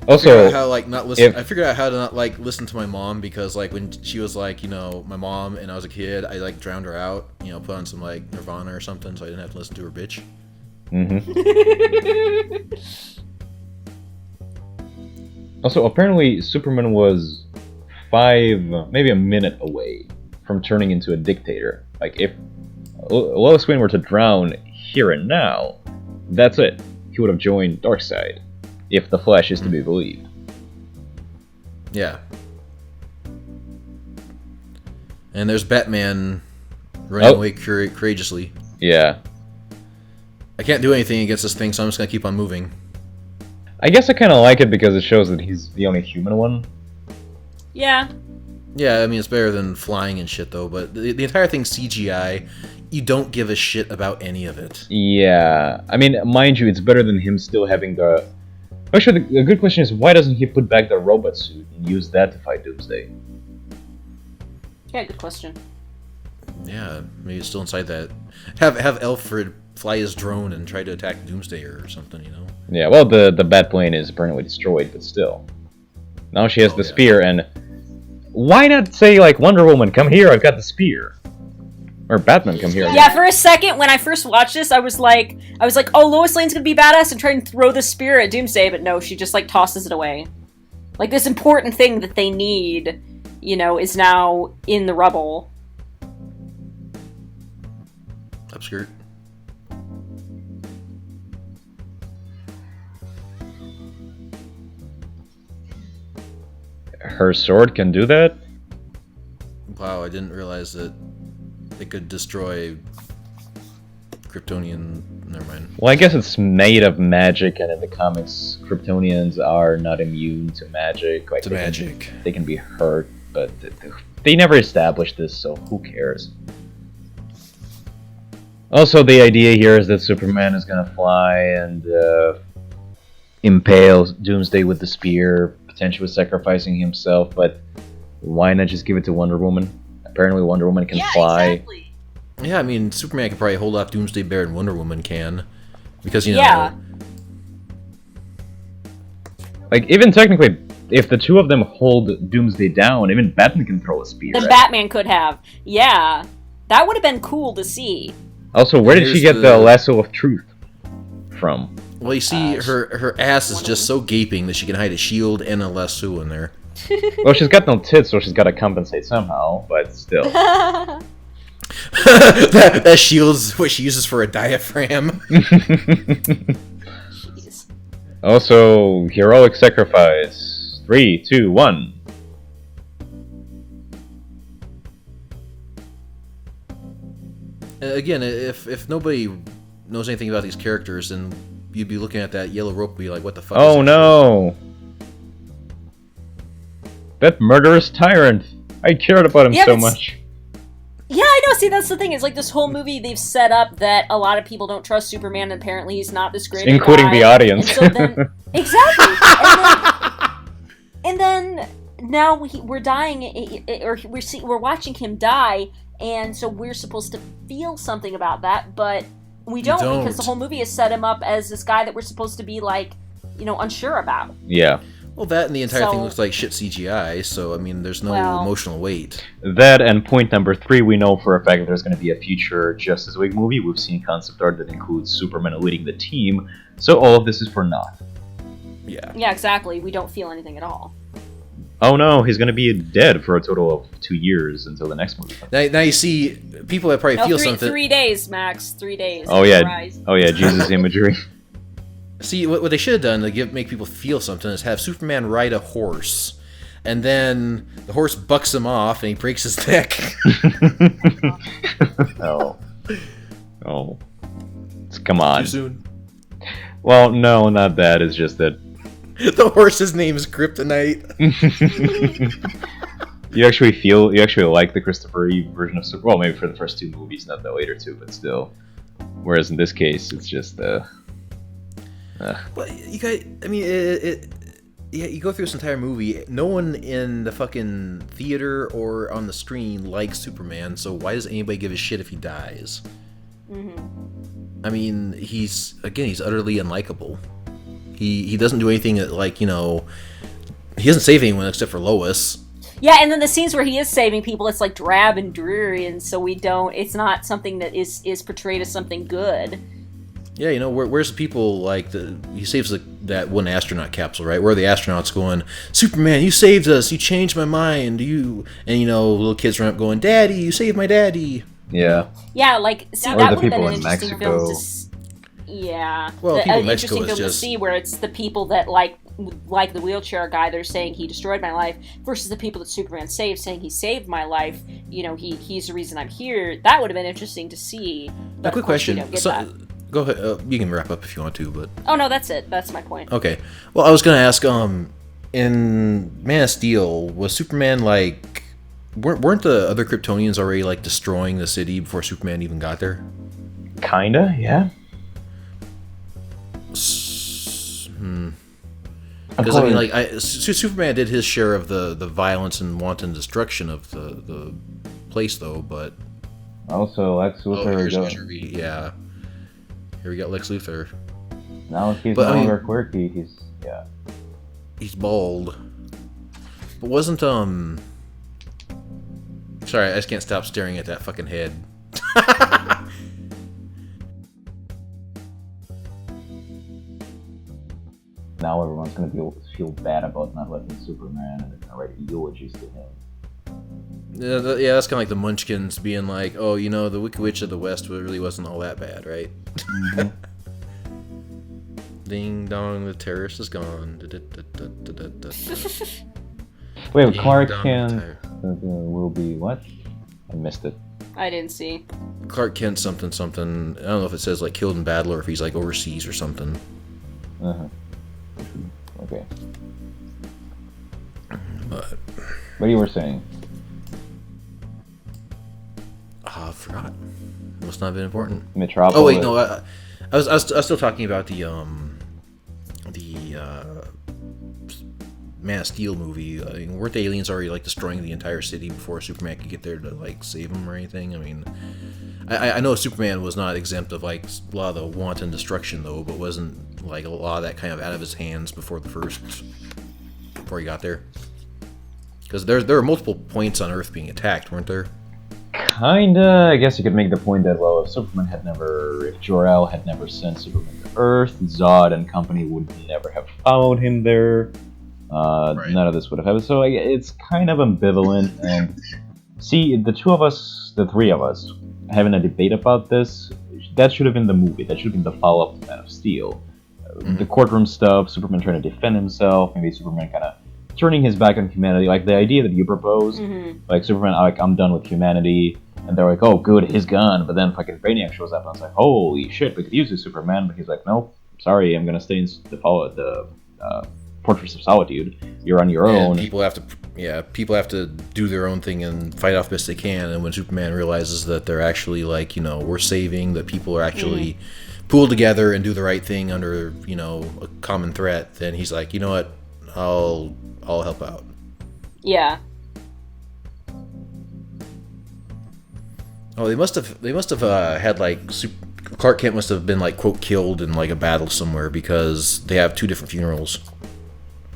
Also, I figured out how to not like listen to my mom, because like when she was like, you know, my mom and I was a kid, I like drowned her out, you know, put on some like Nirvana or something so I didn't have to listen to her bitch. Also, apparently Superman was maybe a minute away from turning into a dictator. Like, if Lois Lane were to drown here and now, that's it. He would have joined Darkseid, if the Flash is to be believed. Yeah. And there's Batman running away courageously. Yeah. I can't do anything against this thing, so I'm just gonna keep on moving. I guess I kind of like it because it shows that he's the only human one. Yeah. Yeah, I mean, it's better than flying and shit, though, but the entire thing's CGI. You don't give a shit about any of it. Yeah. I mean, mind you, it's better than him still having the... Actually, the good question is, why doesn't he put back the robot suit and use that to fight Doomsday? Yeah, good question. Yeah, maybe it's still inside that. Have Alfred fly his drone and try to attack Doomsday or something, you know? Yeah, well, the Batplane is permanently destroyed, but still. Now she has the spear, and why not say, like, Wonder Woman, come here, I've got the spear. Or Batman, come here. Yeah, for a second, when I first watched this, I was like, oh, Lois Lane's gonna be badass and try and throw the spear at Doomsday, but no, she just, like, tosses it away. Like, this important thing that they need, you know, is now in the rubble. Upskirt. Her sword can do that? Wow, I didn't realize that it could destroy Kryptonian. Never mind. Well, I guess it's made of magic, and in the comics, Kryptonians are not immune to magic. Like, they can be hurt, but they never established this, so who cares? Also, the idea here is that Superman is gonna fly and impale Doomsday with the spear, potentially sacrificing himself, but why not just give it to Wonder Woman? Apparently Wonder Woman can fly. Exactly. Yeah, I mean, Superman can probably hold off Doomsday better than Wonder Woman can. Because, you know... Yeah. Like, even technically, if the two of them hold Doomsday down, even Batman can throw a spear. Then Batman could have. Yeah. That would have been cool to see. Also, where did she get the lasso of truth from? Well, you see, her ass is just so gaping that she can hide a shield and a lasso in there. Well, she's got no tits, so she's got to compensate somehow, but still. that shield's what she uses for a diaphragm. Jeez. Also, heroic sacrifice. 3, 2, 1. Again, if nobody knows anything about these characters, then you'd be looking at that yellow rope and be like, what the fuck is Oh this no! That murderous tyrant! I cared about him so much. Yeah, I know. See, that's the thing. It's like this whole movie they've set up that a lot of people don't trust Superman, and apparently he's not this great. Including guy. the audience. And so then, exactly. And then now we're dying, or we're watching him die, and so we're supposed to feel something about that, but we don't because the whole movie has set him up as this guy that we're supposed to be like, you know, unsure about. Yeah. Well, that and the entire thing looks like shit CGI, so, I mean, there's no emotional weight. That and point number 3, we know for a fact that there's going to be a future Justice League movie. We've seen concept art that includes Superman leading the team, so all of this is for naught. Yeah. Yeah, exactly. We don't feel anything at all. Oh no, he's going to be dead for a total of 2 years until the next movie. Now you see, people that probably feel something... 3 days, Max. 3 days. Oh yeah, Jesus imagery. See, what they should have done to make people feel something is have Superman ride a horse, and then the horse bucks him off and he breaks his neck. Oh. Come on. Too soon. Well, no, not that. It's just that... The horse's name is Kryptonite. You actually like the Christopher Reeve version of Superman. Well, maybe for the first 2 movies, not the later 2, but still. Whereas in this case, it's just... Well, you guys, I mean, yeah, you go through this entire movie, no one in the fucking theater or on the screen likes Superman, so why does anybody give a shit if he dies? Mm-hmm. I mean, he's utterly unlikable. He doesn't do anything that, like, you know, he doesn't save anyone except for Lois. Yeah, and then the scenes where he is saving people, it's like drab and dreary, and so it's not something that is portrayed as something good. Yeah, you know, where's the people, like, he saves that one astronaut capsule, right? Where are the astronauts going, Superman, you saved us, you changed my mind, and, you know, little kids run up going, Daddy, you saved my daddy. Yeah. Yeah, like, see, or that the would have been people an in interesting Mexico. film to yeah. Well, people in Mexico interesting is film to just... see where it's the people that, like the wheelchair guy, they're saying he destroyed my life, versus the people that Superman saved saying he saved my life, you know, he's the reason I'm here. That would have been interesting to see. A quick question. That. Go ahead. You can wrap up if you want to, but... Oh, no, that's it. That's my point. Okay. Well, I was going to ask, in Man of Steel, was Superman, like... Weren't the other Kryptonians already, like, destroying the city before Superman even got there? Kinda, yeah. Because, I mean, like, Superman did his share of the violence and wanton destruction of the place, though, but... Also, Lex Luthor... yeah. Here we got Lex Luthor. Now he's But, no I mean- longer quirky. He's bald. But wasn't Sorry, I just can't stop staring at that fucking head. Now everyone's gonna feel bad about not liking Superman, and they're gonna write eulogies to him. Yeah, that's kind of like the Munchkins being like, oh, you know, the Wicked Witch of the West really wasn't all that bad, right? Mm-hmm. Ding dong, the terrorist is gone. Da-da-da-da-da-da-da. Wait, Ding Clark dong, Kent the will be what? I missed it. I didn't see. Clark Kent something. I don't know if it says like killed in battle or if he's like overseas or something. Uh-huh. Okay. But What you were saying? I forgot. Must not have been important. Metropolis. Oh wait, no. I was still talking about the Man of Steel movie. I mean, weren't the aliens already like destroying the entire city before Superman could get there to like save them or anything? I mean, I know Superman was not exempt of like a lot of the wanton destruction though, but wasn't like a lot of that kind of out of his hands before he got there? Because there were multiple points on Earth being attacked, weren't there? Kinda. I guess you could make the point that, well, if Jor-El had never sent Superman to Earth, Zod and company would never have followed him there. Right. None of this would have happened. So it's kind of ambivalent. And see, the three of us, having a debate about this, that should have been the movie. That should have been the follow-up to Man of Steel. The courtroom stuff, Superman trying to defend himself, maybe Superman kind of turning his back on humanity, like the idea that you proposed, like Superman, like, I'm done with humanity, and they're like, oh, good, he's gone, but then fucking Brainiac shows up, and it's like, holy shit, we could use this Superman, but he's like, nope, sorry, I'm gonna stay in the Fortress of Solitude, you're on your own. And people have to do their own thing and fight off best they can, and when Superman realizes that they're actually, like, you know, we're saving, that people are actually pool together and do the right thing under, you know, a common threat, then he's like, you know what, I'll help out. Yeah. Oh, they must have had like Clark Kent must have been like quote killed in like a battle somewhere because they have two different funerals.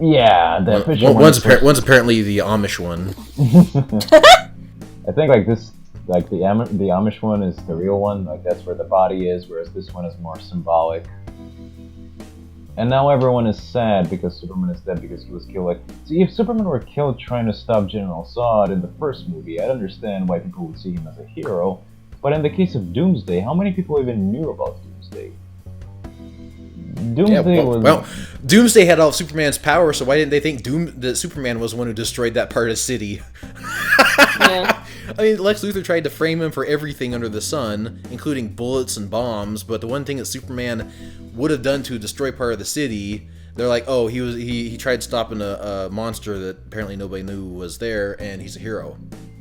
Yeah, the official One's apparently the Amish one. I think like this, like the Amish one is the real one, like that's where the body is, whereas this one is more symbolic. And now everyone is sad because Superman is dead because he was killed. Like, see, if Superman were killed trying to stop General Zod in the first movie, I'd understand why people would see him as a hero. But in the case of Doomsday, how many people even knew about Doomsday? Doomsday had all of Superman's power, so why didn't they think that Superman was the one who destroyed that part of the city? Yeah. I mean, Lex Luthor tried to frame him for everything under the sun, including bullets and bombs, but the one thing that Superman would have done to destroy part of the city, they're like, oh, he tried stopping a monster that apparently nobody knew was there, and he's a hero.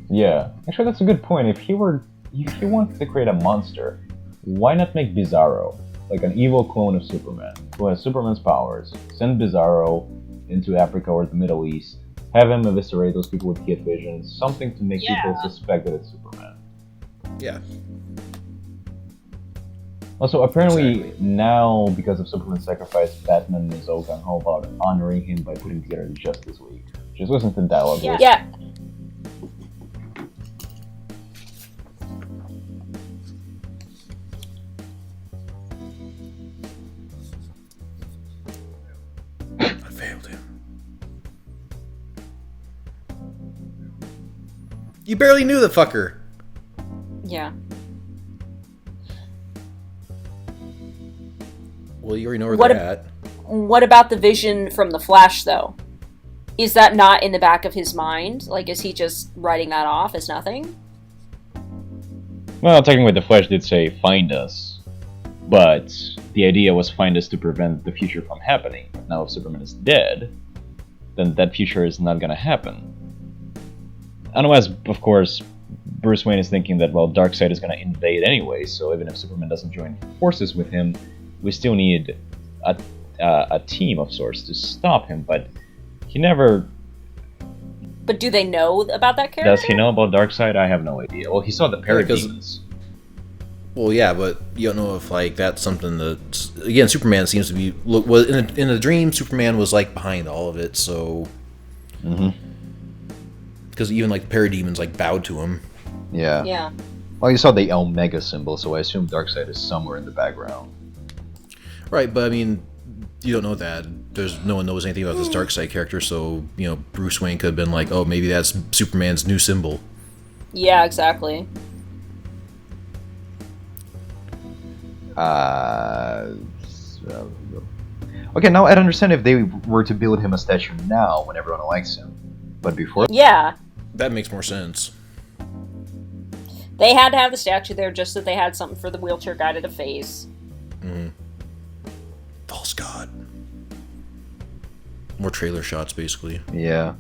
Yeah, actually that's a good point. If he wanted to create a monster, why not make Bizarro, like an evil clone of Superman, who has Superman's powers, send Bizarro into Africa or the Middle East, have him eviscerate those people with kid vision, something to make people suspect that it's Superman. Yeah. Also, apparently now, because of Superman's sacrifice, Batman is so gung-ho about honoring him by putting together the Justice League. Just listen to the dialogue. Yeah. I failed him. You barely knew the fucker. Yeah. Well, you already know where they're at. What about the vision from the Flash, though? Is that not in the back of his mind? Like, is he just writing that off as nothing? Well, technically the Flash did say, find us. But the idea was find us to prevent the future from happening. Now if Superman is dead, then that future is not gonna happen. Unless, of course, Bruce Wayne is thinking that, well, Darkseid is gonna invade anyway, so even if Superman doesn't join forces with him, we still need a team of sorts to stop him, but he never... But do they know about that character? Does he know about Darkseid? I have no idea. Well, he saw the parademons. Well, yeah, but you don't know if like that's something that again, Superman seems to be was in a dream. Superman was like behind all of it, so because even like the parademons like bowed to him. Yeah. Yeah. Well, you saw the Omega symbol, so I assume Darkseid is somewhere in the background. Right, but I mean, you don't know that. No one knows anything about this Darkseid character, so you know Bruce Wayne could have been like, oh, maybe that's Superman's new symbol. Yeah, exactly. Okay, now I'd understand if they were to build him a statue now when everyone likes him. But before... Yeah. That makes more sense. They had to have the statue there just so they had something for the wheelchair guy to face. False god. More trailer shots, basically. Yeah.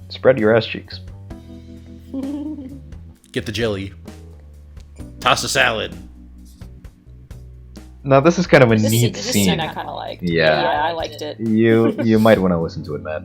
Spread your ass cheeks. Get the jelly. Toss the salad. Now this is kind of a This neat scene scene. I kind of liked. Yeah. Yeah, I liked it. You might want to listen to it, Matt.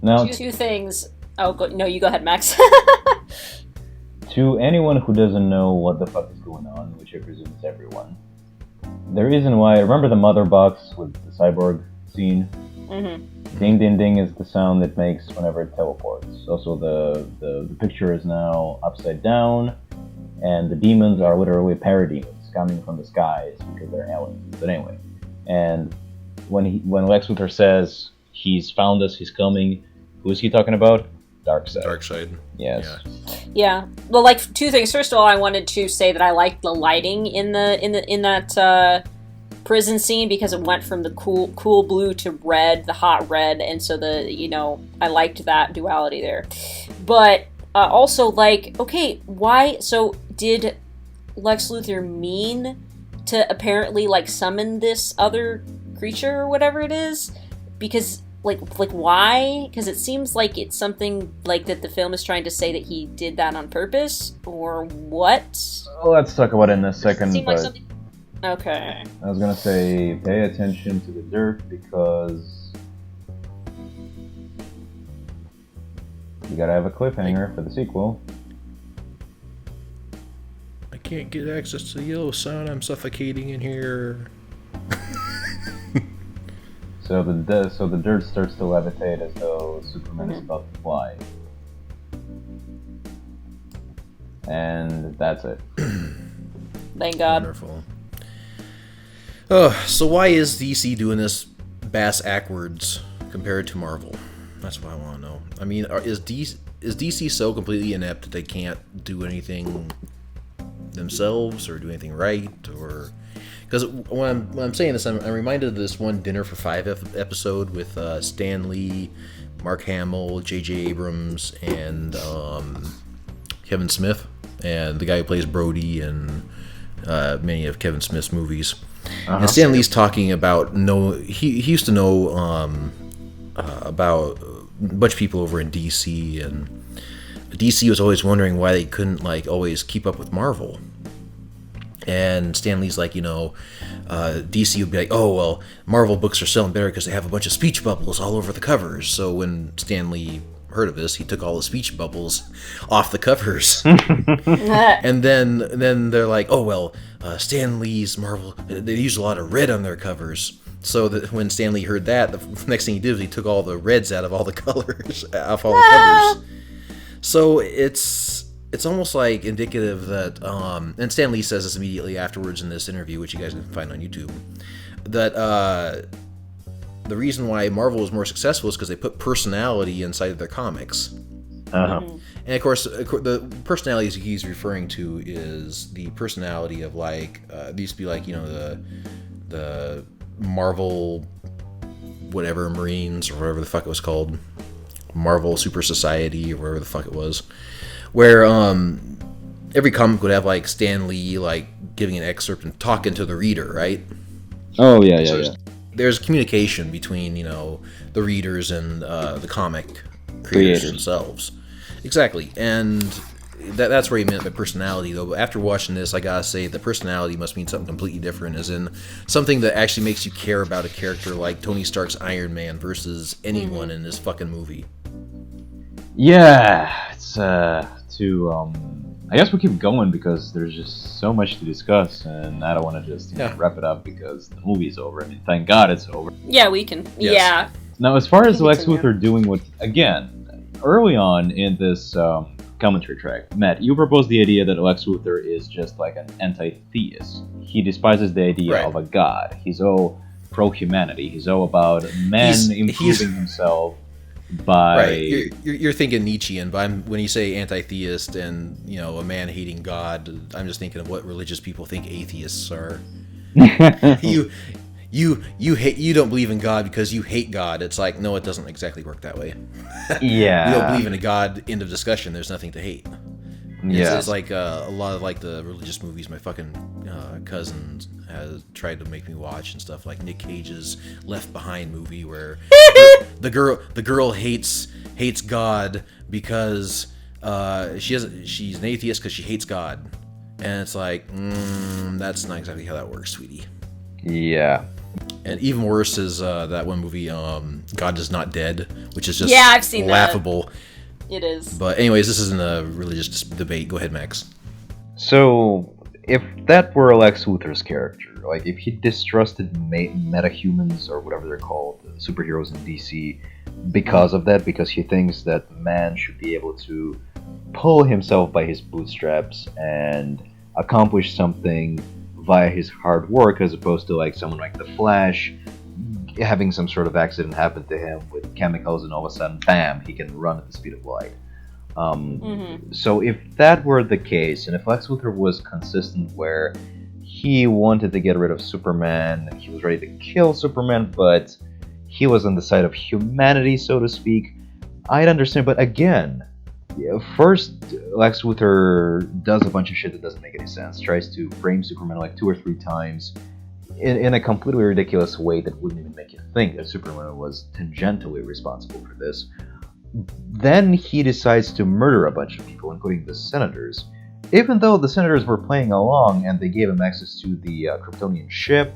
Now, Two things. Oh, no, you go ahead, Max. to anyone who doesn't know what the fuck is going on, which I presume is everyone, the reason why, remember the mother box with the cyborg scene? Mm-hmm. Ding ding ding is the sound it makes whenever it teleports. Also, the picture is now upside down, and the demons are literally parademons coming from the skies because they're aliens. But anyway, and when Lex Luthor says he's found us, he's coming, who is he talking about? Darkseid. Darkseid. Yes. Yeah. Yeah. Well, like two things. First of all, I wanted to say that I liked the lighting in that prison scene because it went from the cool blue to red, the hot red, and so I liked that duality there. But also, like, okay, why? So did Lex Luthor mean to apparently like summon this other creature or whatever it is? Because like why? Because it seems like it's something like that the film is trying to say that he did that on purpose or what? Well, let's talk about it in a second. Seemed But like something. Okay. I was gonna say, pay attention to the dirt because you gotta have a cliffhanger for the sequel. I can't get access to the yellow sun. I'm suffocating in here. So the dirt starts to levitate as though Superman is about to fly, and that's it. Thank God. Wonderful. Oh, so why is DC doing this bass backwards compared to Marvel? That's what I want to know. I mean, is DC so completely inept that they can't do anything themselves or do anything right? Or because when I'm saying this, I'm reminded of this one Dinner for Five episode with Stan Lee, Mark Hamill, J.J. Abrams, and Kevin Smith, and the guy who plays Brody in many of Kevin Smith's movies. And Stan Lee's talking about he used to know about a bunch of people over in DC, and DC was always wondering why they couldn't like always keep up with Marvel. And Stan Lee's like, DC would be like, oh, well, Marvel books are selling better because they have a bunch of speech bubbles all over the covers. So when Stan Lee heard of this, he took all the speech bubbles off the covers. And then they're like, oh, well, Stan Lee's Marvel, they use a lot of red on their covers. So that when Stan Lee heard that, the next thing he did was he took all the reds out of all the colors, off all the covers. So it's almost like indicative that, and Stan Lee says this immediately afterwards in this interview, which you guys can find on YouTube, that the reason why Marvel was more successful is because they put personality inside of their comics. And of course, the personalities he's referring to is the personality of like, it used to be like, the Marvel, whatever, Marines, or whatever the fuck it was called, Marvel Super Society, or whatever the fuck it was, where every comic would have like Stan Lee like giving an excerpt and talking to the reader, right? Oh yeah. There's communication between the readers and the comic creators themselves. Exactly, and that's where he meant by personality, though. But after watching this, I gotta say the personality must mean something completely different, as in something that actually makes you care about a character like Tony Stark's Iron Man versus anyone in this fucking movie. Yeah, it's I guess we keep going because there's just so much to discuss, and I don't want to just wrap it up because the movie's over. I mean, thank God it's over. Yeah, we can. Yes. Yeah. Now, as far as Lex Luthor doing what, again, early on in this commentary track, Matt, you proposed the idea that Lex Luthor is just like an anti-theist. He despises the idea of a god. He's all pro-humanity. He's all about man improving himself by... Right. You're thinking Nietzschean, but when you say anti-theist and, a man hating God, I'm just thinking of what religious people think atheists are. You don't believe in God because you hate God. It's like, no, it doesn't exactly work that way. Yeah. You don't believe in a God, end of discussion. There's nothing to hate. Yeah. It's like a lot of like the religious movies my fucking cousin has tried to make me watch and stuff, like Nick Cage's Left Behind movie, where the girl hates God because she's an atheist because she hates God, and it's like that's not exactly how that works, sweetie. Yeah. And even worse is that one movie, God Is Not Dead, which is just I've seen laughable. That. It is. But anyways, this isn't a religious debate. Go ahead, Max. So, if that were Lex Luthor's character, like if he distrusted metahumans or whatever they're called, superheroes in DC, because of that, because he thinks that man should be able to pull himself by his bootstraps and accomplish something via his hard work, as opposed to like someone like the Flash having some sort of accident happen to him with chemicals, and all of a sudden, bam, he can run at the speed of light. So if that were the case, and if Lex Luthor was consistent where he wanted to get rid of Superman, he was ready to kill Superman, but he was on the side of humanity, so to speak, I'd understand. But again, first, Lex Luthor does a bunch of shit that doesn't make any sense, tries to frame Superman like 2 or 3 times, in a completely ridiculous way that wouldn't even make you think that Superman was tangentially responsible for this. Then he decides to murder a bunch of people, including the senators, even though the senators were playing along and they gave him access to the Kryptonian ship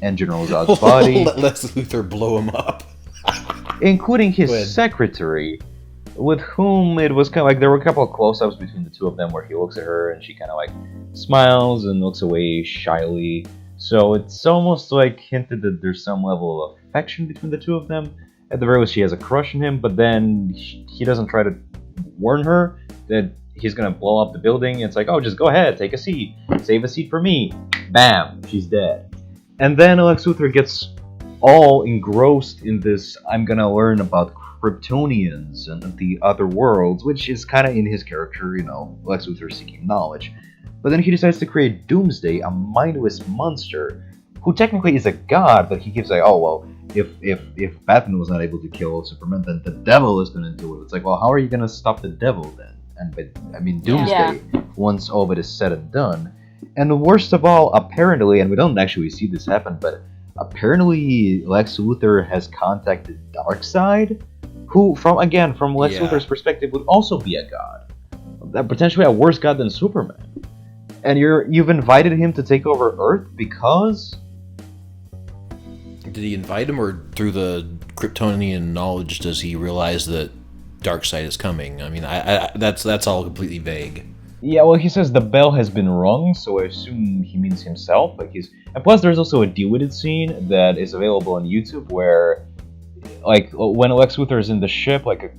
and General Zod's body. Let Lex Luthor blow him up. Including his secretary, with whom it was kind of like there were a couple of close-ups between the two of them where he looks at her and she kind of like smiles and looks away shyly. So it's almost like hinted that there's some level of affection between the two of them. At the very least, she has a crush on him, but then he doesn't try to warn her that he's gonna blow up the building. It's like, oh, just go ahead, take a seat, save a seat for me. Bam, she's dead. And then Lex Luthor gets all engrossed in this, I'm gonna learn about Kryptonians and the other worlds, which is kind of in his character, Lex Luthor seeking knowledge. But then he decides to create Doomsday, a mindless monster, who technically is a god, but he keeps like, oh, well, if Batman was not able to kill Superman, then the devil is going to do it. It's like, well, how are you going to stop the devil then? Doomsday, once all of it is said and done. And the worst of all, apparently, and we don't actually see this happen, but apparently Lex Luthor has contacted Darkseid, who, from Lex Luthor's perspective, would also be a god. Potentially a worse god than Superman. And you've invited him to take over Earth because? Did he invite him, or through the Kryptonian knowledge does he realize that Darkseid is coming? I mean, that's all completely vague. Yeah, well, he says the bell has been rung, so I assume he means himself. And plus, there's also a Dilapidated scene that is available on YouTube where, like, when Lex Luthor is in the ship, like a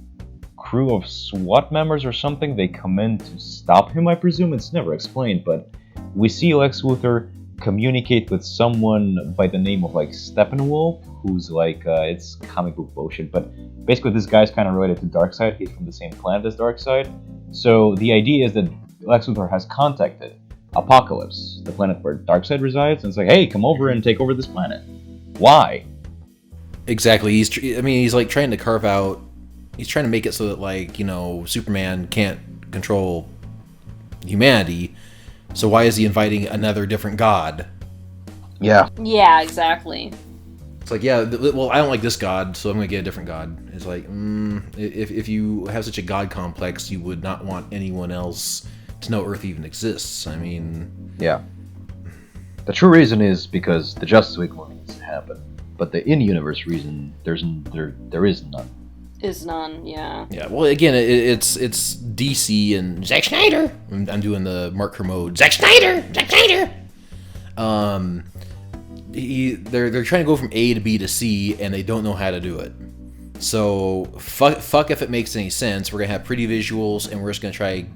crew of SWAT members or something, they come in to stop him. I presume it's never explained, but we see Lex Luthor communicate with someone by the name of like Steppenwolf, who's like it's comic book bullshit, but basically this guy's kind of related to Darkseid. He's from the same planet as Darkseid. So the idea is that Lex Luthor has contacted Apocalypse, the planet where Darkseid resides, and it's like, hey, come over and take over this planet. Why? Exactly. He's like trying to carve out. He's trying to make it so that, like, you know, Superman can't control humanity. So why is he inviting another different god? Yeah. Yeah, exactly. It's like, yeah, well, I don't like this god, so I'm going to get a different god. It's like, if you have such a god complex, you would not want anyone else to know Earth even exists. I mean... Yeah. The true reason is because the Justice League movie needs to happen. But the in-universe reason, there is none. Is none, yeah. Yeah, well, again, it's DC and Zack Snyder. I'm doing the Mark Kermode. Zack Snyder! They're trying to go from A to B to C, and they don't know how to do it. So, fuck if it makes any sense. We're going to have pretty visuals, and we're just going to try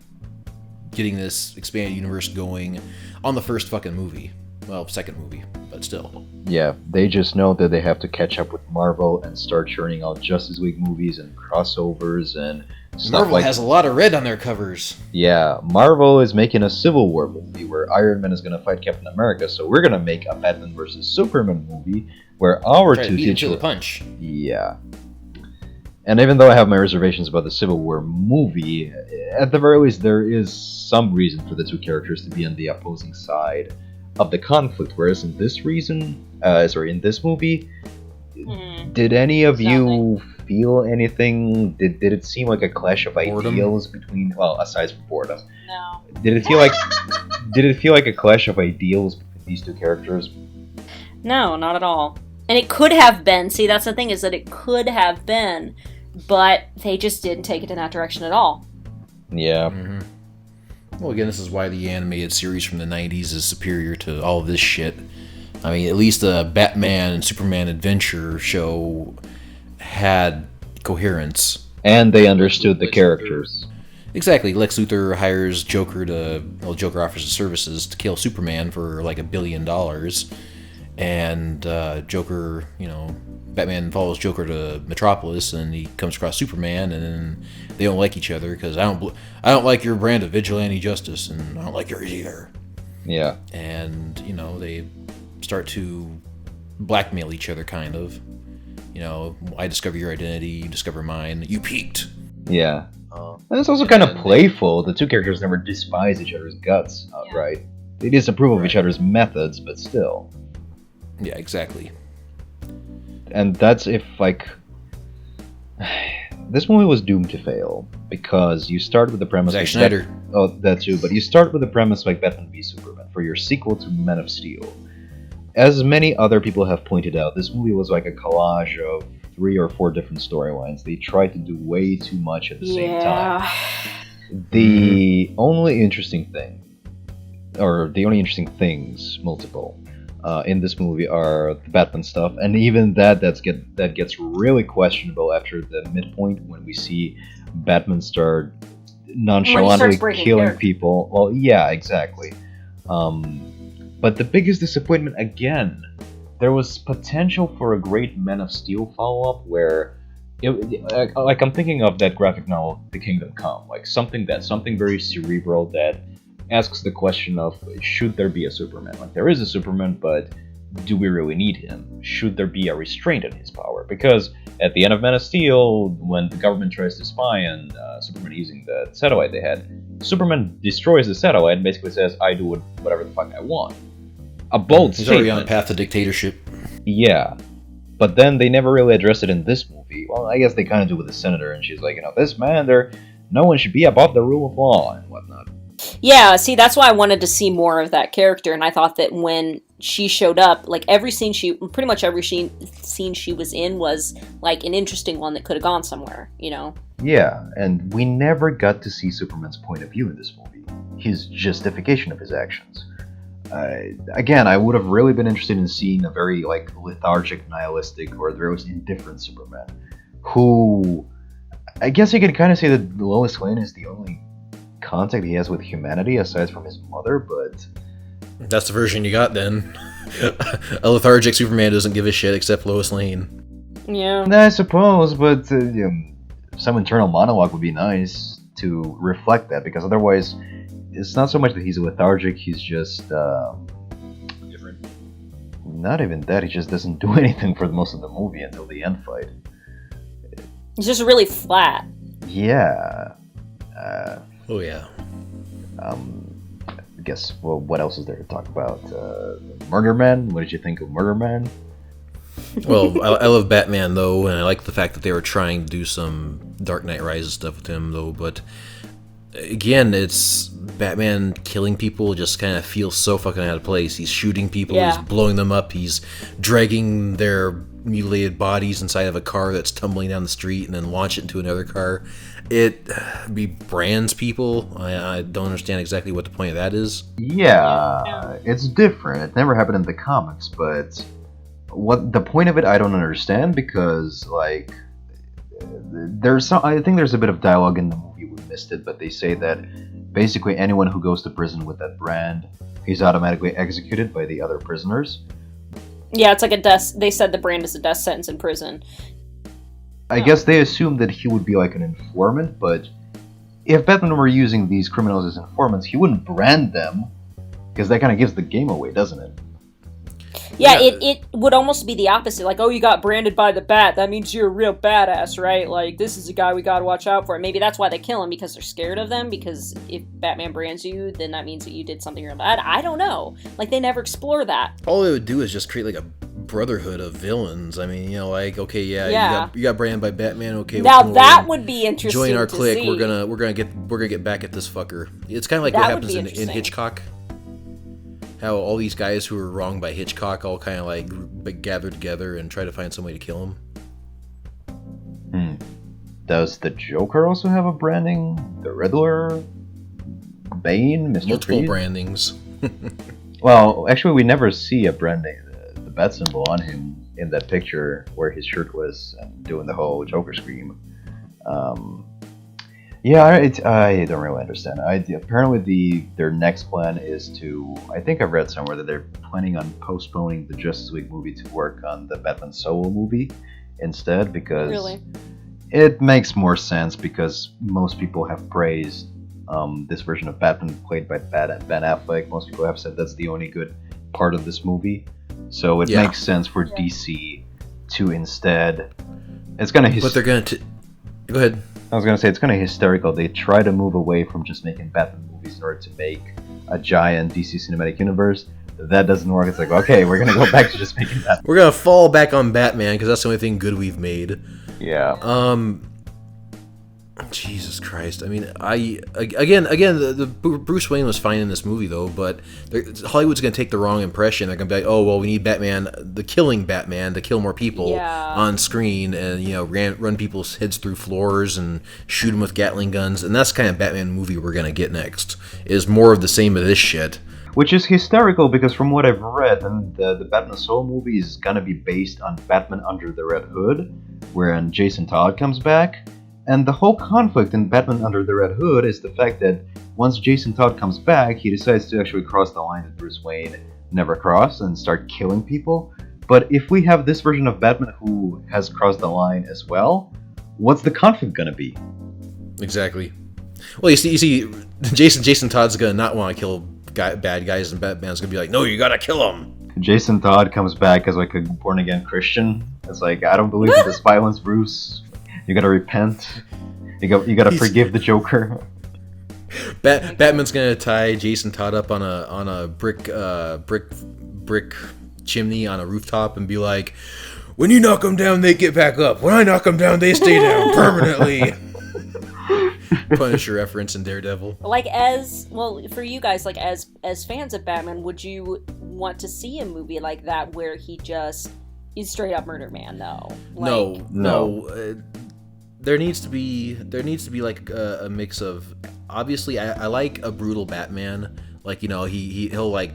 getting this expanded universe going on the first fucking movie. Well, second movie, but still. Yeah, they just know that they have to catch up with Marvel and start churning out Justice League movies and crossovers and stuff. Marvel like has a lot of red on their covers. Yeah, Marvel is making a Civil War movie where Iron Man is going to fight Captain America, so we're going to make a Batman vs. Superman movie where our Try to two beat him to titular... the punch. Yeah. And even though I have my reservations about the Civil War movie, at the very least there is some reason for the two characters to be on the opposing side of the conflict, whereas in this movie, did any of you feel anything? Did it seem like a clash of ideals between, well, aside from boredom? No. Did it feel like a clash of ideals between these two characters? No, not at all. And it could have been. See, that's the thing, is that it could have been, but they just didn't take it in that direction at all. Yeah. Mm-hmm. Well, again, this is why the animated series from the 90s is superior to all of this shit. I mean, at least the Batman and Superman adventure show had coherence. And they understood the characters. Exactly. Lex Luthor hires Joker Joker offers his services to kill Superman for like $1 billion. And Joker, Batman follows Joker to Metropolis, and he comes across Superman, and then they don't like each other because I don't like your brand of vigilante justice, and I don't like yours either. Yeah. And they start to blackmail each other, kind of. I discover your identity, you discover mine. You peaked. Yeah. And it's also kind of playful. The two characters never despise each other's guts outright. Yeah. They disapprove of each other's methods, but still. Yeah, exactly. And that's if, like... This movie was doomed to fail, because you start with the premise... Zack Snyder. That too, but you start with the premise like Batman v Superman for your sequel to Man of Steel. As many other people have pointed out, this movie was like a collage of 3 or 4 different storylines. They tried to do way too much at the same time. The only interesting thing, or the only interesting things, multiple, in this movie are the Batman stuff, and even that gets really questionable after the midpoint when we see Batman start nonchalantly killing people. Well, yeah, exactly. But the biggest disappointment, again, there was potential for a great Man of Steel follow-up where, like I'm thinking of that graphic novel, The Kingdom Come, like something very cerebral that asks the question of, should there be a Superman? Like, there is a Superman, but do we really need him? Should there be a restraint on his power? Because at the end of Man of Steel, when the government tries to spy on Superman using the satellite they had, Superman destroys the satellite and basically says, I do whatever the fuck I want. A bold He's statement. already on a path to dictatorship. Yeah. But then they never really addressed it in this movie. Well, I guess they kind of do with the senator, and she's like, this man, no one should be above the rule of law and whatnot. Yeah, see, that's why I wanted to see more of that character, and I thought that when she showed up, like, pretty much every scene she was in was, like, an interesting one that could have gone somewhere, you know? Yeah, and we never got to see Superman's point of view in this movie, his justification of his actions. Again, I would have really been interested in seeing a very, like, lethargic, nihilistic, or gross indifferent Superman, who, I guess you could kind of say that Lois Lane is the only contact he has with humanity aside from his mother, but That's the version you got then. A lethargic Superman doesn't give a shit except Lois Lane. Yeah. I suppose, but some internal monologue would be nice to reflect that, because otherwise it's not so much that he's lethargic, he's just Different. not even that, he just doesn't do anything for most of the movie until the end fight. It's just really flat. Yeah. Oh yeah. I guess, well, what else is there to talk about? Murder Man? What did you think of Murder Man? Well, I love Batman though, and I like the fact that they were trying to do some Dark Knight Rises stuff with him though. But again, it's Batman killing people just kind of feels so fucking out of place. He's shooting people, Yeah. he's blowing them up, he's dragging their mutilated bodies inside of a car that's tumbling down the street and then launch it into another car. It brands people. I don't understand exactly what the point of that is. Yeah, it's different. It never happened in the comics, but what the point of it, I don't understand, because like I think there's a bit of dialogue in the movie, we missed it, but they say that basically anyone who goes to prison with that brand, he's automatically executed by the other prisoners. Yeah, it's like a death. They said the brand is a death sentence in prison. I guess they assumed that he would be like an informant, but if Batman were using these criminals as informants, he wouldn't brand them, because that kind of gives the game away, doesn't it? Yeah, it would almost be the opposite. Like, oh, you got branded by the Bat. That means you're a real badass, right? Like, this is a guy we gotta watch out for. Maybe that's why they kill him, because they're scared of them. Because if Batman brands you, then that means that you did something real bad. I don't know. Like, they never explore that. All it would do is just create like a brotherhood of villains. I mean, like, okay, yeah. You got branded by Batman. Okay, now well, that would be interesting. join our to clique. see. We're gonna get back at this fucker. It's kind of like That what would be happens in interesting. Hitchcock. How all these guys who were wronged by Hitchcock all kind of like gather together and try to find some way to kill him. Does the Joker also have a branding? The Riddler? Bane? Mr. Multiple Freeze? brandings. Well, actually, we never see a branding, the bat symbol on him in that picture where he's shirtless and doing the whole Joker scream. Yeah, I don't really understand. Apparently, their next plan is to. I think I've read somewhere that they're planning on postponing the Justice League movie to work on the Batman Solo movie instead, because Really? it makes more sense, because most people have praised this version of Batman played by Ben Affleck. Most people have said that's the only good part of this movie, so it makes sense for DC to instead. It's gonna. But they're gonna. Go ahead. I was gonna say it's kind of hysterical. They try to move away from just making Batman movies in order to make a giant DC cinematic universe. That doesn't work. It's like, okay, we're gonna go back to just making Batman. We're gonna fall back on Batman because that's the only thing good we've made. Yeah. Jesus Christ. I mean, again, the Bruce Wayne was fine in this movie though, but Hollywood's gonna take the wrong impression. They're gonna be like, oh well, we need Batman to kill more people on screen, and run people's heads through floors and shoot them with Gatling guns, and that's the kind of Batman movie we're gonna get next. Is more of the same of this shit. Which is hysterical, because from what I've read, and the Batman Solo movie is gonna be based on Batman Under the Red Hood, wherein Jason Todd comes back. And the whole conflict in Batman Under the Red Hood is the fact that once Jason Todd comes back, he decides to actually cross the line that Bruce Wayne never crossed and start killing people. But if we have this version of Batman who has crossed the line as well, what's the conflict gonna be? Exactly. Well, you see, Jason Todd's gonna not want to kill bad guys, and Batman's gonna be like, no, you gotta kill him. Jason Todd comes back as like a born-again Christian. It's like, I don't believe in this violence, Bruce. You gotta repent. You gotta forgive the Joker. Batman's gonna tie Jason Todd up on a brick chimney on a rooftop and be like, when you knock them down, they get back up. When I knock them down, they stay down permanently. Punisher reference in Daredevil. Like, for you guys, like, as fans of Batman, would you want to see a movie like that where he just is straight up Murder Man, though? Like, No. There needs to be like a mix of. Obviously, I like a brutal Batman. Like, he'll like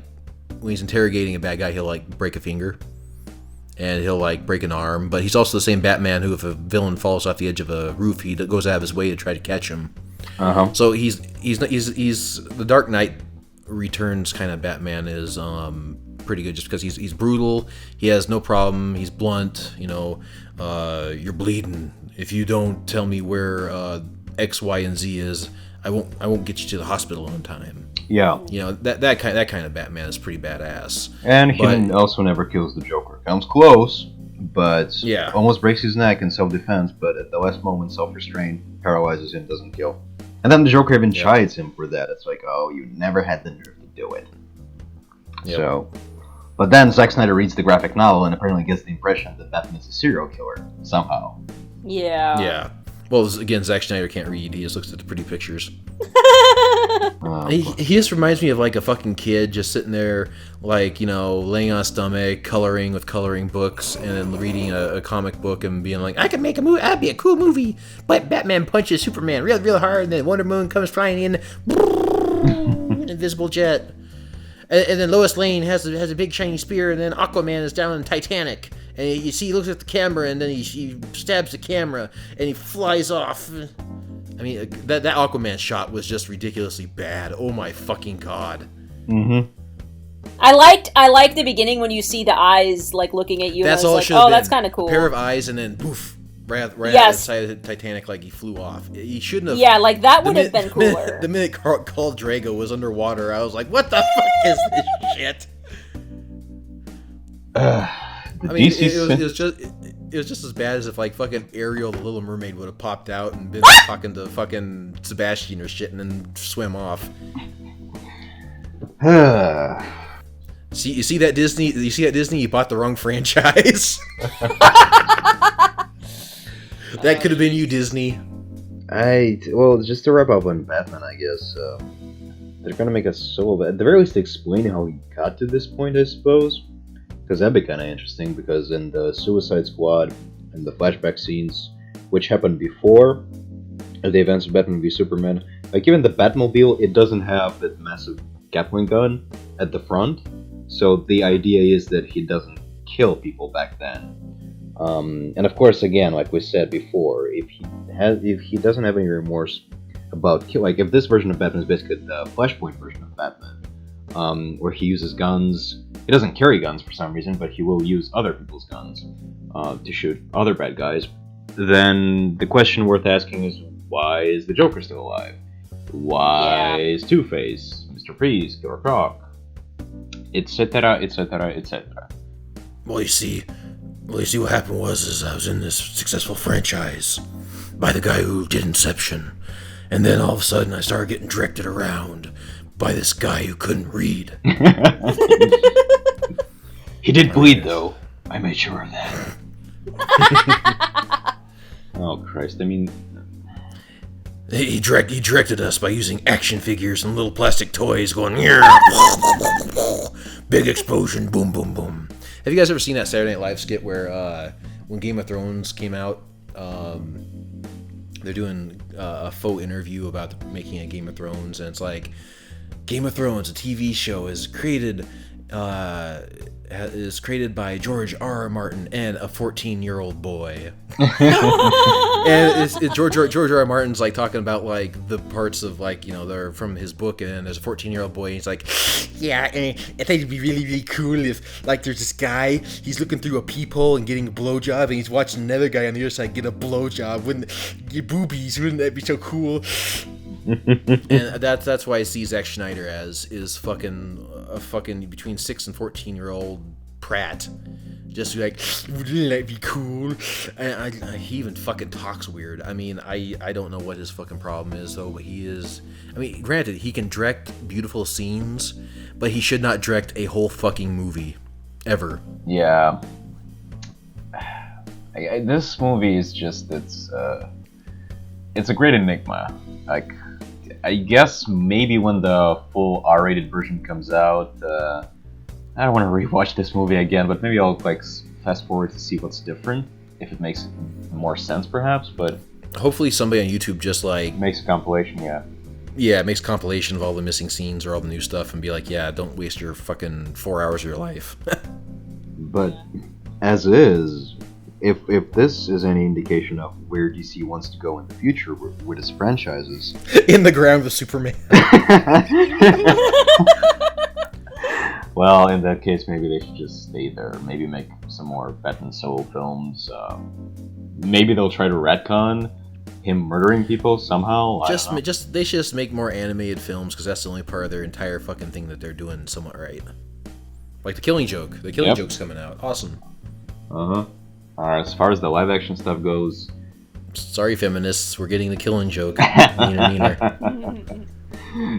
when he's interrogating a bad guy, he'll like break a finger, and he'll like break an arm. But he's also the same Batman who, if a villain falls off the edge of a roof, he goes out of his way to try to catch him. So he's the Dark Knight Returns kind of Batman is pretty good, just because he's brutal. He has no problem. He's blunt. You're bleeding. If you don't tell me where X, Y, and Z is, I won't get you to the hospital on time. Yeah. That kind of Batman is pretty badass. And he also never kills the Joker. Comes close, but almost breaks his neck in self-defense. But at the last moment, self-restraint paralyzes him, doesn't kill. And then the Joker even chides him for that. It's like, oh, you never had the nerve to do it. Yep. So, but then Zack Snyder reads the graphic novel and apparently gets the impression that Batman is a serial killer somehow. Yeah. Yeah. Well, again, Zack Snyder can't read. He just looks at the pretty pictures. He just reminds me of like a fucking kid just sitting there, like, laying on his stomach, coloring with coloring books, and then reading a comic book and being like, I could make a movie. That'd be a cool movie. But Batman punches Superman real, real hard, and then Wonder Woman comes flying in, an invisible jet. And then Lois Lane has a big shiny spear, and then Aquaman is down in Titanic. And you see, he looks at the camera, and then he stabs the camera, and he flies off. I mean, that Aquaman shot was just ridiculously bad. Oh my fucking god. Mm-hmm. I liked the beginning when you see the eyes like looking at you. That's and I all. was like, oh, that's kind of cool. A pair of eyes, and then poof, right outside of the Titanic, like he flew off. He shouldn't have. Yeah, like that would have been cooler. The minute Khal Drago was underwater, I was like, what the fuck is this shit? I mean, it was just as bad as if like fucking Ariel, the Little Mermaid, would have popped out and been talking to fucking Sebastian or shit, and then swim off. You see that Disney? You bought the wrong franchise. That could have been you, Disney. Well, just to wrap up on Batman, I guess they're gonna make us so bad. At the very least, explain how he got to this point, I suppose. Because that'd be kind of interesting, because in the Suicide Squad and the flashback scenes, which happened before the events of Batman v Superman, like even the Batmobile, it doesn't have that massive Gatling gun at the front, so the idea is that he doesn't kill people back then. And of course, again, like we said before, if he doesn't have any remorse about like if this version of Batman is basically the Flashpoint version of Batman, where he uses guns. He doesn't carry guns for some reason, but he will use other people's guns to shoot other bad guys. Then the question worth asking is, why is the Joker still alive? Why is Two-Face, Mr. Freeze, Killer Croc, etc., etc., etc.? Well, you see, what happened was I was in this successful franchise by the guy who did Inception, and then all of a sudden I started getting directed around by this guy who couldn't read. He did bleed, though. I made sure of that. Oh, Christ. I mean... He directed us by using action figures and little plastic toys going... Big explosion, boom, boom, boom. Have you guys ever seen that Saturday Night Live skit where when Game of Thrones came out, they're doing a faux interview about making a Game of Thrones, and it's like, Game of Thrones, a TV show, is created by George R. Martin and a 14-year-old boy. And George R. Martin's like talking about like the parts of like, they're from his book, and there's a 14-year-old boy, and he's like, yeah, and I think it'd be really, really cool if like there's this guy, he's looking through a peephole and getting a blowjob, and he's watching another guy on the other side get a blowjob. Wouldn't that be so cool? And that's why I see Zack Snyder as is fucking between 6 and 14-year-old prat, just like, wouldn't that be cool? And he even fucking talks weird. I mean, I don't know what his fucking problem is though, but he is. I mean, granted, he can direct beautiful scenes, but he should not direct a whole fucking movie ever. Yeah. This movie is just it's a great enigma. Like, I guess maybe when the full R-rated version comes out, I don't want to rewatch this movie again, but maybe I'll like fast forward to see what's different, if it makes more sense, perhaps. But hopefully somebody on YouTube just like makes a compilation, yeah, makes compilation of all the missing scenes or all the new stuff and be like, yeah, don't waste your fucking 4 hours of your life. But as is, if this is any indication of where DC wants to go in the future with its franchises, In the ground with Superman. well, in that case, maybe they should just stay there. Maybe make some more Batman solo films. Maybe they'll try to retcon him murdering people somehow. I don't know. They should just make more animated films because that's the only part of their entire fucking thing that they're doing somewhat right. Like the Killing Joke. The Killing Joke's coming out. Awesome. As far as the live action stuff goes, sorry, feminists, we're getting the Killing Joke. Meaner.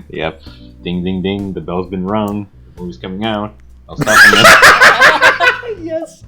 Yep. Ding, ding, ding. The bell's been rung. The movie's coming out. I'll stop on this. Yes.